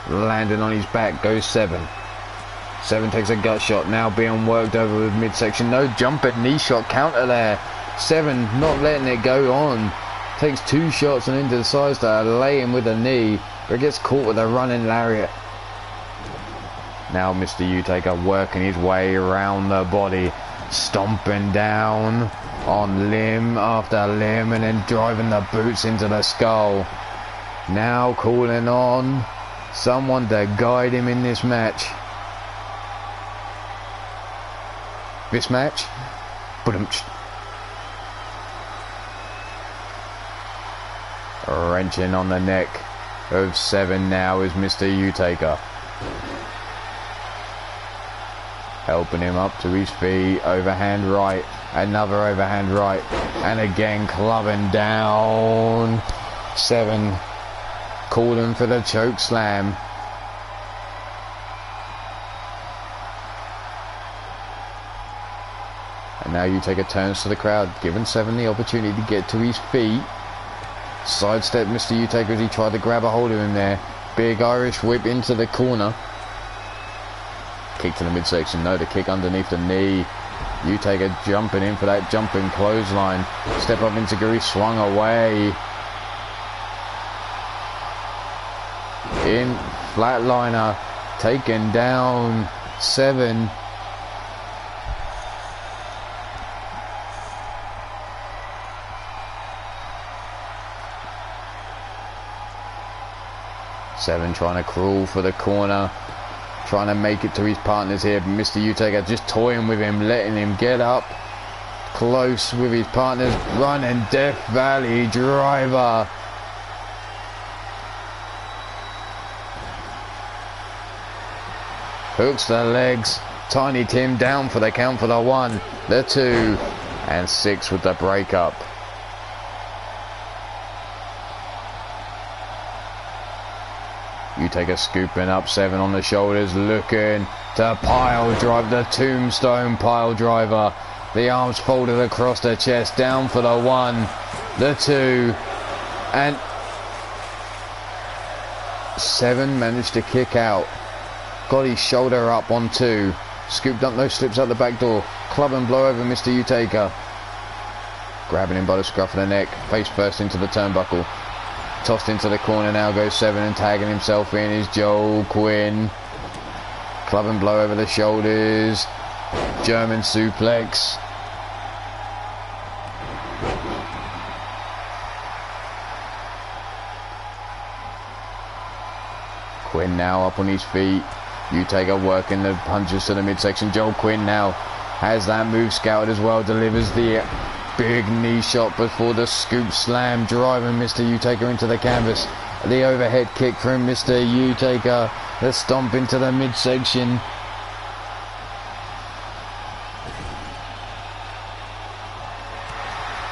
landing on his back goes 7. 7 takes a gut shot, now being worked over with midsection, no jumping knee shot counter there. 7 not letting it go on. Takes 2 shots and then decides to lay him with a knee, but gets caught with a running lariat. Now Mr. Utaker working his way around the body, stomping down on limb after limb and then driving the boots into the skull. Now calling on someone to guide him in this match. This match? Wrenching on the neck of 7 now is Mr. Utaker. Helping him up to his feet, overhand right, another overhand right, and again clubbing down. 7 calling for the choke slam. And now Utaker turns to the crowd, giving 7 the opportunity to get to his feet. Sidestep Mr. Utaker as he tried to grab a hold of him there. Big Irish whip into the corner. Kick to the midsection. No, the kick underneath the knee. Utaker jumping in for that jumping clothesline. Step up into Guri, swung away. In flatliner. Taken down. 7. Seven trying to crawl for the corner, trying to make it to his partners here. Mr. Utaker just toying with him, letting him get up close with his partners. Running Death Valley driver. Hooks the legs. Tiny Tim down for the count for the 1, the 2, and 6 with the breakup. Utaker scooping up 7 on the shoulders, looking to pile drive, the tombstone pile driver. The arms folded across the chest, down for the 1, the 2, and 7 managed to kick out. Got his shoulder up on 2. Scooped up, no slips out the back door. Club and blow over Mr. Utaker. Grabbing him by the scruff of the neck. Face first into the turnbuckle. Tossed into the corner, now goes 7 and tagging himself in is Joel Quinn. Club and blow over the shoulders. German suplex. Quinn now up on his feet. Utaker working the punches to the midsection. Joel Quinn now has that move scouted as well. Delivers the big knee shot before the scoop slam, driving Mr. Utaker into the canvas. The overhead kick from Mr. Utaker. The stomp into the midsection.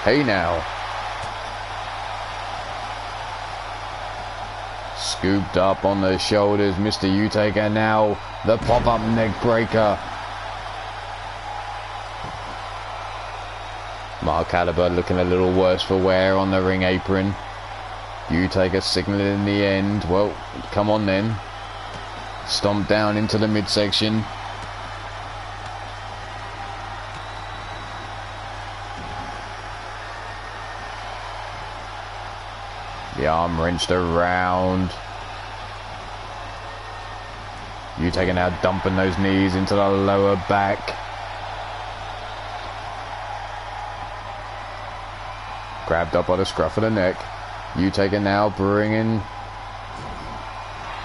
Hey now. Scooped up on the shoulders, Mr. Utaker now. The pop-up neck breaker. Mark Caliber looking a little worse for wear on the ring apron. Utaker signaling in the end. Well, come on then. Stomp down into the midsection. The arm wrenched around. Utaker now dumping those knees into the lower back. Grabbed up by the scruff of the neck. Utaker now bringing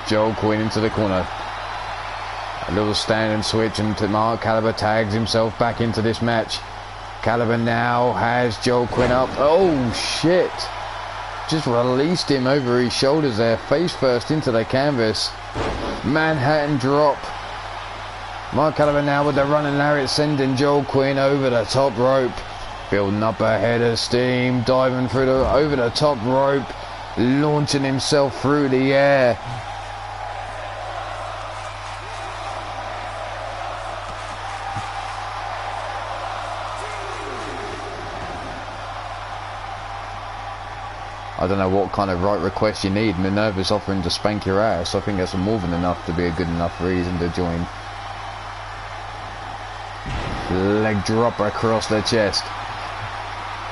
Joel Quinn into the corner. A little stand and switch, and Mark Caliber tags himself back into this match. Caliber now has Joel Quinn up. Oh shit! Just released him over his shoulders there, face first into the canvas. Manhattan drop. Mark Caliber now with the running lariat, sending Joel Quinn over the top rope. Building up a head of steam, diving through over the top rope, launching himself through the air. I don't know what kind of right request you need. Minerva's offering to spank your ass. I think that's more than enough to be a good enough reason to join. Leg drop across the chest.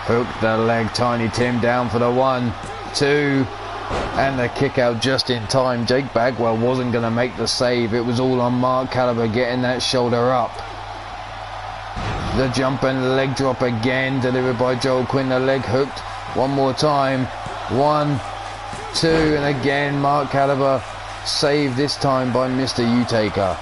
Hook the leg, Tiny Tim down for the 1, 2, and the kick out just in time. Jake Bagwell wasn't going to make the save. It was all on Mark Caliber getting that shoulder up. The jump and leg drop again, delivered by Joel Quinn. The leg hooked one more time. 1, 2, and again Mark Caliber saved this time by Mr. Utaker.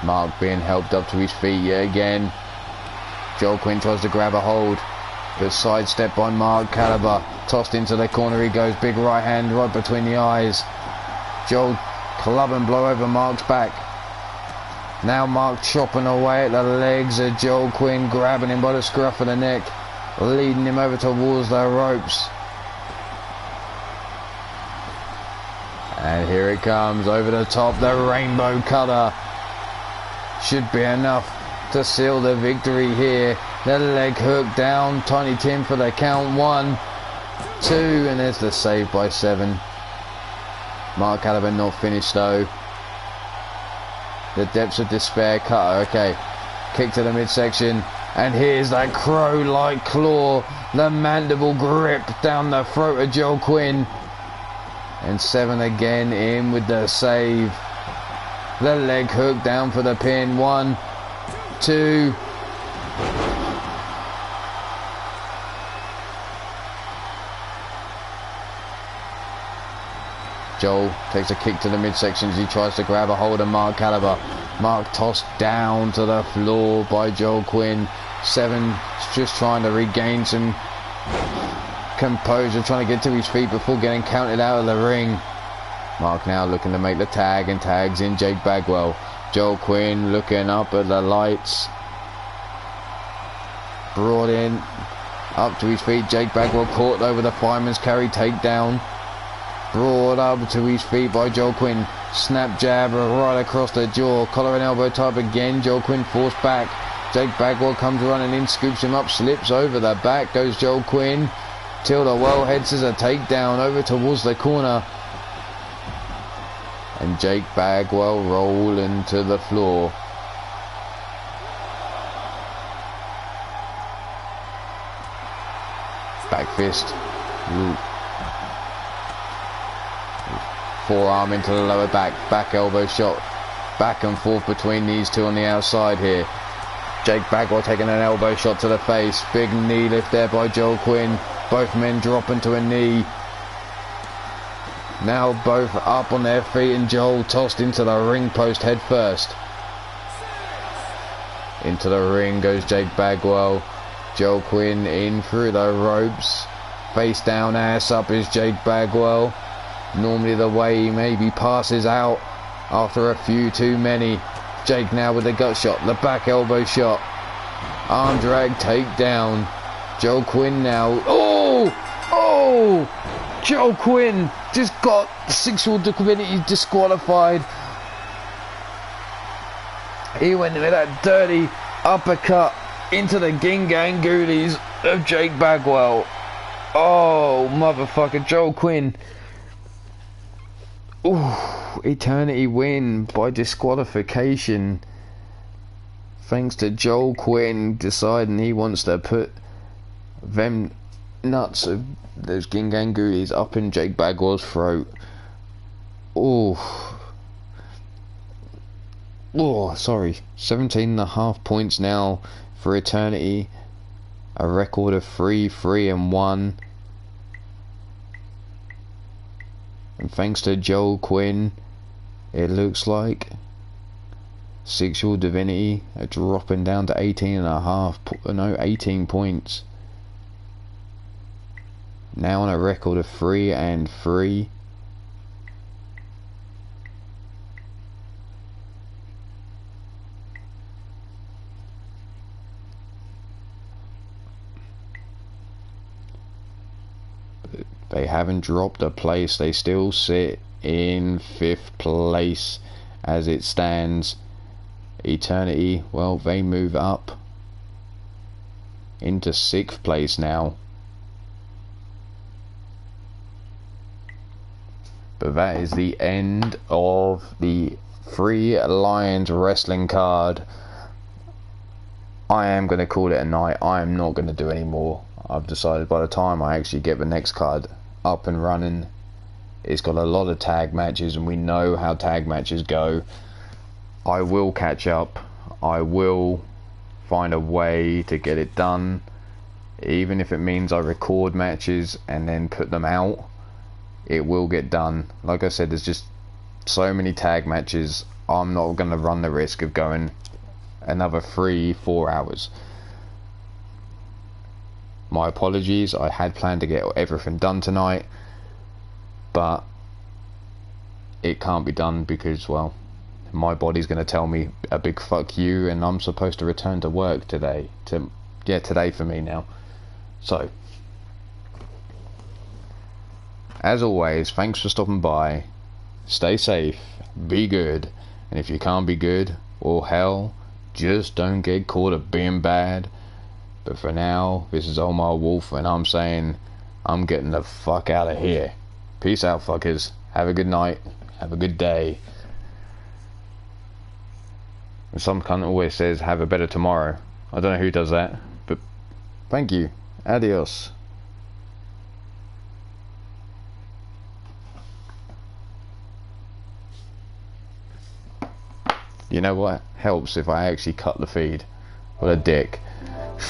Mark being helped up to his feet yet again. Joel Quinn tries to grab a hold, but sidestepped by Mark Caliber. Tossed into the corner he goes, big right hand right between the eyes. Joel club and blow over Mark's back. Now Mark chopping away at the legs of Joel Quinn, grabbing him by the scruff of the neck, leading him over towards the ropes. And here it comes, over the top, the rainbow cutter. Should be enough to seal the victory here. The leg hook down, Tiny Tim for the count. 1, 2, and there's the save by 7. Mark Caliber not finished though. The depths of despair cutter. Okay, kick to the midsection, and here's that crow-like claw, the mandible grip down the throat of Joel Quinn, and 7 again in with the save. The leg hook down for the pin. 1, 2. Joel takes a kick to the midsection as he tries to grab a hold of Mark Caliber. Mark tossed down to the floor by Joel Quinn. 7 just trying to regain some composure, trying to get to his feet before getting counted out of the ring. Mark now looking to make the tag, and tags in Jake Bagwell. Joel Quinn looking up at the lights. Brought in up to his feet. Jake Bagwell caught over the fireman's carry takedown. Brought up to his feet by Joel Quinn. Snap jab right across the jaw. Collar and elbow type again. Joel Quinn forced back. Jake Bagwell comes running in, scoops him up, slips over the back. Goes Joel Quinn. Tilda well heads as a takedown over towards the corner. And Jake Bagwell rolling to the floor. Back fist. Ooh. Forearm into the lower back. Back elbow shot. Back and forth between these two on the outside here. Jake Bagwell taking an elbow shot to the face. Big knee lift there by Joel Quinn. Both men dropping to a knee. Now both up on their feet and Joel tossed into the ring post head first. Into the ring goes Jake Bagwell. Joel Quinn in through the ropes. Face down, ass up is Jake Bagwell. Normally the way he maybe passes out after a few too many. Jake now with the gut shot, the back elbow shot. Arm drag, takedown. Joel Quinn now. Oh! Joel Quinn just got sexual divinity disqualified. He went with that dirty uppercut into the Gingang Ghoulies of Jake Bagwell. Oh, motherfucker, Joel Quinn. Ooh, eternity win by disqualification. Thanks to Joel Quinn deciding he wants to put them nuts of those Gingang Ghoulies up in Jake Bagwell's throat. Oh, sorry. 17.5 points now for Eternity. A record of 3-3-1. And thanks to Joel Quinn, it looks like Sexual Divinity are dropping down to 18 points. Now on a record of 3-3. They haven't dropped a place. They still sit in 5th place as it stands. Eternity, well, they move up into 6th place now. But that is the end of the Three Lions wrestling card. I am going to call it a night. I am not going to do any more. I've decided by the time I actually get the next card up and running, it's got a lot of tag matches and we know how tag matches go. I will catch up. I will find a way to get it done, even if it means I record matches and then put them out. It will get done. Like I said, there's just so many tag matches. I'm not going to run the risk of going another 3-4 hours. My apologies. I had planned to get everything done tonight, but it can't be done because, well, my body's going to tell me a big fuck you, and I'm supposed to return to work today. Today for me now. So, as always, thanks for stopping by. Stay safe, be good, and if you can't be good, well, hell, just don't get caught at being bad. But for now, this is Ulmarwolf, and I'm saying I'm getting the fuck out of here. Peace out, fuckers. Have a good night. Have a good day. And some cunt always says, have a better tomorrow. I don't know who does that, but thank you. Adios. You know what? Helps if I actually cut the feed. What a dick.